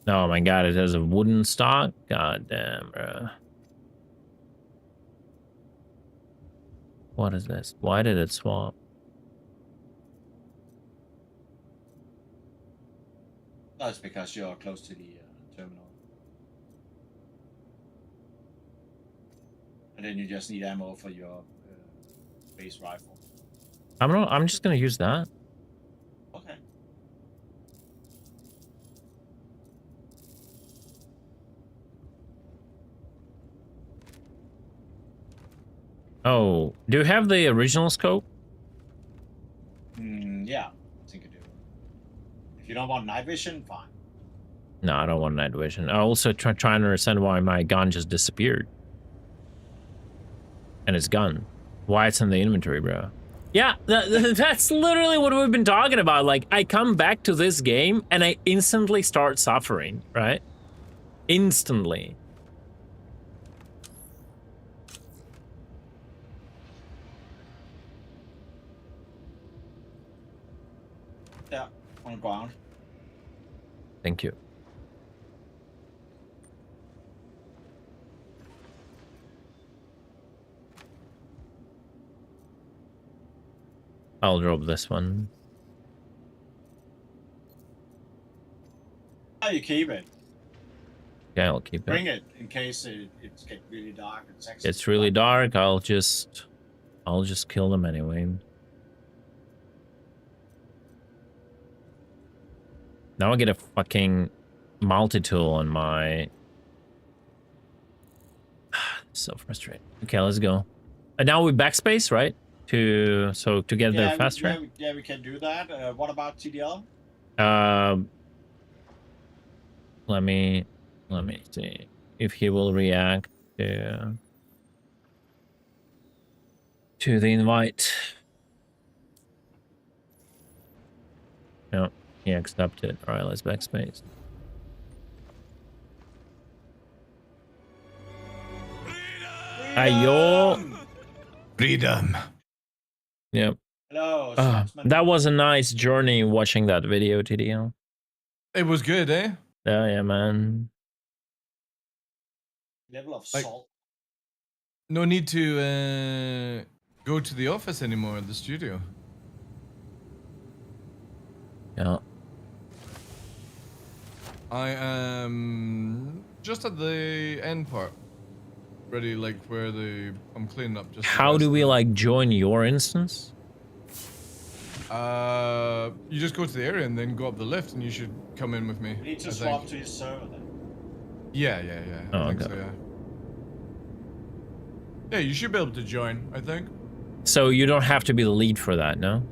Oh my god, it has a wooden stock? God damn, bro. What is this? Why did it swap? That's because you're close to the terminal. And then you just need ammo for your base rifle. I'm just gonna use that. Okay. Oh, do you have the original scope? Yeah, I think I do. If you don't want night vision, fine. No, I don't want night vision. I also trying to understand why my gun just disappeared. And it's gone. Why it's in the inventory, bro. Yeah, that's literally what we've been talking about. Like, I come back to this game and I instantly start suffering, right? Instantly. Yeah, on the ground. Thank you. I'll drop this one. How you keep it? Yeah, I'll keep it. Bring it in case it's get really dark and sexy. It's really dark. I'll just kill them anyway. Now I get a fucking multi-tool on my... So frustrating. Okay, let's go. And now we backspace, right? To get there faster. Yeah, we can do that. What about TDL? Let me see if he will react to the invite. No, he accepted. All right, let's backspace. Ayo. Freedom. Yep. Hello. That was a nice journey watching that video, TDL. It was good, eh? Yeah, man. Level of Like- salt. No need to go to the office anymore at the studio. Yeah. I am just at the end part. Ready, like where I'm cleaning up just the How rest do of we it. like join your instance? You just go to the area and then go up the lift, and you should come in with me. You need to I swap think. to his server then. Yeah. Oh, I think okay. so. Yeah. Yeah, you should be able to join. I think. So you don't have to be the lead for that, no?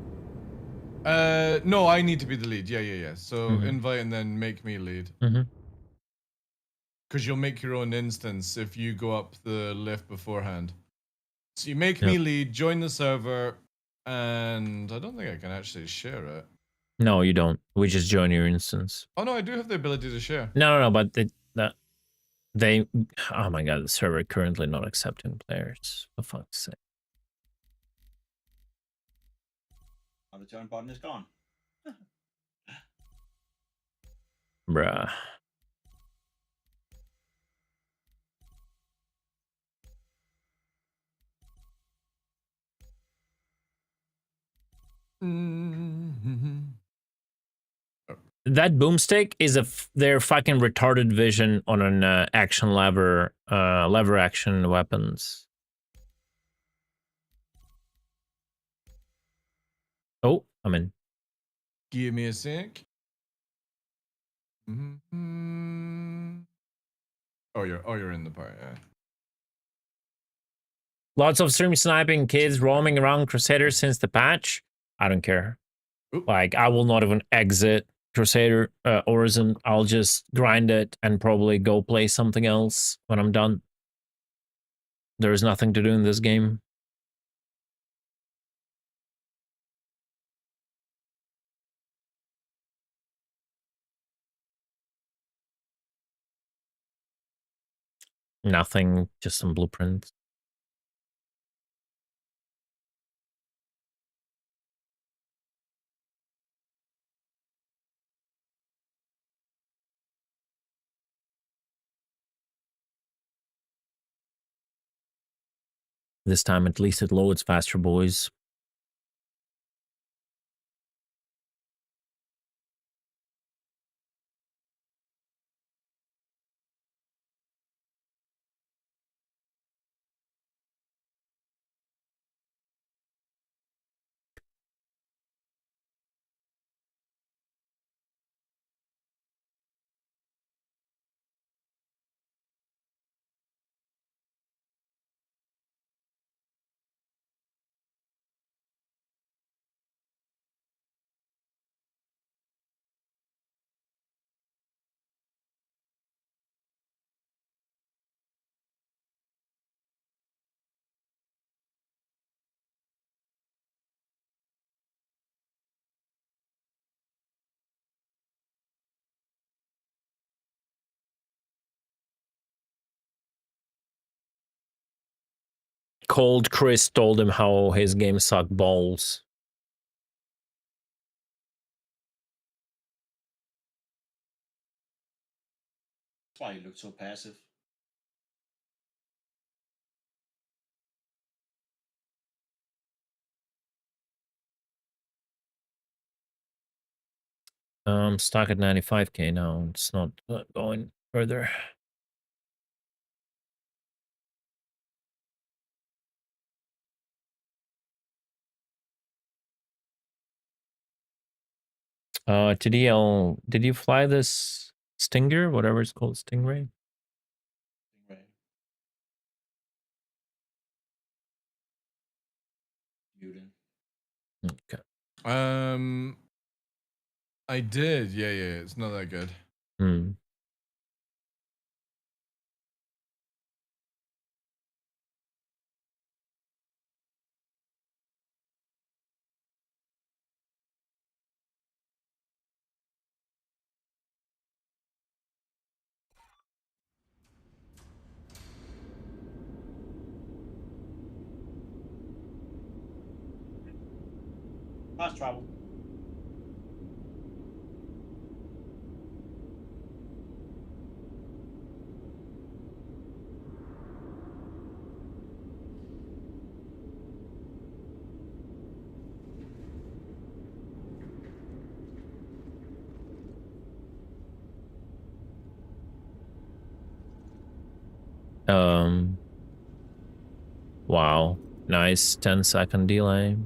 No, I need to be the lead. Yeah. So Mhm. invite and then make me lead. Mm-hmm. Because you'll make your own instance if you go up the lift beforehand. So you make me lead, join the server, and I don't think I can actually share it. No, you don't. We just join your instance. Oh no, I do have the ability to share. No, but they oh my god, the server currently not accepting players. For fuck's sake. Oh, the join button is gone. Bruh. That boomstick is their fucking retarded vision on an action lever action weapons. Oh, I'm in. Give me a sec. Mm-hmm. Oh, you're in the part, yeah. Lots of stream sniping kids roaming around Crusader since the patch. I don't care. Like, I will not even exit Crusader Horizon. I'll just grind it and probably go play something else when I'm done. There is nothing to do in this game. Nothing, just some blueprints. This time, at least it loads faster, boys. Cold Chris told him how his game sucked balls. That's why you look so passive. I'm stuck at 95k now. It's not going further. TDL, did you fly this Stinger, whatever it's called, Stingray? Mutant. Okay. I did. Yeah. It's not that good. Hmm. Fast travel. Wow. Nice 10-second delay.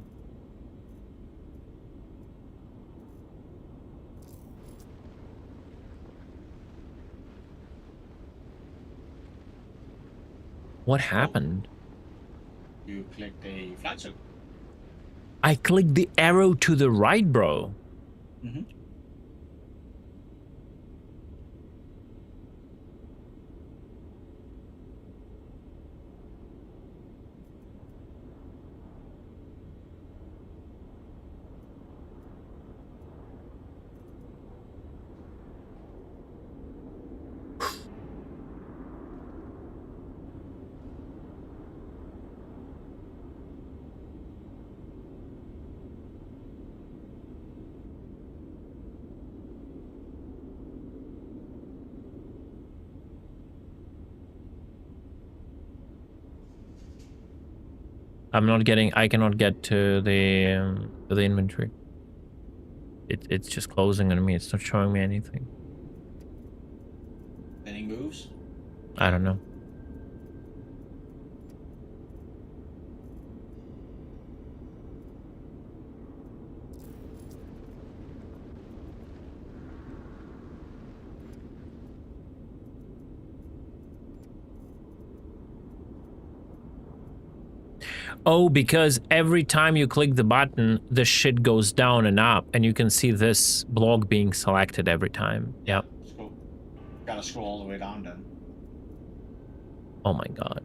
What happened? You clicked a flat circle. I clicked the arrow to the right, bro. Mm-hmm. I'm not getting. I cannot get to the inventory. It's just closing on me. It's not showing me anything. Any moves? I don't know. Oh, because every time you click the button, the shit goes down and up, and you can see this block being selected every time. Yep. Gotta scroll all the way down then. Oh my god.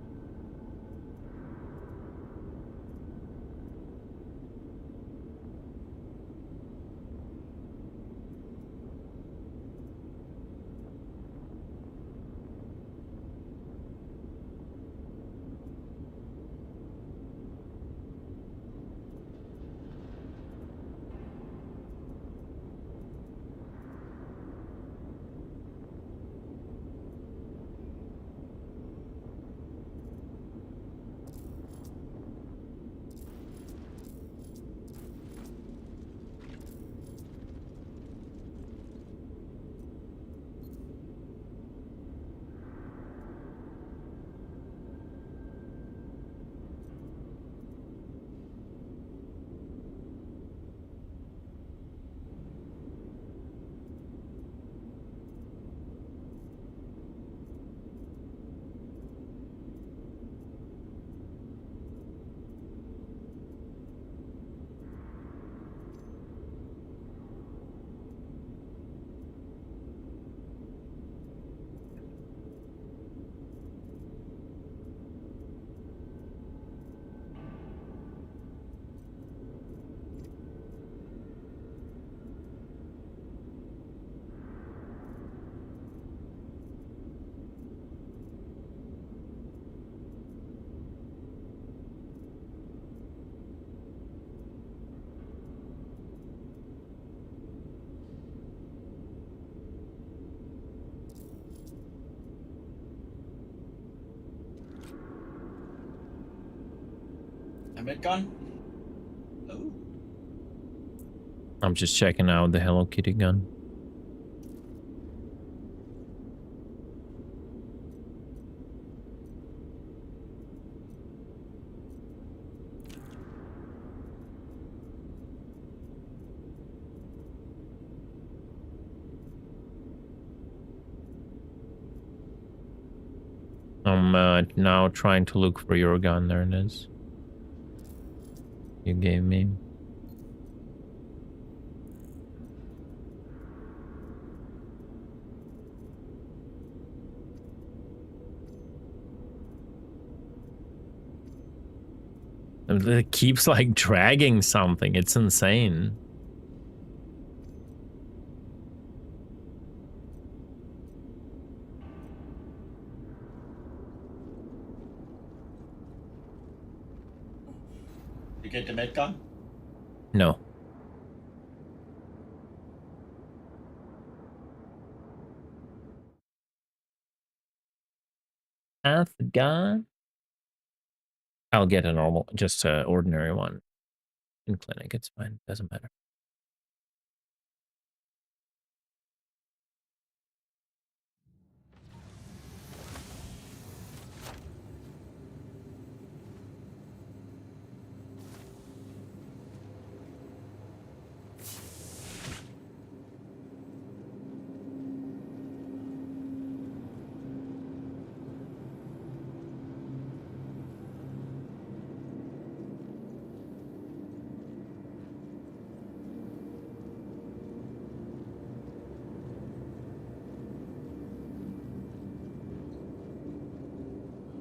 A mid gun? Oh. I'm just checking out the Hello Kitty gun. I'm now trying to look for your gun. There it is. You gave me. It keeps like dragging something. It's insane. You get the med gun? No. Have the gun? I'll get a normal, just an ordinary one. In clinic, it's fine. Doesn't matter.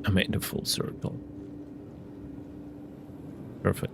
I made a full circle. Perfect.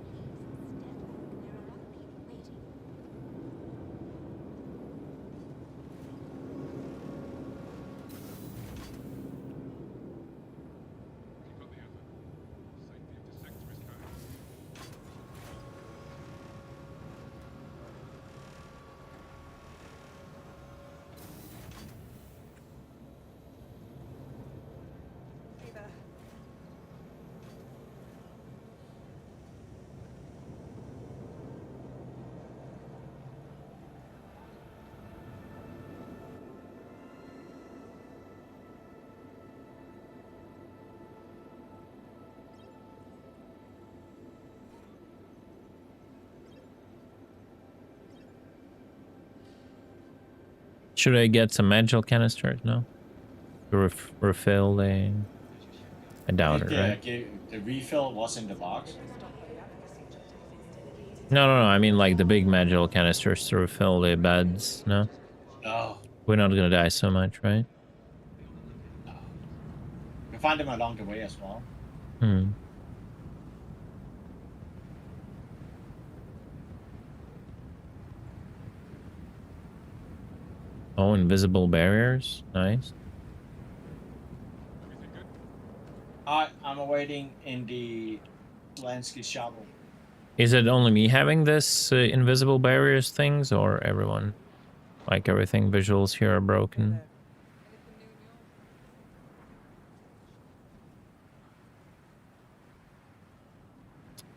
Should I get some magical canisters? No? To refill the... I doubt it, right? The refill was in the box. No, I mean like the big magical canisters to refill the beds, no? Oh. We're not gonna die so much, right? You can find them along the way as well. Hmm. Oh, invisible barriers. Nice. I'm awaiting in the landscape shovel. Is it only me having this invisible barriers things, or everyone? Like everything visuals here are broken.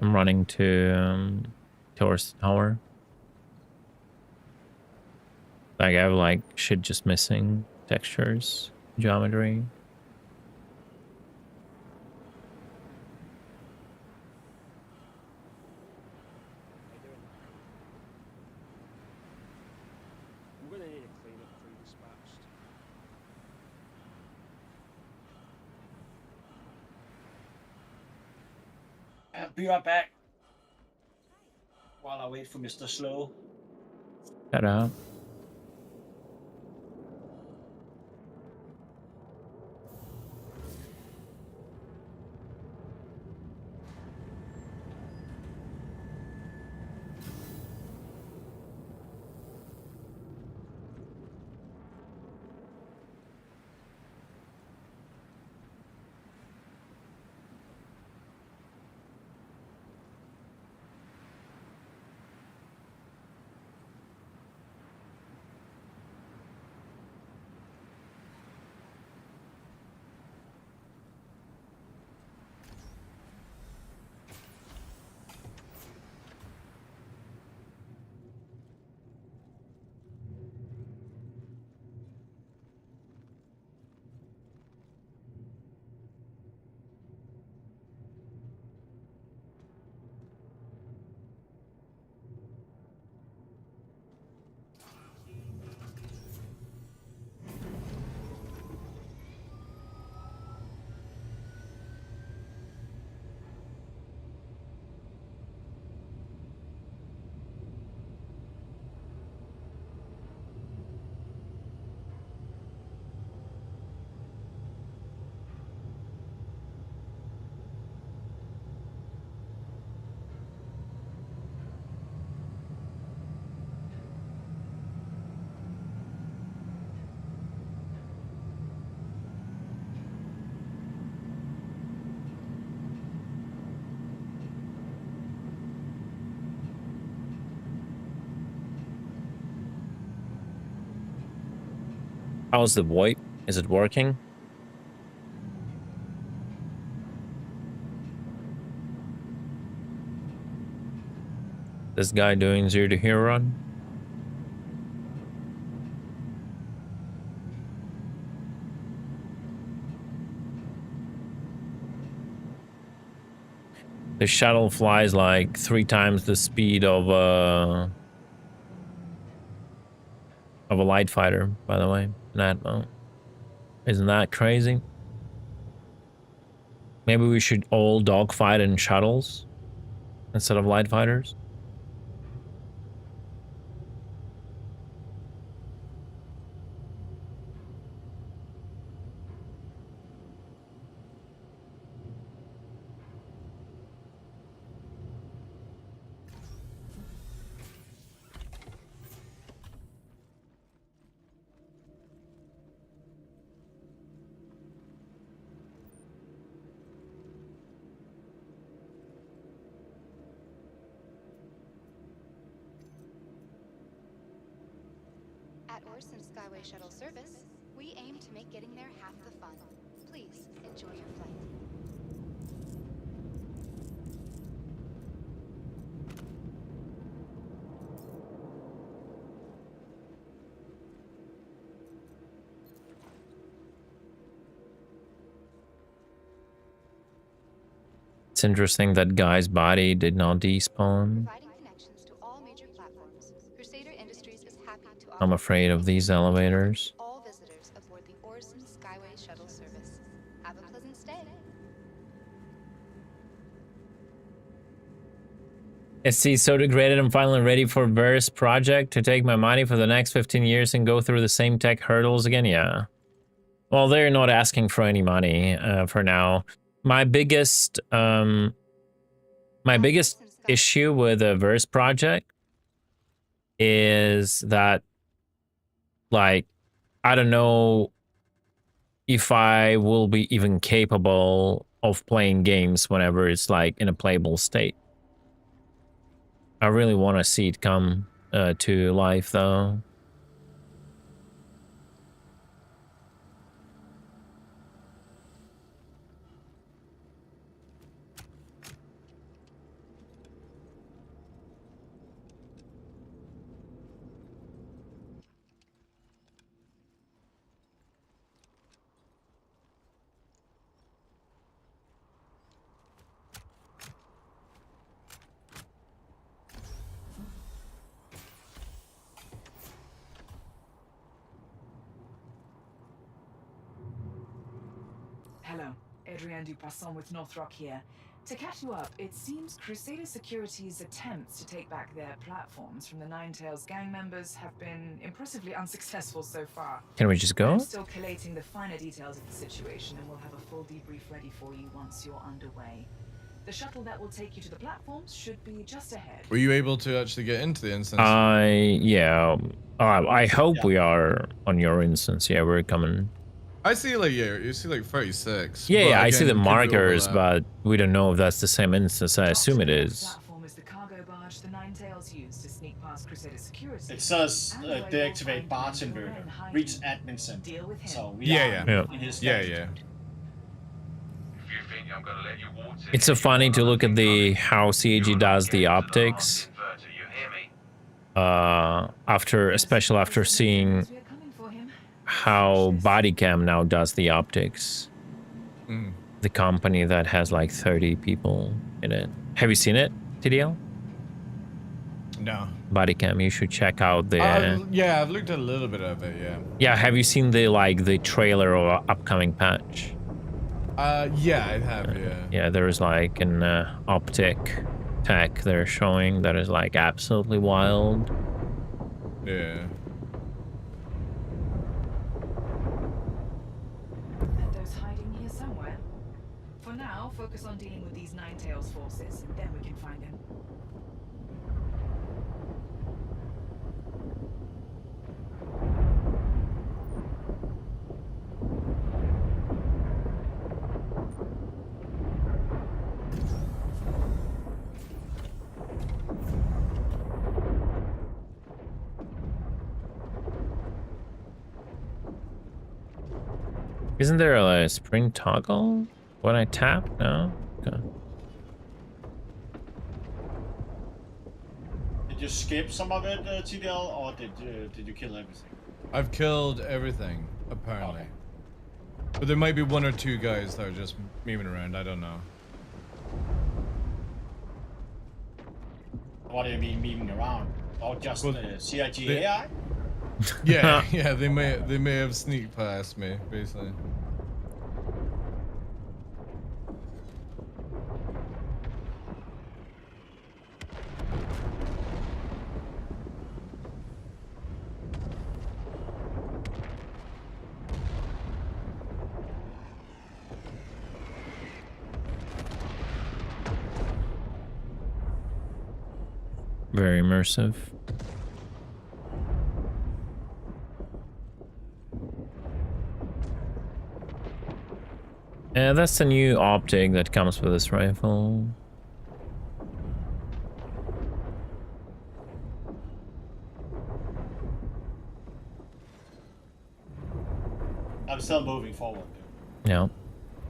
I'm running to towards the tower. Like I have like shit just missing. Textures, geometry. Be right back. While I wait for Mr. Slow. Shut up. How's the VoIP? Is it working? This guy doing 0 to hero run? The shuttle flies like 3 times the speed of a light fighter, by the way. Isn't that crazy? Maybe we should all dogfight in shuttles instead of light fighters. At Orson Skyway Shuttle Service, we aim to make getting there half the fun. Please enjoy your flight. It's interesting that guy's body did not despawn. I'm afraid of these elevators. All visitors aboard the Orson Skyway Shuttle Service. Have a pleasant stay. SC so degraded, I'm finally ready for Verse project to take my money for the next 15 years and go through the same tech hurdles again. Yeah. Well, they're not asking for any money for now. My biggest issue with the Verse project is that, like, I don't know if I will be even capable of playing games whenever it's like in a playable state. I really want to see it come to life though. Hello, Adrienne Dupasson with Northrock here. To catch you up, it seems Crusader Security's attempts to take back their platforms from the Ninetales gang members have been impressively unsuccessful so far. Can we just go? I'm still collating the finer details of the situation, and we'll have a full debrief ready for you once you're underway. The shuttle that will take you to the platforms should be just ahead. Were you able to actually get into the instance? Yeah. I hope we are on your instance. Yeah, we're coming. I see like you see like 36. Yeah, but yeah, I again, see the could be markers, overlap. but we don't know if that's the same instance. I assume it is. Platform is the cargo barge the Ninetales use to sneak past Crusader Security. It says deactivate bartender, reach admin center. So we Yeah. are in his phase. Yeah. It's so funny to look at the how CAG does the optics. Especially after seeing how Bodycam now does the optics. The company that has like 30 people in it. Have you seen it, TDL? No. Bodycam, you should check out the. Yeah, I've looked at a little bit of it. Yeah. Yeah, have you seen the trailer or upcoming patch? Yeah, I have. Yeah. Yeah, there is like an optic tech they're showing that is like absolutely wild. Yeah. Mendo's hiding here somewhere. For now, focus on dealing with these Ninetales forces, and then we can find him. Isn't there a spring toggle when I tap? No? Okay. Did you skip some of it, TDL, or did you kill everything? I've killed everything apparently, but there might be one or two guys that are just memeing around. I don't know. What do you mean memeing around? Or just CIG they- AI? Yeah, they may have sneaked past me basically. Very immersive. Yeah, that's the new optic that comes with this rifle. I'm still moving forward. Yeah.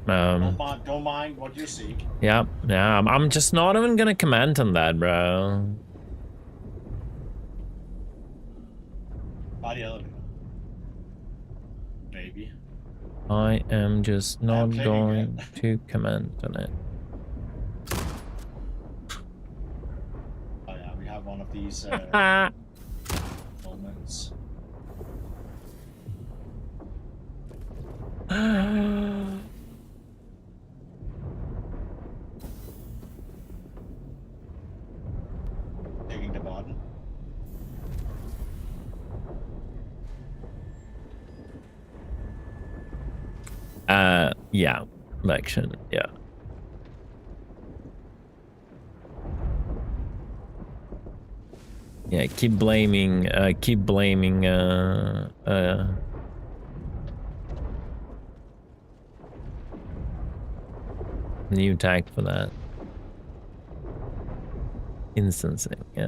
Don't mind what you see. Yeah. I'm just not even gonna comment on that, bro. By the elevator. Maybe. I am just not clicking going to comment on it. Oh yeah, we have one of these moments. Taking the button. Yeah, election, yeah. Yeah, keep blaming, new tag for that. Instancing, yeah.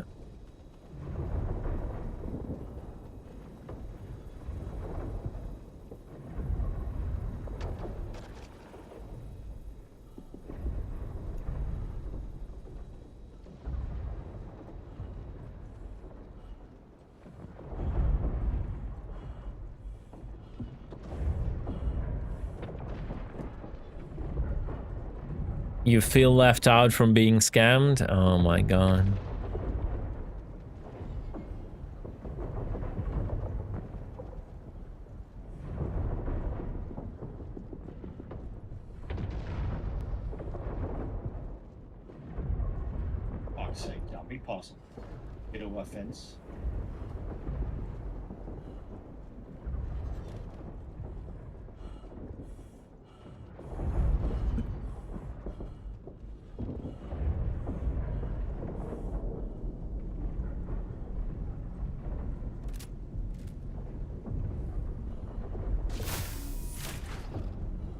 You feel left out from being scammed? Oh my god. Fuck's sake, don't be possible. Get over a fence.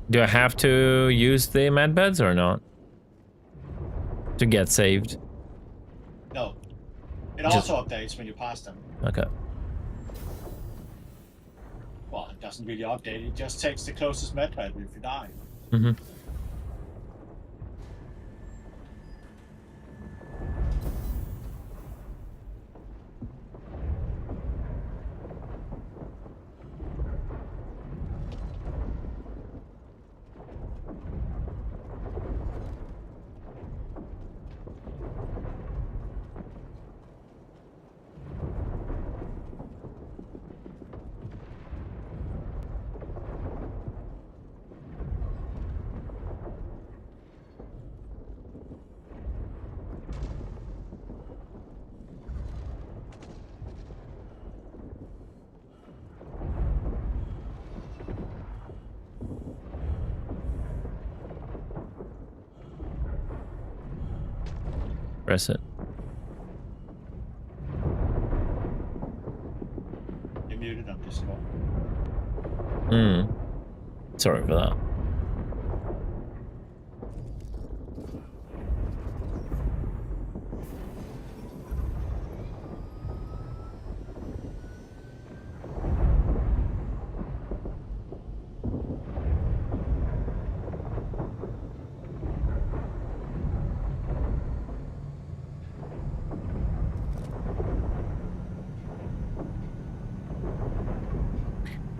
Do I have to use the medbeds or not? To get saved? No. It Just- also updates when you pass them. Okay. Well, it doesn't really update. It just takes the closest medbed if you die. Mm-hmm. Press it. You're muted on Discord. Sorry for that.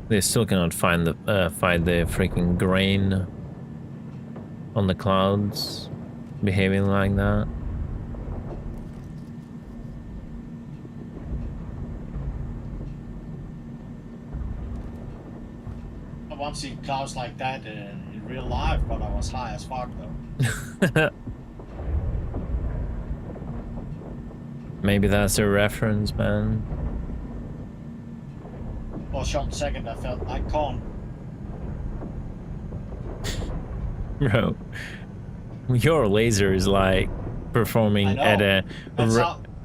They still cannot find the freaking grain on the clouds behaving like that. I once seen clouds like that in real life, but I was high as fuck though. Maybe that's a reference, man. For a short second, I felt like corn. Bro, your laser is like performing at a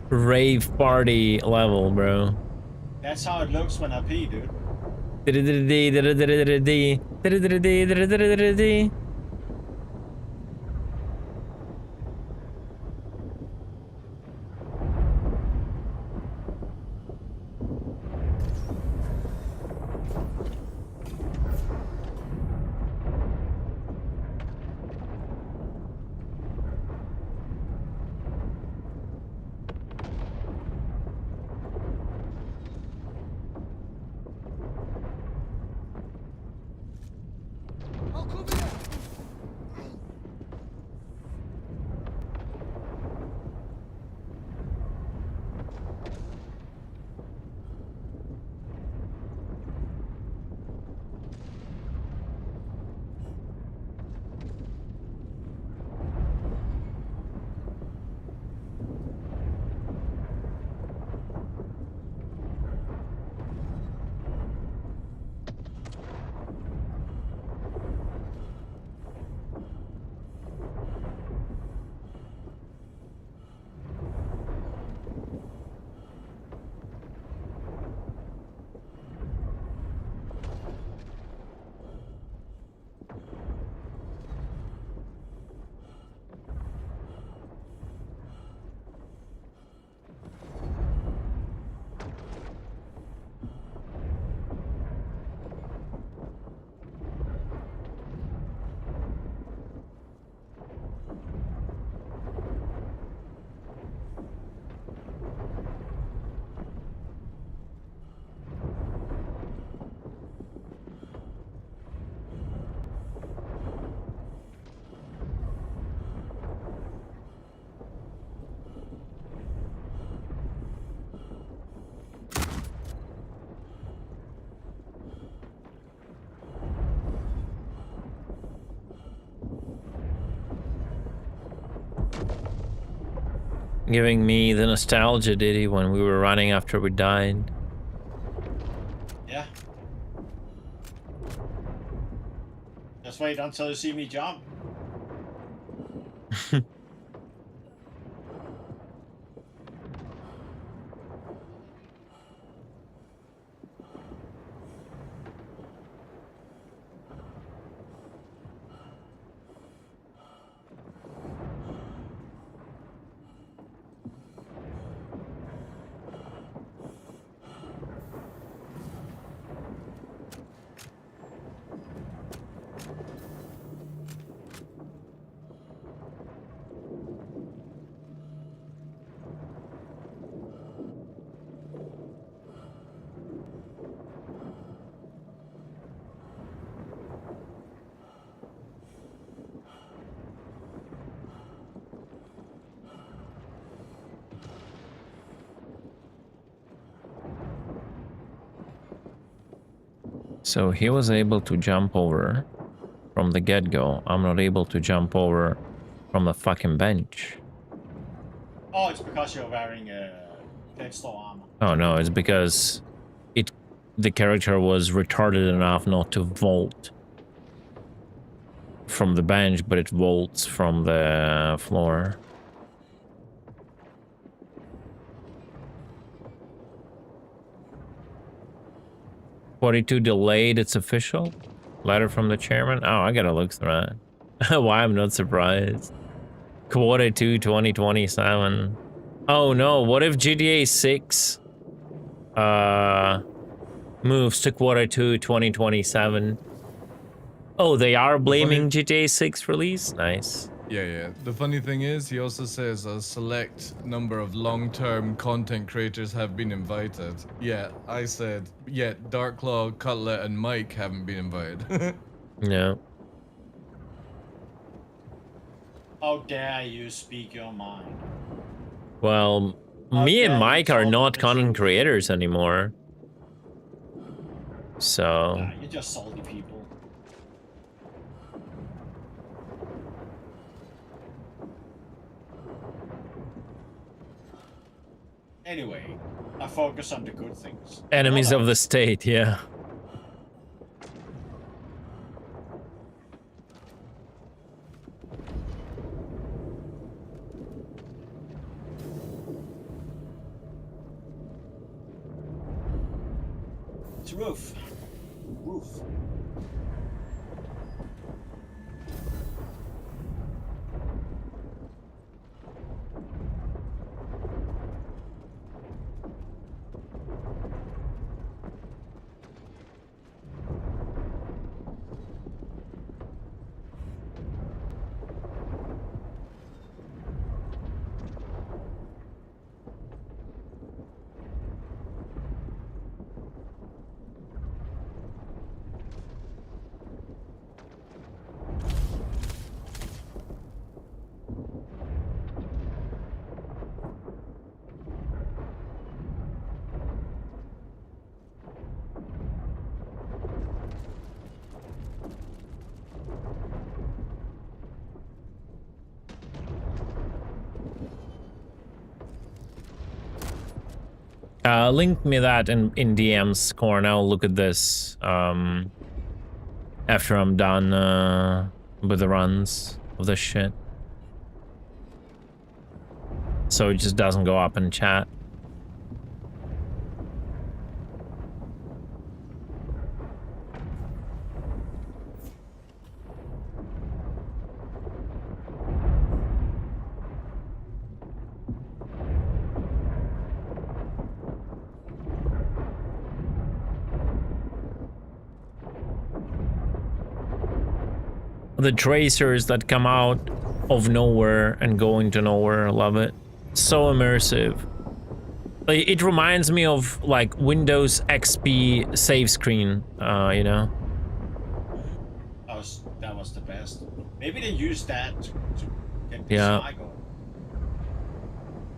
rave party level, bro. That's how it looks when I pee, dude. Giving me the nostalgia, did he, when we were running after we died? Yeah. Just wait until you see me jump. So he was able to jump over from the get-go. I'm not able to jump over from the fucking bench. Oh, it's because you're wearing Deathstalker armor. Oh no, it's because the character was retarded enough not to vault from the bench, but it vaults from the floor. $42 delayed, it's official. Letter from the chairman. Oh, I gotta look through that. Why I'm not surprised. Q2 2027. Oh no, what if GTA 6 moves to Q2 2027? Oh, they are blaming GTA 6 release? Nice. Yeah. The funny thing is, he also says a select number of long-term content creators have been invited. Yeah, I said, yeah, Darklaw, Cutlet, and Mike haven't been invited. No. How dare you speak your mind? Well, me and Mike are not content creators anymore. So... Nah, you're just salty people. Anyway, I focus on the good things. Enemies of the state, yeah. It's roof. Roof. Link me that in DMs, Corn. I'll look at this after I'm done with the runs of this shit. So it just doesn't go up in chat. The tracers that come out of nowhere and go into nowhere, I love it. So immersive. It reminds me of like Windows XP save screen, you know? That was the best. Maybe they used that to get the Yeah. cycle.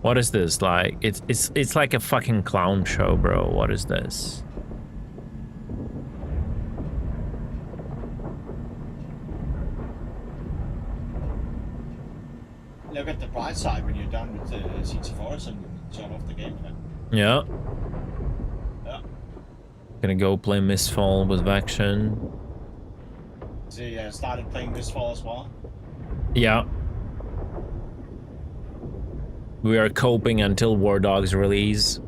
What is this like? It's like a fucking clown show, bro. What is this? Look at the bright side when you're done with the Siege of Forest and turn off the game. Yeah. Yeah. Gonna go play Mistfall with Vaction. So you started playing Mistfall as well? Yeah. We are coping until War Dogs release.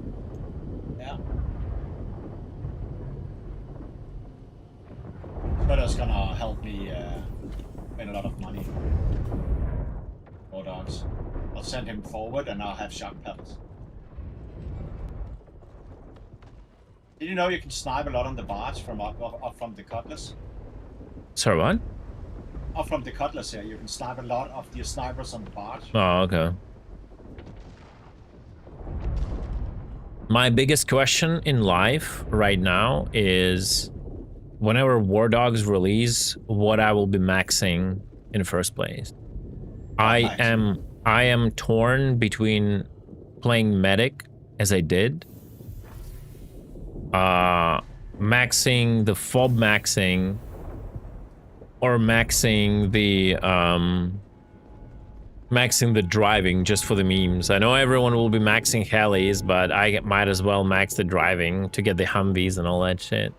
Yeah. But it's gonna help me win a lot of money. War Dogs. I'll send him forward and I'll have shock pellets. Did you know you can snipe a lot on the barge from up from the Cutlass? Sorry, what? Up from the Cutlass here, you can snipe a lot of the snipers on the barge. Oh, okay. My biggest question in life right now is whenever War Dogs release, what I will be maxing in the first place. I am torn between playing medic as I did, maxing the fob maxing, or maxing the driving just for the memes. I know everyone will be maxing helis, but I might as well max the driving to get the Humvees and all that shit.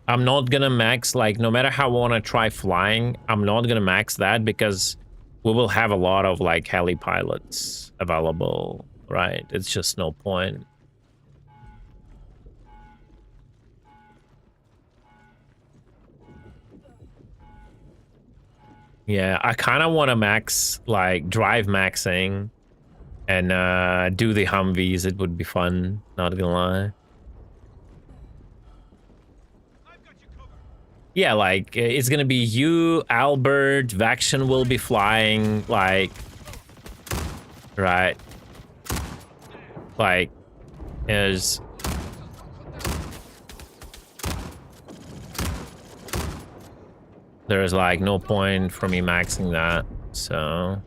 I'm not gonna max, like, no matter how I want to try flying, I'm not gonna max that because we will have a lot of like heli pilots available, right? It's just no point. Yeah, I kind of want to max, like, drive maxing and do the Humvees. It would be fun, not gonna lie. Yeah, like, it's gonna be you, Albert, Vaction will be flying, like, right? Like, there's... There's like no point for me maxing that, so.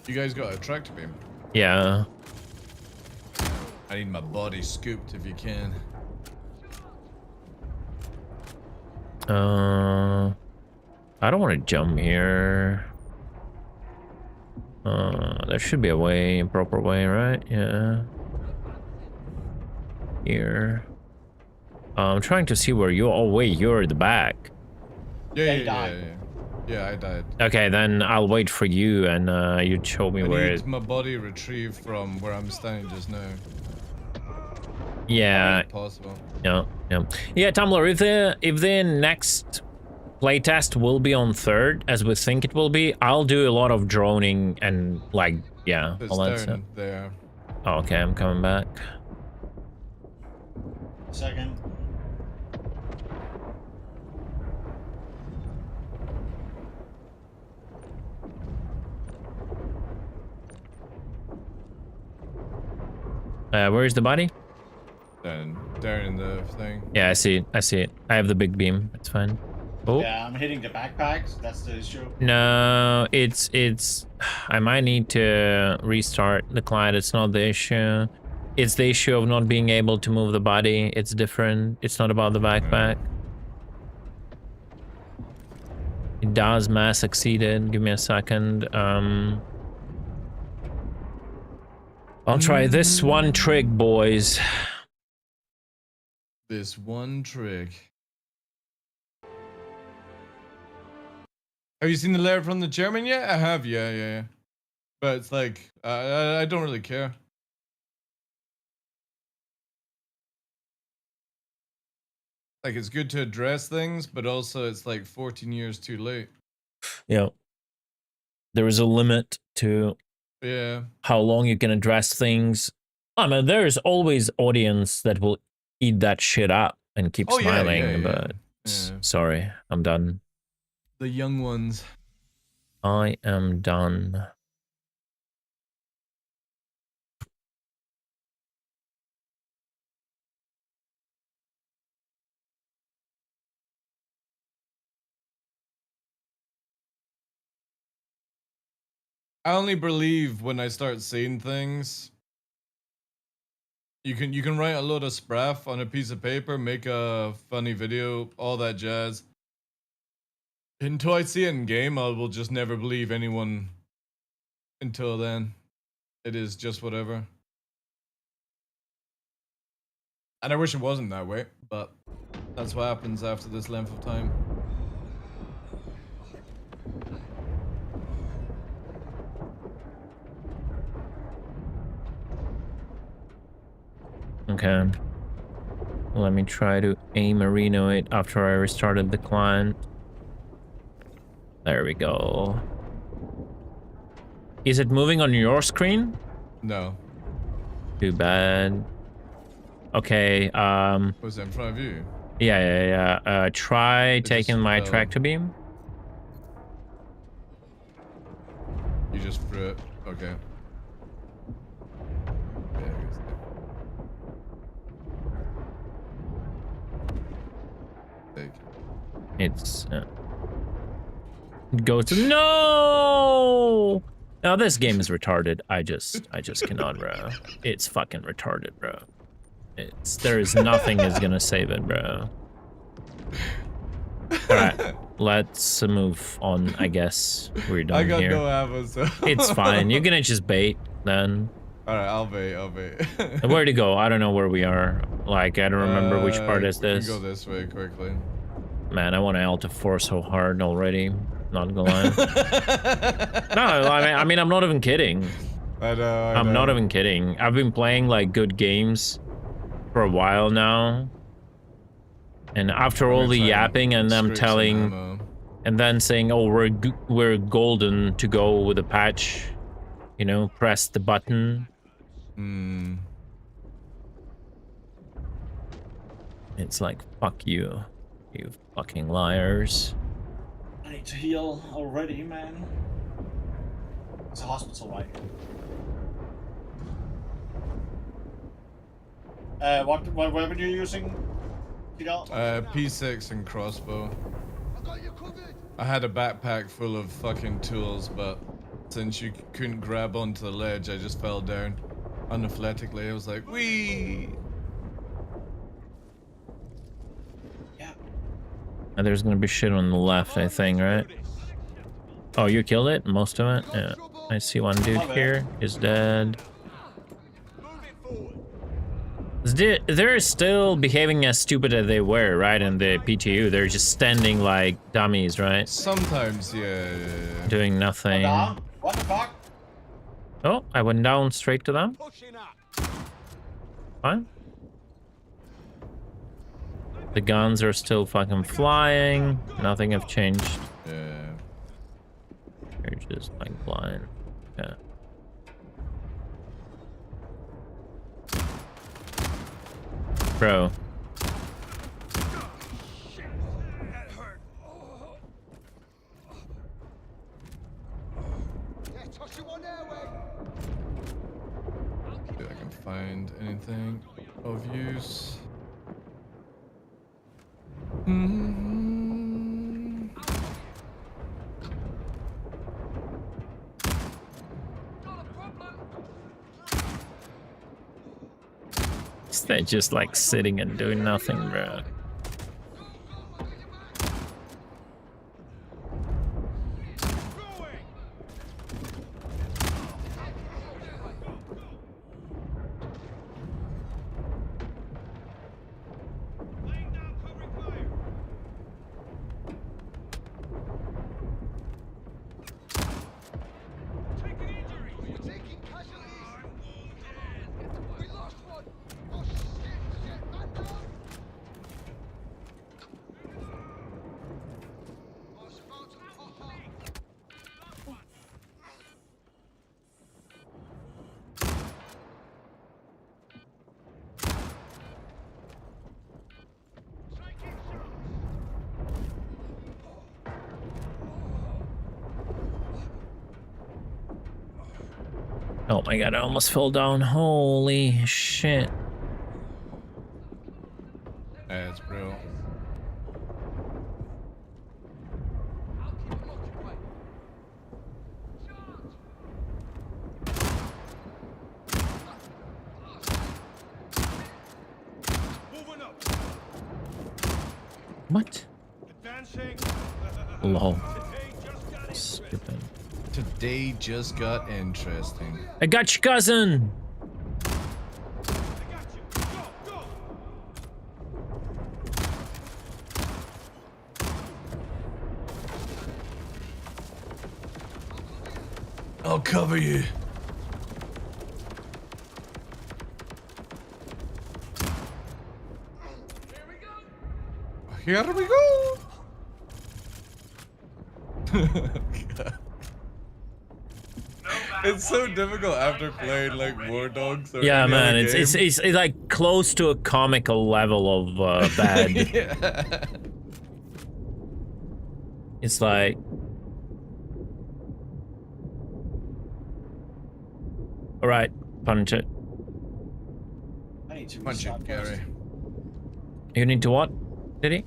You guys got a tractor beam? Yeah. I need my body scooped if you can. I don't want to jump here. There should be a way, a proper way, right? Yeah. Here. I'm trying to see where you're. Oh wait, you're at the back. Yeah, I died. Okay, then I'll wait for you and you show me where. I need my body retrieved from where I'm standing just now. Yeah. Possible. Yeah. Tumblr, if the next playtest will be on 3rd, as we think it will be, I'll do a lot of droning and like, yeah, It's all that down stuff. there. Oh, okay, I'm coming back. Second. Where is the body? Down in the thing. Yeah, I see it. I have the big beam. It's fine. Oh. Yeah, I'm hitting the backpacks. That's the issue. No, it's. I might need to restart the client. It's not the issue. It's the issue of not being able to move the body. It's different. It's not about the backpack. It does mass succeeded. Give me a second. I'll try this one trick, boys. This one trick. Have you seen the letter from the chairman yet? I have, yeah. But it's like, I don't really care. Like, it's good to address things, but also it's like 14 years too late. Yeah. There is a limit to how long you can address things. I mean, there's always audience that will eat that shit up and keep smiling, but sorry, I'm done. The young ones. I am done. I only believe when I start seeing things You can write a load of spraff on a piece of paper, make a funny video, all that jazz. Until I see it in game, I will just never believe anyone. Until then, it is just whatever. And I wish it wasn't that way, but that's what happens after this length of time. Okay. Let me try to Marino it after I restarted the client. There we go. Is it moving on your screen? No. Too bad. Okay, Was it in front of you? yeah. Try taking my tractor beam. You just threw it. Okay. It's go to no. Now this game is retarded. I just cannot, bro. It's fucking retarded, bro. There is nothing is gonna save it, bro. All right, let's move on. I guess we're done I got here. no ammo, so It's fine. You're gonna just bait then. All right, I'll bait. Where to go? I don't know where we are. Like I don't remember which part is this. We can go this way quickly. Man, I want to Alta 4 so hard already. Not gonna lie. No, I mean, I'm not even kidding. I know. I'm not even kidding. I've been playing like good games for a while now, and after all the yapping and them telling, and then saying, "Oh, we're golden to go with a patch," you know, press the button. It's like, fuck you, you fucking liars. I need to heal already, man. It's a hospital, right? What weapon are you using? P6 and crossbow. I had a backpack full of fucking tools, but since you couldn't grab onto the ledge, I just fell down unathletically. I was like, wee. And there's gonna be shit on the left, I think, right? Oh, you killed it? Most of it? Yeah. I see one dude here. He's dead. They're still behaving as stupid as they were, right? In the PTU, they're just standing like dummies, right? Sometimes, yeah. Doing nothing. What the fuck? Oh, I went down straight to them. Fine. The guns are still fucking flying. Nothing have changed. Yeah. They're just like blind. Yeah. Bro. See if I can find anything of use. They're just like sitting and doing nothing, bro. Oh my god, I almost fell down. Holy shit. Yeah, it's real. What? Lol. Stupid. Today just got interesting. I got your cousin. I'll cover you. Here we go. It's so difficult after playing like War Dogs. Or Yeah, any man, other it's like close to a comical level of bad. Yeah. It's like. All right, punch it. I need to Punch it, Gary. You need to what? Did he?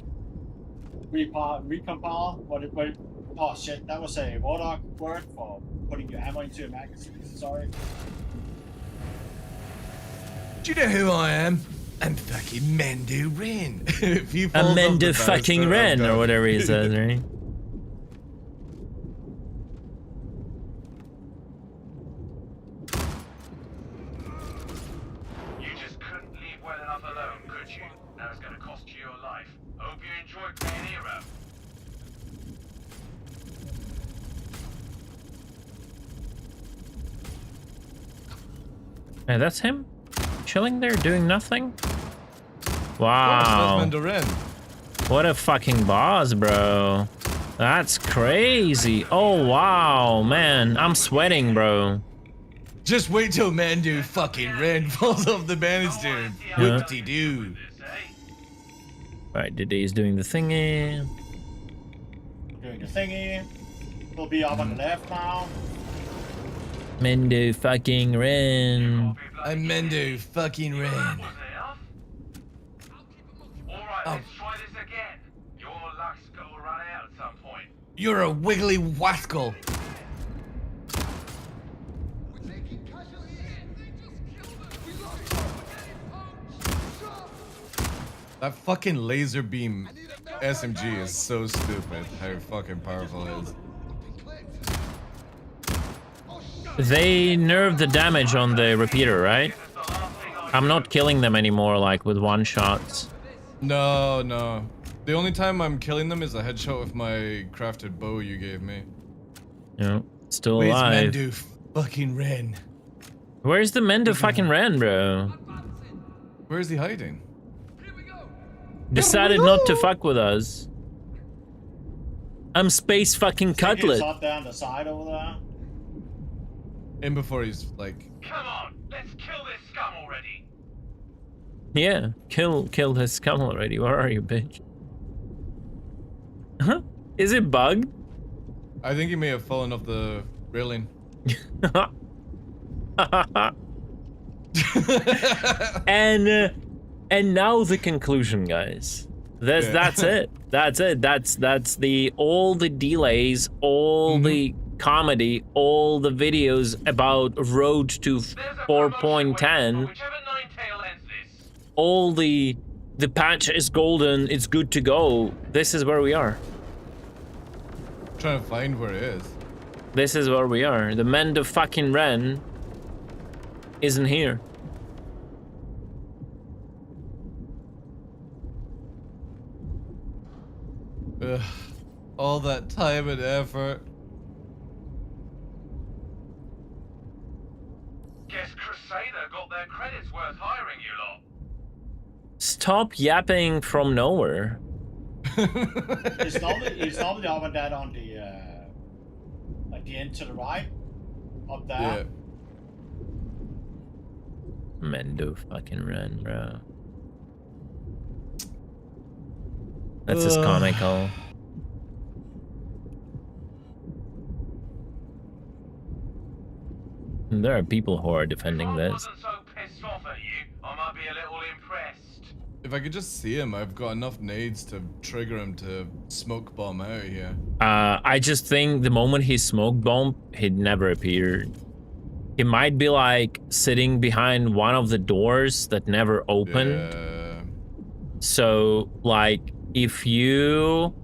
Recompile. What? Oh shit! That was a Warlock word for putting your ammo into a magazine. Sorry. Do you know who I am? I'm fucking Mendo Ren. If he A falls off the Mendo banister, fucking I'm Ren or done. whatever he says, right? You just couldn't leave well enough alone, could you? Now it's gonna cost you your life. Hope you enjoyed playing hero. Hey, that's him? Chilling there, doing nothing? Wow. Wow. Mendo Ren. What a fucking boss, bro. That's crazy. Oh, wow, man. I'm sweating, bro. Just wait till Mando fucking Ren falls off the banister. Yeah. Whoop-de-doo. Right, Diddy's doing the thingy. Doing the thingy. We'll be up on the left now. Mendo fucking Ren. I'm Mendo fucking Ren. Alright, let's try this again. Your luck's gonna run out at some point. You're a wiggly wascal. That fucking laser beam SMG is so stupid. How fucking powerful it is. They nerfed the damage on the repeater, right? I'm not killing them anymore, like with one shots. No, no. The only time I'm killing them is a headshot with my crafted bow you gave me. Yeah, still Where's alive. Mendo fucking Ren? Where's the Mendo fucking Ren, bro? Where is he hiding? Decided not to fuck with us. I'm space fucking cutlet. Up there on the side over there. In before he's like. Come on, let's kill this scum already. Yeah, kill his scum already. Where are you, bitch? Huh? Is it bugged? I think he may have fallen off the railing. And now the conclusion, guys. That's it. That's it. That's the all the delays, all the comedy, all the videos about Road to 4.10. All the patch is golden. It's good to go. This is where we are. Trying to find where it is. This is where we are. The Mendo fucking Ren isn't here. Ugh, all that time and effort. Guess Crusader got their credits worth hiring you lot. Stop yapping from nowhere. It's normally up and that on the like the end to the right, up there. Yeah. Mendo fucking Ren, bro. That's just comical. And there are people who are defending this. I might be a little impressed. If I could just see him, I've got enough nades to trigger him to smoke bomb out here. I just think the moment he smoke bomb, he'd never appeared. He might be like sitting behind one of the doors that never opened. Yeah. So like if you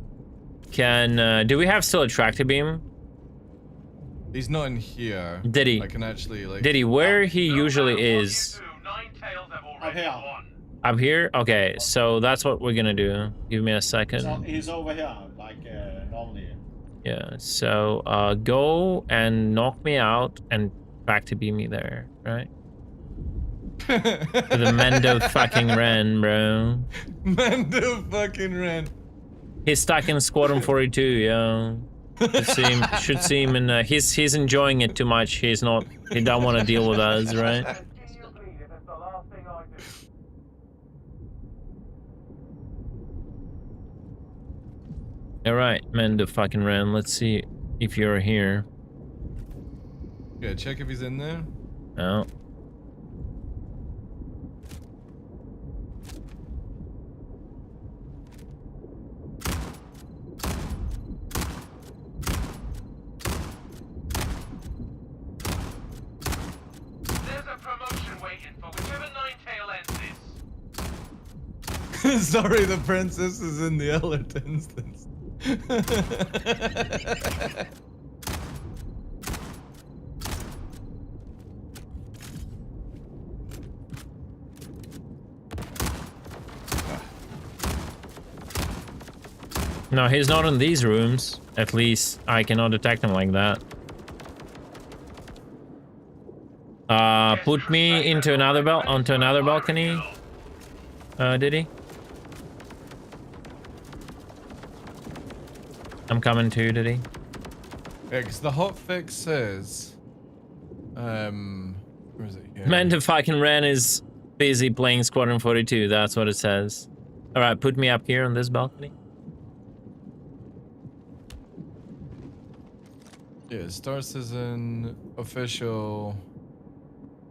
can, do we have still a tractor beam? He's not in here. Did he? I can actually like. Did he? Where he usually is? Up here. Up here? Okay, so that's what we're gonna do. Give me a second. So he's over here, like normally. Yeah, so go and knock me out and tractor beam me there, right? To the Mendo fucking Ren, bro. Mendo fucking Ren. He's stuck in Squadron 42, yeah. Should see him in. He's enjoying it too much. He don't want to deal with us, right? All right, Mendo fucking Ren. Let's see if you're here. Yeah, check if he's in there. No. Sorry, the princess is in the alert instance. No, he's not in these rooms. At least I cannot detect him like that. Put me into onto another balcony. Did he? I'm coming too, did he? Yeah, because the hotfix says, where is it here? Mendo fucking Ren is busy playing Squadron 42. That's what it says. All right, put me up here on this balcony. Yeah, Stars is an official.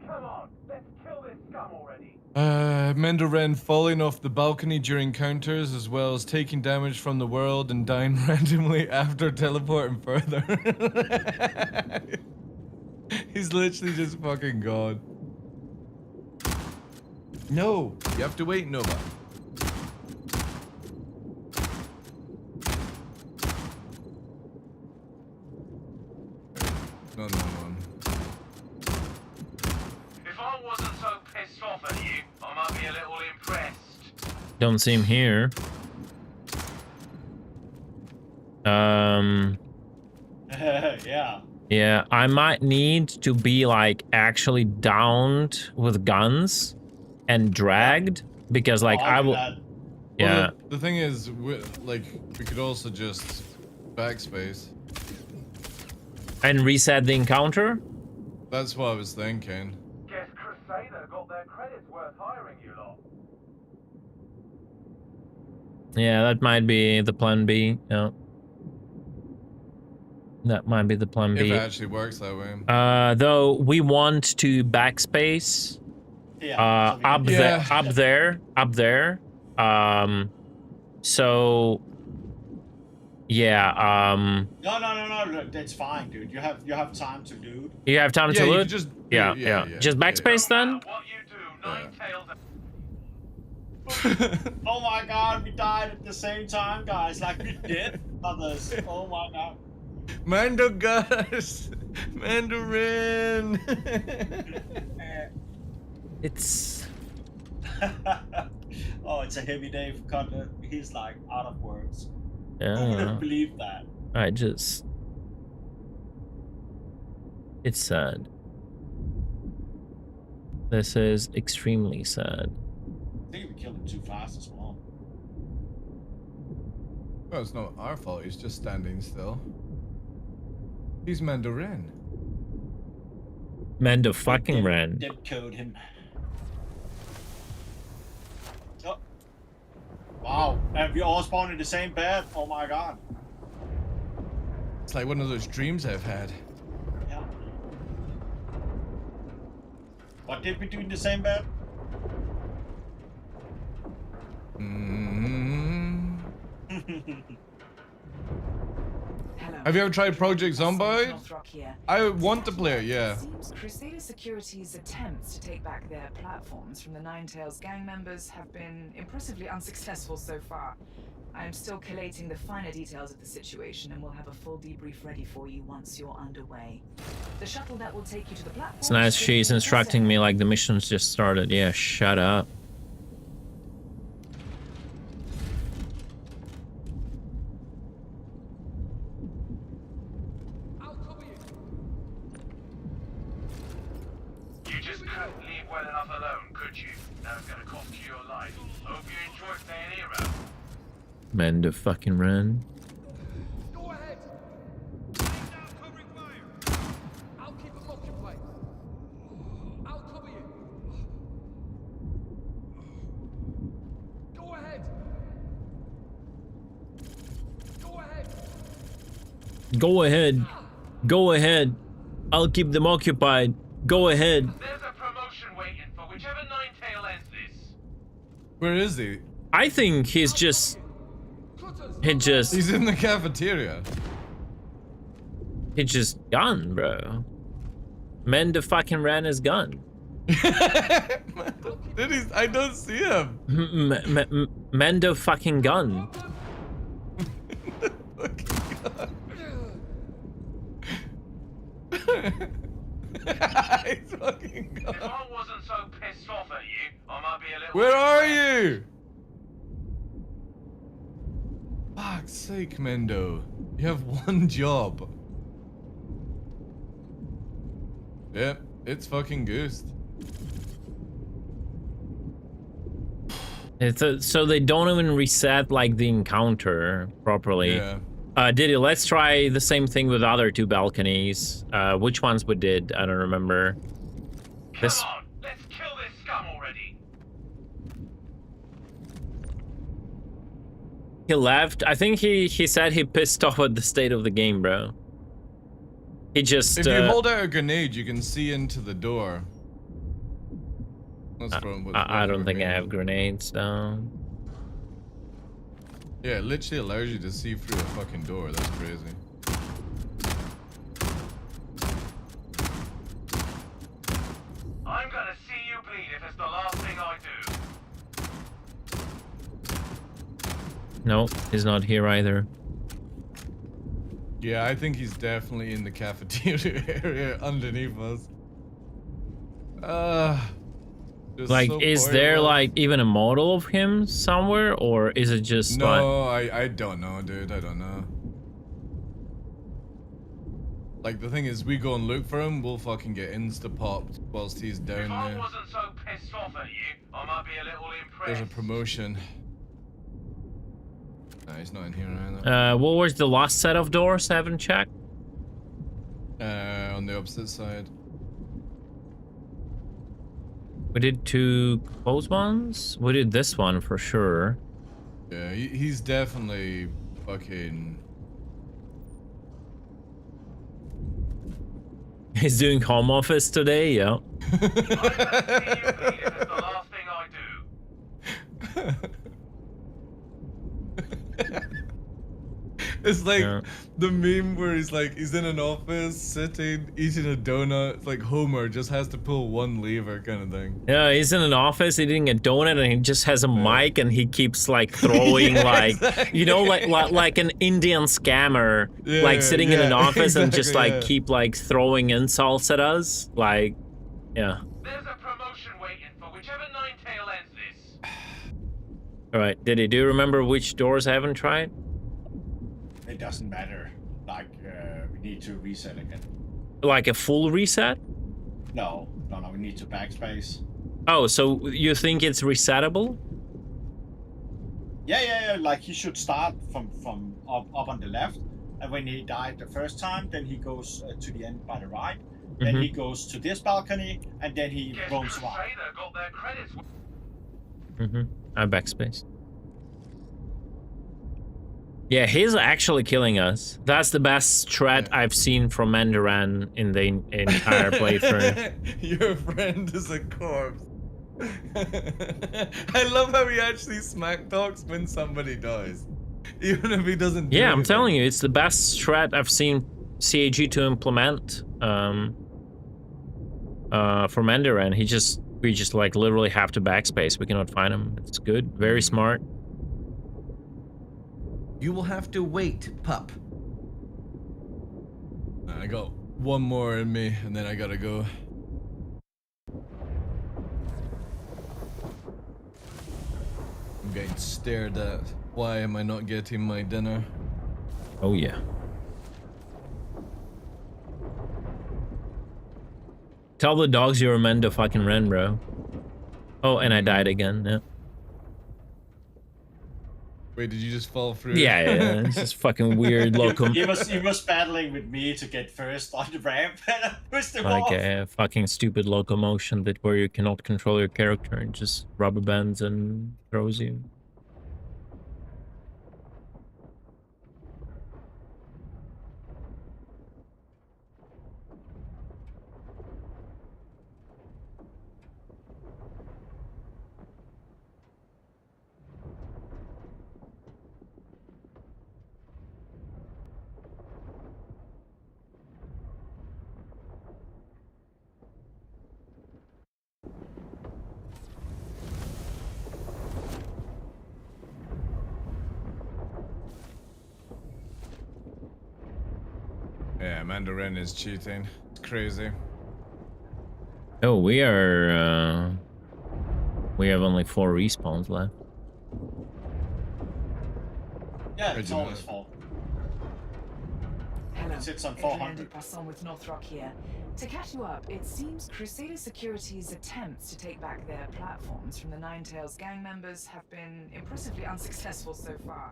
Come on, let's kill this scum already. Mendo Ren falling off the balcony during counters, as well as taking damage from the world and dying randomly after teleporting further. He's literally just fucking gone. No, you have to wait, Nova. Not that one. If I wasn't so pissed off at you, I might be a little impressed. Don't see him here. Yeah. Yeah, I might need to be like actually downed with guns and dragged because like I will. Yeah. Well, the thing is, we could also just backspace and reset the encounter. That's what I was thinking. Guess Crusader got their credits worth hiring you lot. Yeah, that might be the plan B. Yeah. That might be the plan B. If it actually works that way. Though we want to backspace. Yeah. Up there. So. Yeah. No. That's fine, dude. You have time to loot. You have time to you loot. could just Yeah. Just backspace then. Oh my god, we died at the same time, guys. Like we did others. Oh my god. Mando Gus! Mandarin! It's... Oh, it's a heavy day for Cutler. He's like out of words. Yeah. Who would have believed that? It's sad. This is extremely sad. I think we killed him too fast as well. Well, it's not our fault. He's just standing still. He's Mandarin. Mendo fucking Ren. Dip code him. Oh. Wow, and we all spawned in the same bed. Oh my god. It's like one of those dreams I've had. Yeah. What did we do in the same bed? Have you ever tried Project Zomboid? I want to play it, yeah. Seems Crusader Security's attempts to take back their platforms from the Ninetales gang members have been impressively unsuccessful so far. I'm still collating the finer details of the situation, and we'll have a full debrief ready for you once you're underway. The shuttle that will take you to the platform... It's nice she's instructing me like the mission's just started. Yeah, shut up. You just couldn't leave well enough alone, could you? Now it's gonna cost you your life. Hope you enjoy playing hero. Man, the fucking run. Go ahead. I'll keep them occupied. I'll cover you. Go ahead. Go ahead. Go ahead. Go ahead. I'll keep them occupied. Go ahead. There's a promotion waiting for whichever Ninetale ends this. Where is he? I think he's just... He's in the cafeteria. He just gone, bro. Man, the fucking ran his gun. Did he? I don't see him. Mendo fucking gun. He's fucking gone. If I wasn't so pissed off at you, I might be a little... Where are you? Fuck's sake, Mendo. You have one job. Yep, it's fucking Goosed. So they don't even reset like the encounter properly. Yeah. Diddy, let's try the same thing with other two balconies. Which ones we did? I don't remember. This. Come on, let's kill this scum already. He left. I think he said he pissed off at the state of the game, bro. He just. If you hold out a grenade, you can see into the door. I don't think I have grenades though. Yeah, it literally allows you to see through a fucking door. That's crazy. I'm gonna see you bleed if it's the last thing I do. No, he's not here either. Yeah, I think he's definitely in the cafeteria area underneath us. Like, so is there pointless. like even a model of him somewhere, or is it just like... No, I don't know, dude. I don't know. Like, the thing is, we go and look for him, we'll fucking get insta-popped whilst he's down If I there. wasn't so pissed off at you, I might be a little impressed. There's a promotion. Nah, he's not in here either. what was the last set of doors? I haven't checked. On the opposite side. We did two close ones. We did this one for sure. Yeah, he's definitely fucking... He's doing home office today, yeah. It's like Yeah. the meme where he's like, he's in an office, sitting, eating a donut. It's like Homer just has to pull one lever kind of thing. Yeah, he's in an office eating a donut and he just has a mic and he keeps like throwing Yeah, like, exactly. you know, like an Indian scammer, Yeah, like sitting in an yeah, office and just exactly, like yeah. keep like throwing insults at us. Like, yeah. There's a promotion waiting for whichever Ninetale ends this. All right, Diddy, do you remember which doors I haven't tried? It doesn't matter. Like, we need to reset again. Like a full reset? No, we need to backspace. Oh, so you think it's resettable? Yeah. Like, he should start from up on the left, and when he died the first time, then he goes to the end by the right. Then he goes to this balcony, and then he roams around. Crusader got their credits. I backspace. Yeah, he's actually killing us. That's the best strat I've seen from Mandarin in the entire playthrough. Your friend is a corpse. I love how he actually smack talks when somebody dies. Even if he doesn't do Yeah, I'm anything. telling you, it's the best strat I've seen CAG to implement for Mandarin. We just like literally have to backspace. We cannot find him. It's good, very smart. You will have to wait, pup. I got one more in me, and then I gotta go. I'm getting stared at. Why am I not getting my dinner? Oh yeah. Tell the dogs you were meant to fucking run, bro. Oh, and I died again. Yeah. Wait, did you just fall through? Yeah. It's just fucking weird locum. He was battling with me to get first on the ramp, and I pushed him Like off. a fucking stupid locomotion that where you cannot control your character and just rubber bands and throws you. Yeah, Mandarin is cheating. It's crazy. Oh, we are. We have only 4 respawns left. Yeah, it's all his fault. Hello, It sits on Adrian 400. Dupasson with Northrop here. To catch you up, it seems Crusader Security's attempts to take back their platforms from the Ninetales gang members have been impressively unsuccessful so far.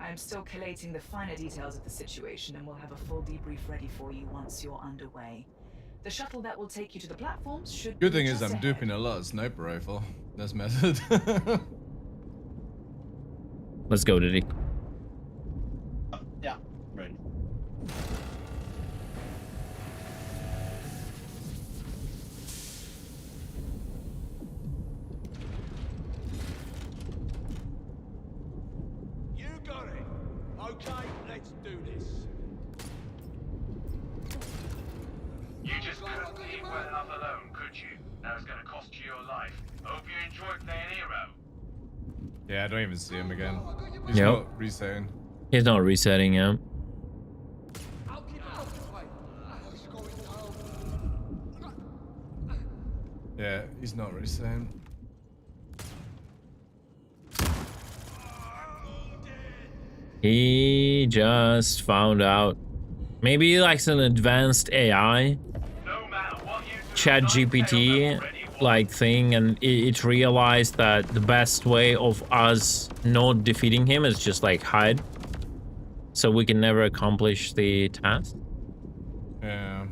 I am still collating the finer details of the situation and will have a full debrief ready for you once you're underway. The shuttle that will take you to the platforms should Good be thing is just I'm ahead. duping a lot of sniper rifle. This method. Let's go, Diddy. Yeah, ready. You got it. Okay, let's do this. You just couldn't leave well enough alone, could you? Now it's gonna cost you your life. Hope you enjoyed playing hero. Yeah, I don't even see him again. He's Yep. not resetting. He's not resetting him. I'll keep it occupied. Yeah, he's not resetting. He just found out. Maybe he likes an advanced AI, Chat GPT like thing, and it realized that the best way of us not defeating him is just like hide, so we can never accomplish the task. Yeah.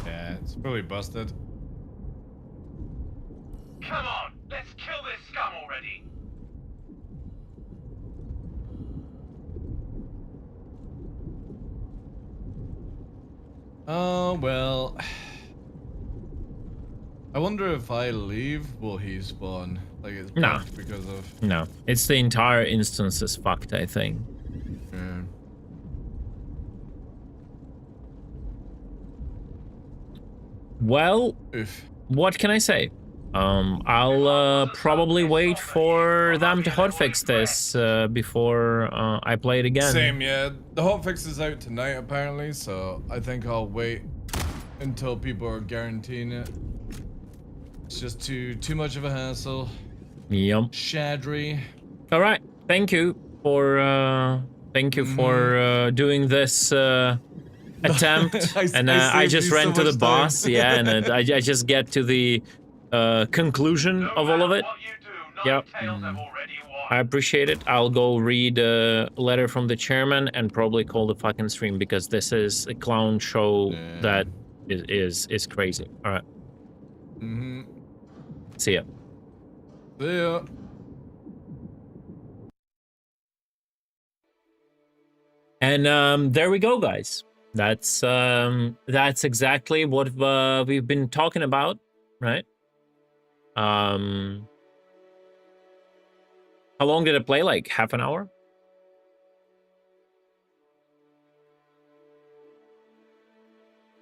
Yeah, it's probably busted. Come on, let's kill this scum already. Oh, well. I wonder if I leave, will he spawn? Like it's Nah. bugged because of... No, it's the entire instance is fucked, I think. Yeah. Well, what can I say? I'll probably wait for them to hotfix this before I play it again. Same, yeah. The hotfix is out tonight apparently, so I think I'll wait until people are guaranteeing it. It's just too much of a hassle. Yep. Shadry. All right. Thank you for doing this attempt. And I just ran to the boss. Yeah, and I just get to the conclusion of all of it. Yep. I appreciate it. I'll go read a letter from the chairman and probably call the fucking stream because this is a clown show that is crazy. All right. Mm-hmm. See ya. See ya. And there we go, guys. That's exactly what we've been talking about, right? How long did it play? Like half an hour?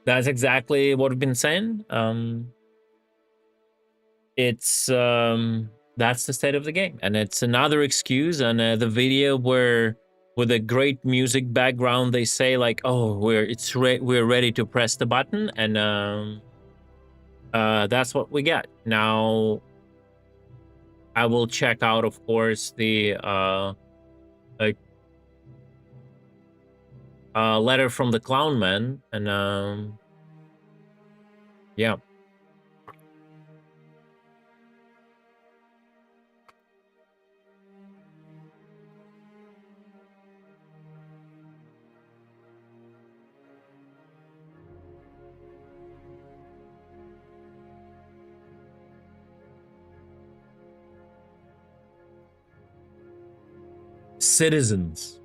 That's exactly what we've been saying. It's that's the state of the game, and it's another excuse. And the video where with a great music background, they say like, "Oh, we're ready to press the button," and that's what we get. Now, I will check out, of course, the letter from the Clown Man, and yeah. Citizens,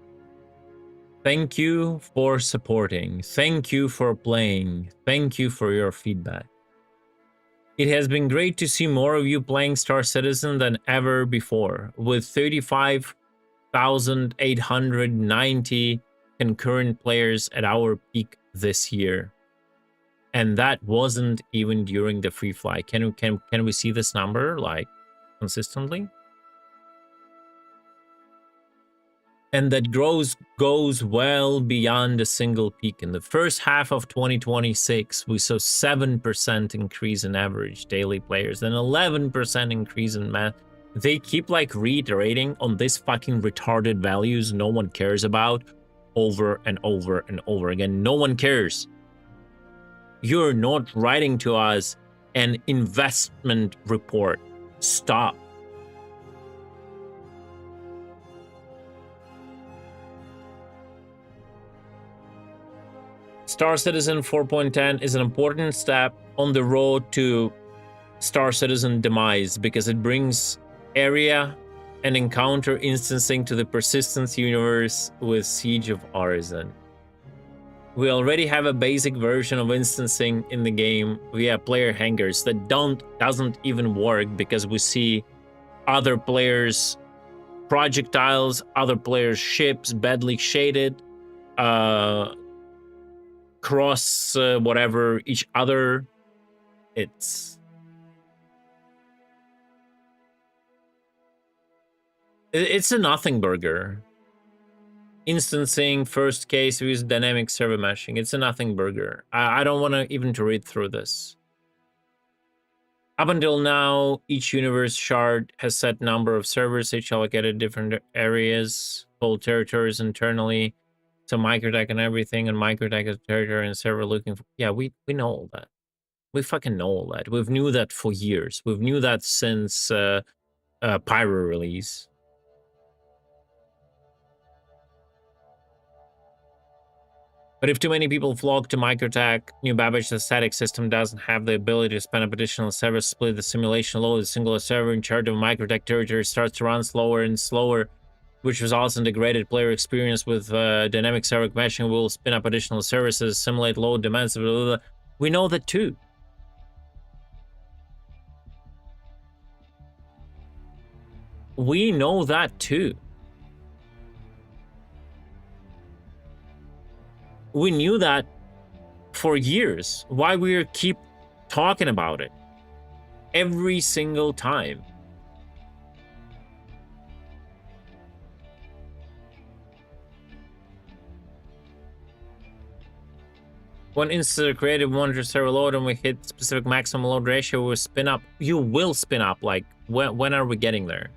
thank you for supporting. Thank you for playing. Thank you for your feedback. It has been great to see more of you playing Star Citizen than ever before, with 35,890 concurrent players at our peak this year. And that wasn't even during the free fly. Can we see this number like consistently? And that goes well beyond a single peak. In the first half of 2026, we saw 7% increase in average daily players, and 11% increase in math. They keep like reiterating on these fucking retarded values no one cares about over and over and over again. No one cares. You're not writing to us an investment report. Stop. Star Citizen 4.10 is an important step on the road to Star Citizen demise because it brings area and encounter instancing to the Persistence universe with Siege of Arisen. We already have a basic version of instancing in the game via player hangars that doesn't even work because we see other players' projectiles, other players' ships badly shaded, cross whatever each other. It's a nothing burger. Instancing first case with dynamic server meshing. It's a nothing burger. I don't want to even to read through this. Up until now, each universe shard has set number of servers, each allocated different areas, whole territories internally. So Microtech and everything, and Microtech is territory and server looking for. Yeah, we know all that. We fucking know all that. We've knew that for years. We've knew that since Pyro release. But if too many people flock to Microtech, New Babbage's static system doesn't have the ability to spin up additional servers, split the simulation load. A single server in charge of Microtech territory starts to run slower and slower, which results in degraded player experience. With dynamic server meshing, will spin up additional services, simulate load demands, blah, blah, blah. We know that too. We know that too. We knew that for years. Why we keep talking about it every single time? When instance created 100 server load and we hit specific maximum load ratio, we spin up. You will spin up. Like, when are we getting there?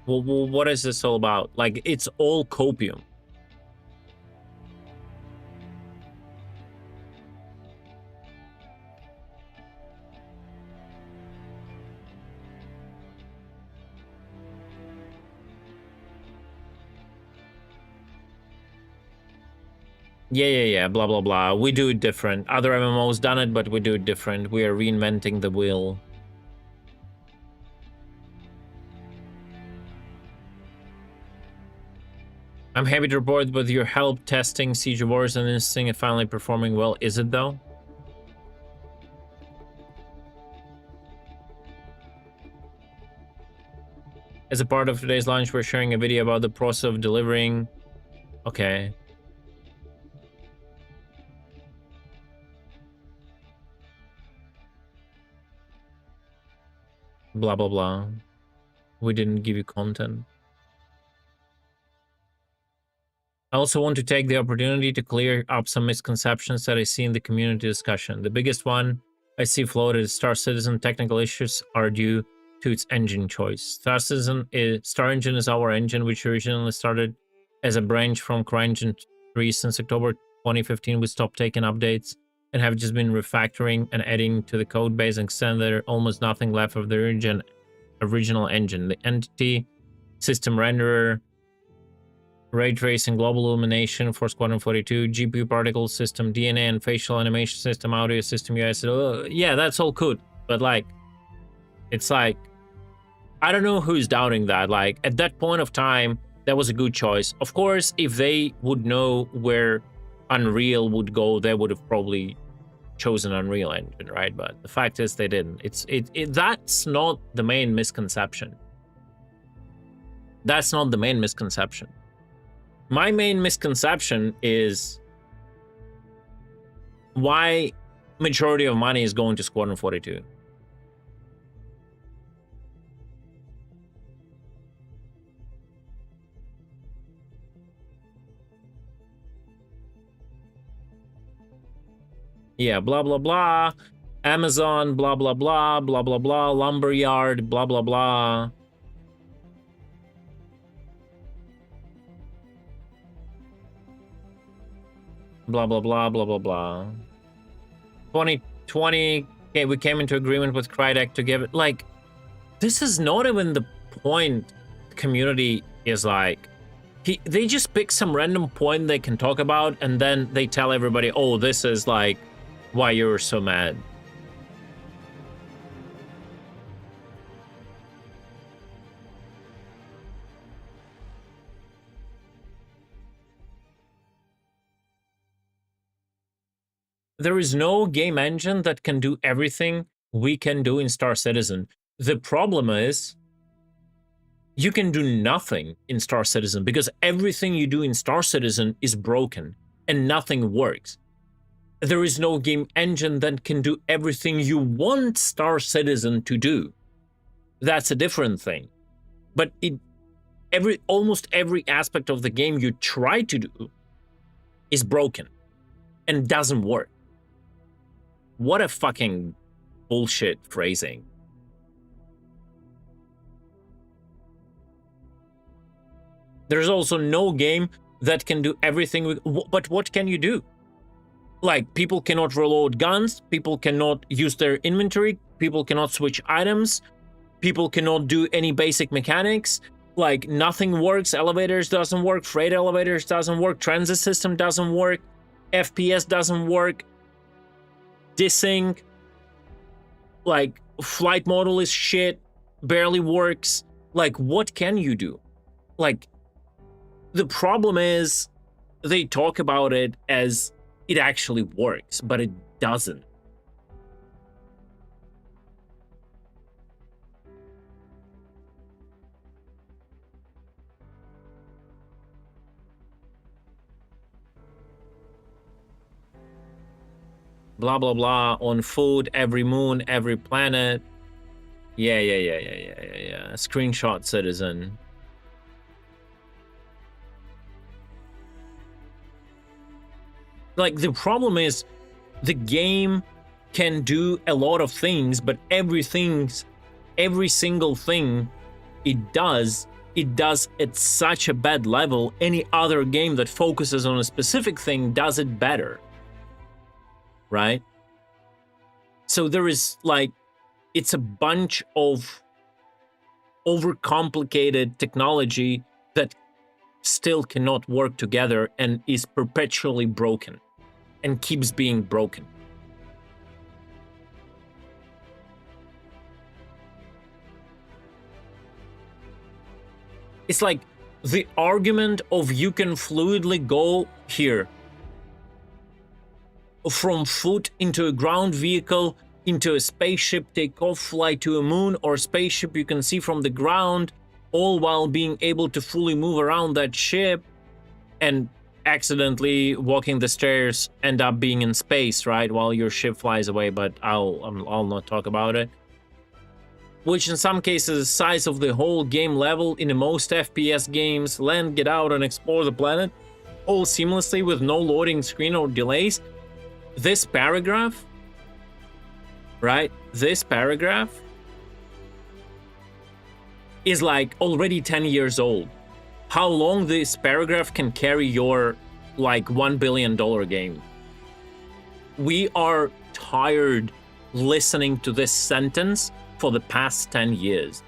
Well, what is this all about? Like, it's all copium. Yeah, blah, blah, blah. We do it different. Other MMOs done it, but we do it different. We are reinventing the wheel. I'm happy to report with your help testing Siege of Wars and Instinct is finally performing well. Is it though? As a part of today's launch, we're sharing a video about the process of delivering. Okay. blah blah blah. We didn't give you content. I also want to take the opportunity to clear up some misconceptions that I see in the community discussion. The biggest one I see floated is Star Citizen technical issues are due to its engine choice. Star Engine is our engine, which originally started as a branch from CryEngine 3. Since October 2015, we stopped taking updates and have just been refactoring and adding to the code base and extend there almost nothing left of the original engine. The entity, system renderer, ray tracing, global illumination for Squadron 42, GPU particle system, DNA and facial animation system, audio system, US. Yeah, that's all good. But like, it's like, I don't know who's doubting that. Like, at that point of time, that was a good choice. Of course, if they would know where Unreal would go, they would have probably chosen Unreal Engine, right? But the fact is they didn't. That's not the main misconception. That's not the main misconception. My main misconception is why majority of money is going to Squadron 42. Yeah, blah, blah, blah. Amazon, blah, blah, blah, blah, blah, blah. Lumberyard, blah, blah, blah. Blah, blah, blah, blah, blah, blah. 2020, okay, we came into agreement with Crytek to give it, like, this is not even the point. The community is like, they just pick some random point they can talk about, and then they tell everybody, oh, this is like why you're so mad. There is no game engine that can do everything we can do in Star Citizen. The problem is you can do nothing in Star Citizen because everything you do in Star Citizen is broken and nothing works. There is no game engine that can do everything you want Star Citizen to do. That's a different thing. But almost every aspect of the game you try to do is broken and doesn't work. What a fucking bullshit phrasing. There's also no game that can do everything with, but what can you do? Like, people cannot reload guns, people cannot use their inventory, people cannot switch items, people cannot do any basic mechanics, like nothing works, elevators doesn't work, freight elevators doesn't work, transit system doesn't work, FPS doesn't work, desync, like flight model is shit, barely works. Like, what can you do? Like, the problem is they talk about it as it actually works, but it doesn't. Blah, blah, blah, on food, every moon, every planet. Yeah. Screenshot Citizen. Like, the problem is the game can do a lot of things, but every single thing it does at such a bad level. Any other game that focuses on a specific thing does it better. Right? So there is, like, it's a bunch of overcomplicated technology that still cannot work together and is perpetually broken and keeps being broken. It's like the argument of you can fluidly go here from foot into a ground vehicle, into a spaceship, take off, fly to a moon or spaceship you can see from the ground, all while being able to fully move around that ship and accidentally walking the stairs, end up being in space, right, while your ship flies away, but I'll not talk about it. which in some cases is the size of the whole game level in the most FPS games, land, get out, and explore the planet, all seamlessly with no loading screen or delays. This paragraph, right? This paragraph is like already 10 years old. How long this paragraph can carry your like $1 billion game? We are tired listening to this sentence for the past 10 years.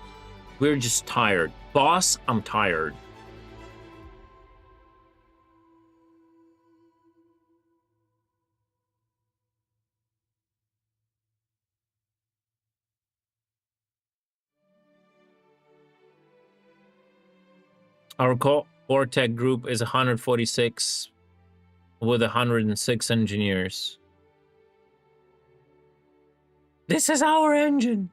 We're just tired. Boss, I'm tired. Our core tech group is 146 with 106 engineers. This is our engine.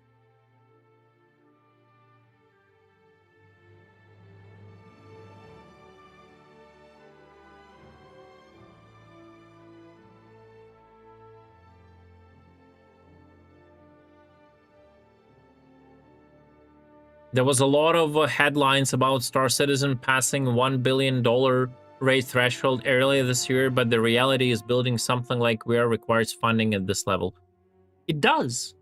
There was a lot of headlines about Star Citizen passing $1 billion raise threshold earlier this year, but the reality is building something like Rare requires funding at this level. It does.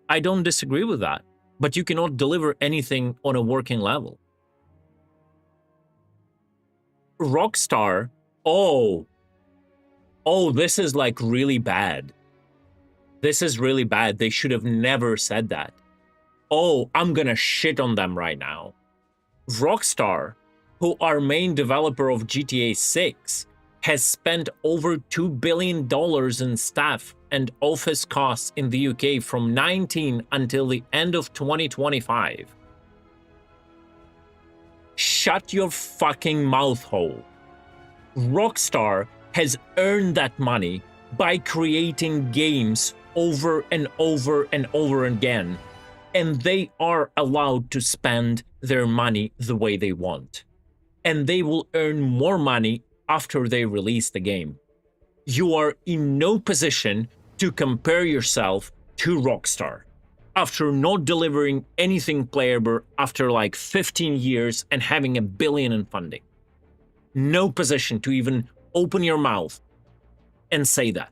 I don't disagree with that, but you cannot deliver anything on a working level. Rockstar, oh, this is like really bad. This is really bad. They should have never said that. Oh, I'm gonna shit on them right now. Rockstar, who are main developer of GTA 6, has spent over $2 billion in staff and office costs in the UK from 19 until the end of 2025. Shut your fucking mouth hole. Rockstar has earned that money by creating games over and over and over again, and they are allowed to spend their money the way they want. And they will earn more money after they release the game. You are in no position to compare yourself to Rockstar after not delivering anything playable after like 15 years and having $1 billion in funding. No position to even open your mouth and say that.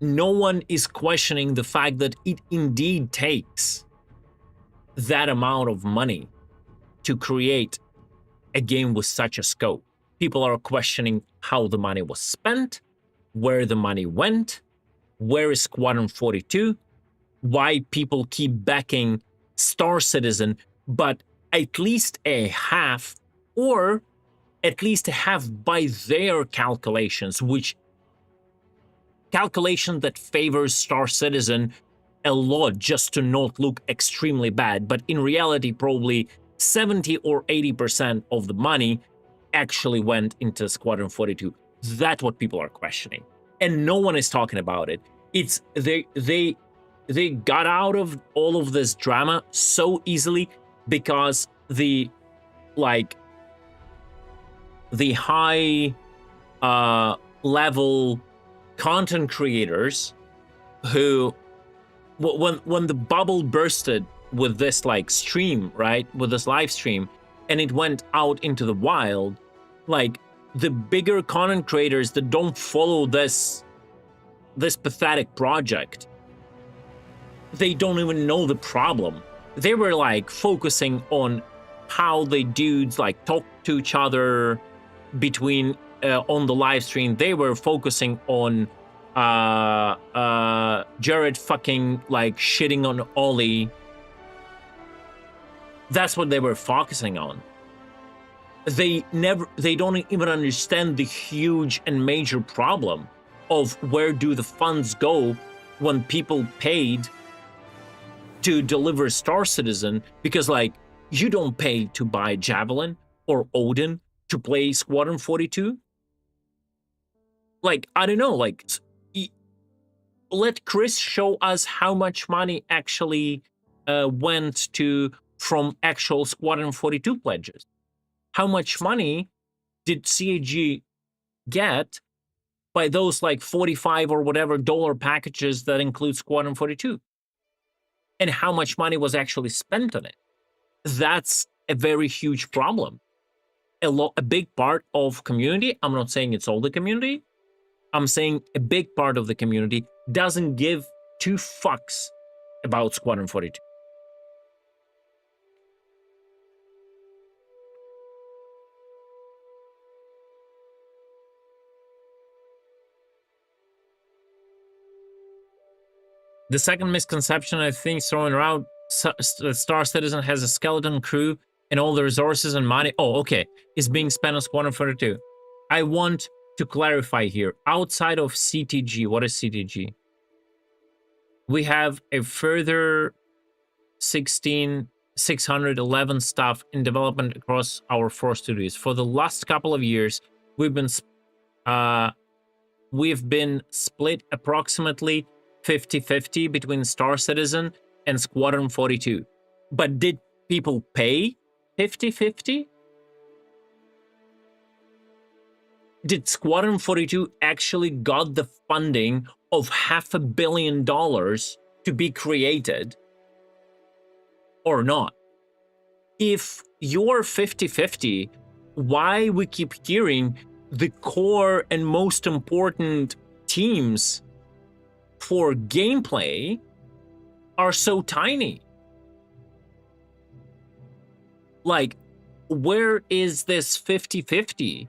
No one is questioning the fact that it indeed takes that amount of money to create a game with such a scope. People are questioning how the money was spent, where the money went, where is Squadron 42, why people keep backing Star Citizen, but at least a half, or at least a half by their calculations, which calculation that favors Star Citizen a lot just to not look extremely bad, but in reality probably 70 or 80% of the money actually went into Squadron 42. That's what people are questioning, and no one is talking about it. It's they got out of all of this drama so easily because the high level content creators who, when the bubble bursted with this like stream, right, with this live stream, and it went out into the wild, like the bigger content creators that don't follow this pathetic project, they don't even know the problem. They were like focusing on how the dudes like talk to each other between on the live stream. They were focusing on Jared fucking like shitting on Ollie. That's what they were focusing on. They don't even understand the huge and major problem of where do the funds go when people paid to deliver Star Citizen, because like you don't pay to buy Javelin or Odin to play Squadron 42. Like, I don't know, like let Chris show us how much money actually went to from actual Squadron 42 pledges. How much money did CAG get by those like 45 or whatever dollar packages that include Squadron 42? And how much money was actually spent on it? That's a very huge problem. A big part of community, I'm not saying it's all the community, I'm saying a big part of the community doesn't give two fucks about Squadron 42. The second misconception I think thrown around, Star Citizen has a skeleton crew and all the resources and money, is being spent on Squadron 42. I want to clarify here, outside of CTG, what is CTG? We have a further 611 staff in development across our 4 studios. For the last couple of years, we've been split approximately 50-50 between Star Citizen and Squadron 42. But did people pay 50-50? Did Squadron 42 actually got the funding of $500 million to be created or not? If you're 50-50, why we keep hearing the core and most important teams for gameplay are so tiny? Like, where is this 50-50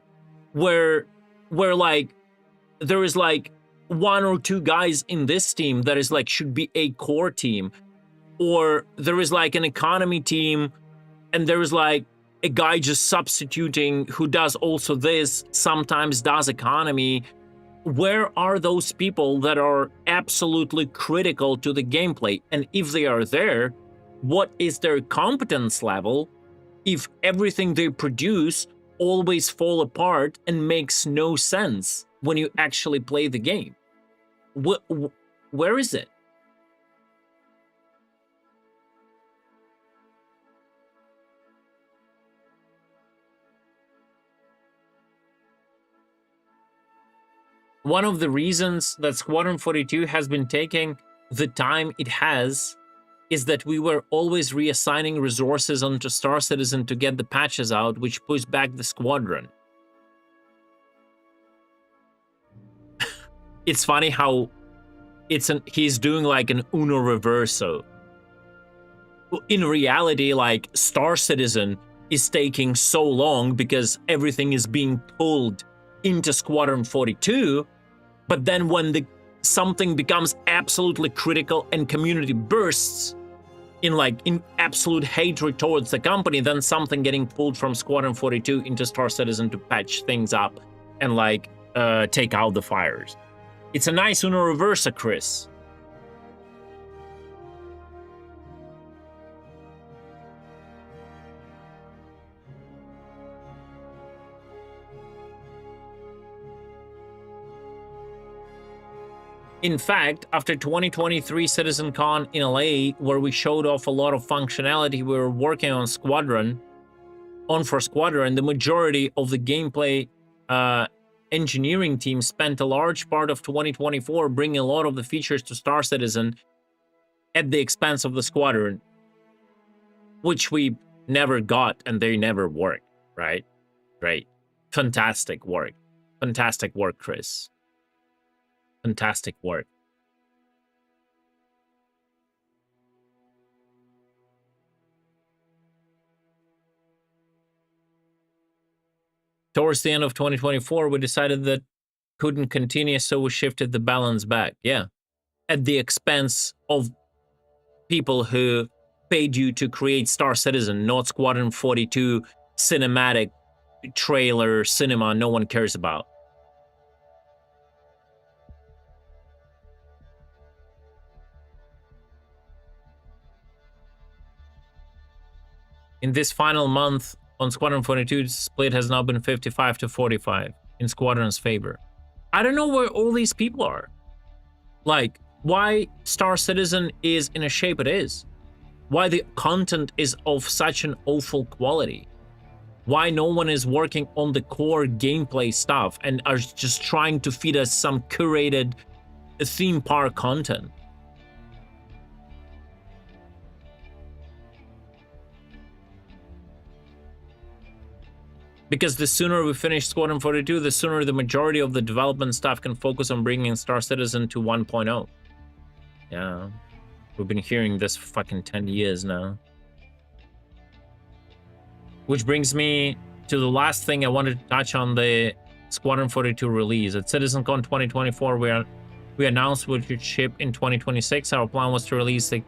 where like there is like 1 or 2 guys in this team that is like should be a core team, or there is like an economy team and there is like a guy just substituting who does also this, sometimes does economy? Where are those people that are absolutely critical to the gameplay? And if they are there, what is their competence level if everything they produce always fall apart and makes no sense when you actually play the game? Where is it? One of the reasons that Squadron 42 has been taking the time it has is that we were always reassigning resources onto Star Citizen to get the patches out, which pushed back the squadron. It's funny how he's doing like an Uno Reverso. In reality, like, Star Citizen is taking so long because everything is being pulled into Squadron 42, but then when something becomes absolutely critical and community bursts in absolute hatred towards the company, then something getting pulled from Squadron 42 into Star Citizen to patch things up and like take out the fires. It's a nice Uno Reversa, Chris. In fact, after 2023 CitizenCon in LA, where we showed off a lot of functionality we were working on for Squadron, the majority of the gameplay engineering team spent a large part of 2024 bringing a lot of the features to Star Citizen at the expense of the Squadron, which we never got and they never worked, right? Great. Fantastic work. Fantastic work, Chris. Fantastic work. Towards the end of 2024, we decided that couldn't continue, so we shifted the balance back. Yeah. At the expense of people who paid you to create Star Citizen, not Squadron 42 cinematic trailer cinema no one cares about. In this final month on Squadron 42, the split has now been 55-45 in Squadron's favor. I don't know where all these people are. Like, why Star Citizen is in a shape it is, why the content is of such an awful quality, why no one is working on the core gameplay stuff and are just trying to feed us some curated theme park content. Because the sooner we finish Squadron 42, the sooner the majority of the development staff can focus on bringing Star Citizen to 1.0. Yeah, we've been hearing this for fucking 10 years now. Which brings me to the last thing I wanted to touch on the Squadron 42 release. At CitizenCon 2024, we announced we would ship in 2026. Our plan was to release the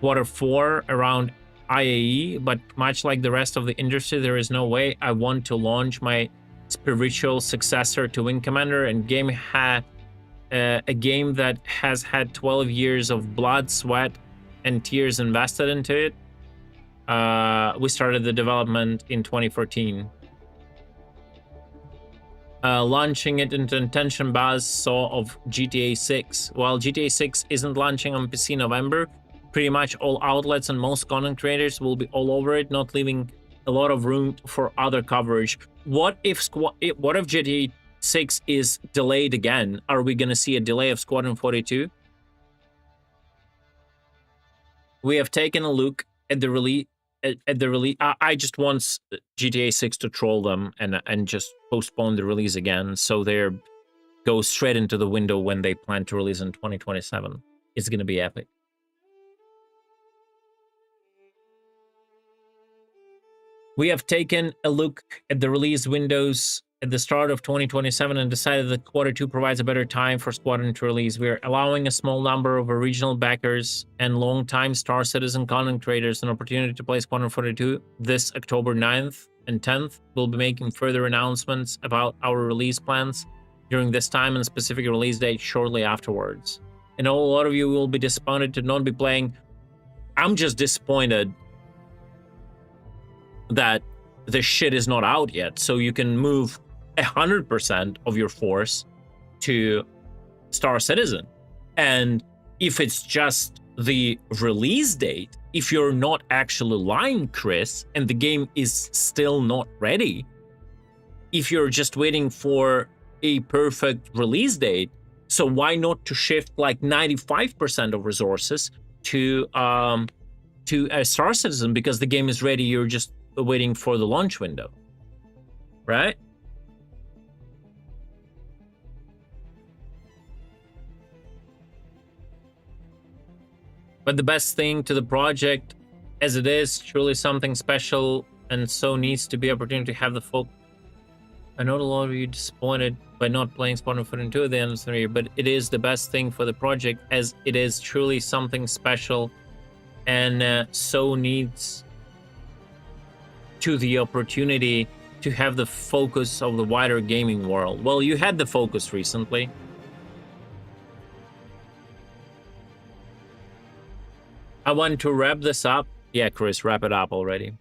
Q4 around IAE, but much like the rest of the industry, there is no way I want to launch my spiritual successor to Wing Commander and a game that has had 12 years of blood, sweat, and tears invested into it. We started the development in 2014. Launching it into intention buzz saw of GTA 6. While GTA 6 isn't launching on PC November, pretty much all outlets and most content creators will be all over it, not leaving a lot of room for other coverage. What if GTA 6 is delayed again? Are we gonna see a delay of Squadron 42? We have taken a look at the release. I just want GTA 6 to troll them and just postpone the release again, so they go straight into the window when they plan to release in 2027. It's gonna be epic. We have taken a look at the release windows at the start of 2027 and decided that Q2 provides a better time for Squadron to release. We are allowing a small number of original backers and long-time Star Citizen content creators an opportunity to play Squadron 42 this October 9th and 10th. We'll be making further announcements about our release plans during this time and specific release date shortly afterwards. And a lot of you will be disappointed to not be playing. I'm just disappointed that the shit is not out yet, so you can move 100% of your force to Star Citizen. And if it's just the release date, if you're not actually lying, Chris, and the game is still not ready, if you're just waiting for a perfect release date, so why not to shift like 95% of resources to a Star Citizen? Because the game is ready, you're just waiting for the launch window, right? But the best thing to the project, as it is truly something special and so needs to be opportunity to have the folk. I know a lot of you disappointed by not playing Squadron 42 at the end of the year, but it is the best thing for the project, as it is truly something special and so needs to the opportunity to have the focus of the wider gaming world. Well, you had the focus recently. I want to wrap this up. Yeah, Chris, wrap it up already.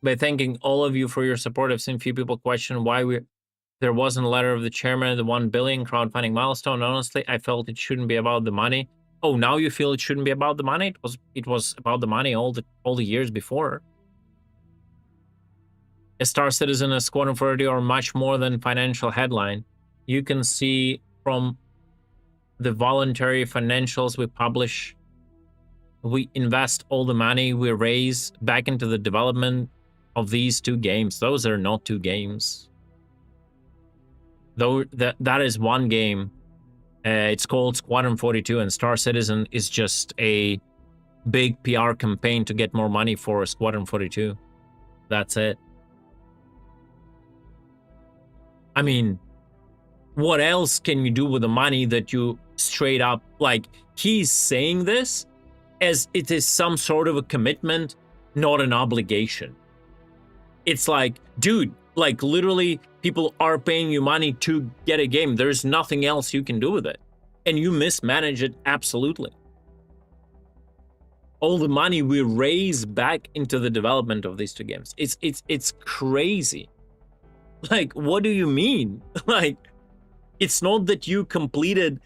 By thanking all of you for your support. I've seen few people question why there wasn't a letter of the chairman of the 1 billion crowdfunding milestone. Honestly, I felt it shouldn't be about the money. Oh, now you feel it shouldn't be about the money? It was about the money all the years before. A Star Citizen and Squadron 42 are much more than financial headline. You can see from the voluntary financials we publish, we invest all the money we raise back into the development of these 2 games. Those are not 2 games. Though that is 1 game. It's called Squadron 42, and Star Citizen is just a big PR campaign to get more money for Squadron 42. That's it. I mean, what else can you do with the money that you straight up, like, he's saying this as it is some sort of a commitment, not an obligation. It's like, dude, like literally people are paying you money to get a game. There's nothing else you can do with it. And you mismanage it absolutely. All the money we raise back into the development of these 2 games. It's crazy. Like, what do you mean? Like, it's not that you completed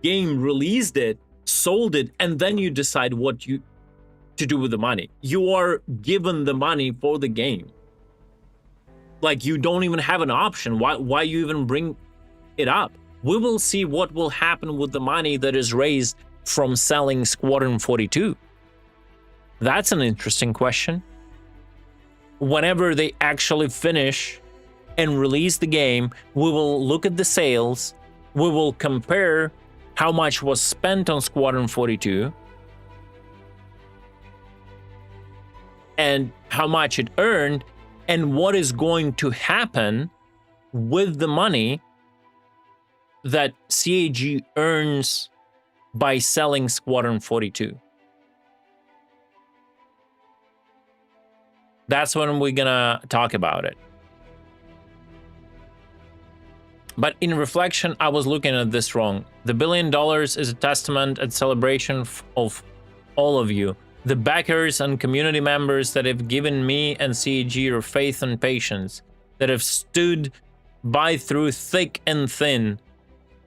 game, released it, sold it, and then you decide what to do with the money. You are given the money for the game. Like, you don't even have an option. Why you even bring it up? We will see what will happen with the money that is raised from selling Squadron 42. That's an interesting question. Whenever they actually finish and release the game, we will look at the sales, we will compare how much was spent on Squadron 42 and how much it earned, and what is going to happen with the money that CAG earns by selling Squadron 42. That's when we're gonna talk about it. But in reflection, I was looking at this wrong. The $1 billion is a testament and celebration of all of you, the backers and community members that have given me and CAG your faith and patience, that have stood by through thick and thin.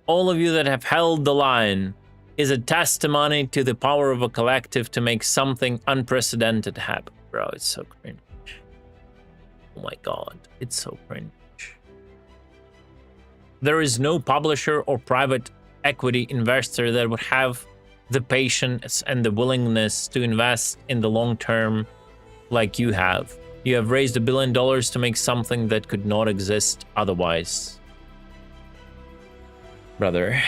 All of you that have held the line is a testimony to the power of a collective to make something unprecedented happen. Bro, it's so cringe. Oh my god, it's so cringe. There is no publisher or private equity investor that would have the patience and the willingness to invest in the long term like you have. You have raised $1 billion to make something that could not exist otherwise. Brother.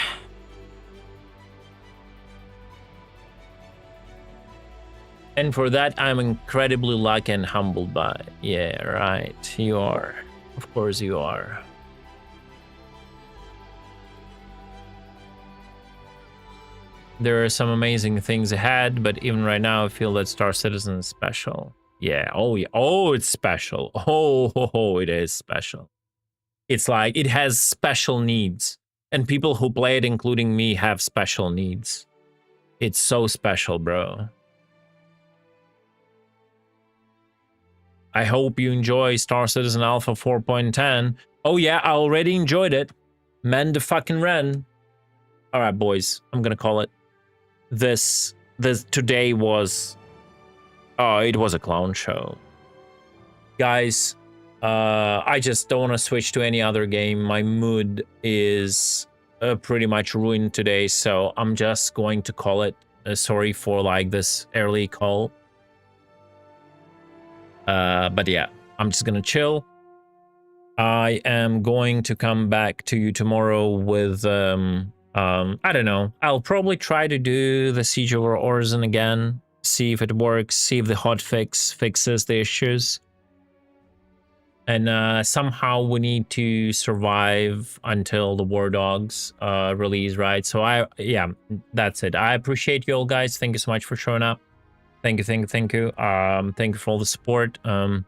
And for that, I'm incredibly lucky and humbled by. Yeah, right. You are. Of course you are. There are some amazing things ahead, but even right now, I feel that Star Citizen is special. Yeah. Oh, yeah. Oh, it's special. Oh, it is special. It's like it has special needs, and people who play it, including me, have special needs. It's so special, bro. I hope you enjoy Star Citizen Alpha 4.10. Oh yeah, I already enjoyed it. Men the fucking Ren. All right, boys, I'm gonna call it. This today was, oh, it was a clown show. Guys, I just don't want to switch to any other game. My mood is pretty much ruined today, so I'm just going to call it. Sorry for like this early call. But yeah, I'm just gonna chill. I am going to come back to you tomorrow with I don't know. I'll probably try to do the Siege over Orison again, see if it works, see if the hotfix fixes the issues. And somehow we need to survive until the War Dogs release, right? So yeah, that's it. I appreciate you all, guys. Thank you so much for showing up. Thank you. Thank you for all the support. I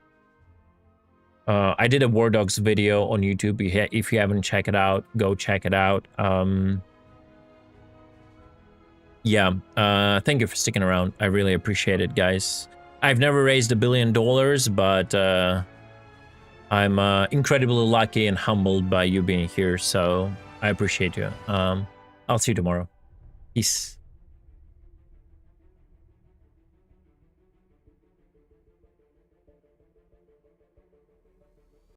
did a War Dogs video on YouTube. If you haven't checked it out, go check it out. Yeah, thank you for sticking around. I really appreciate it, guys. I've never raised $1 billion, but I'm incredibly lucky and humbled by you being here, so I appreciate you. I'll see you tomorrow. Peace.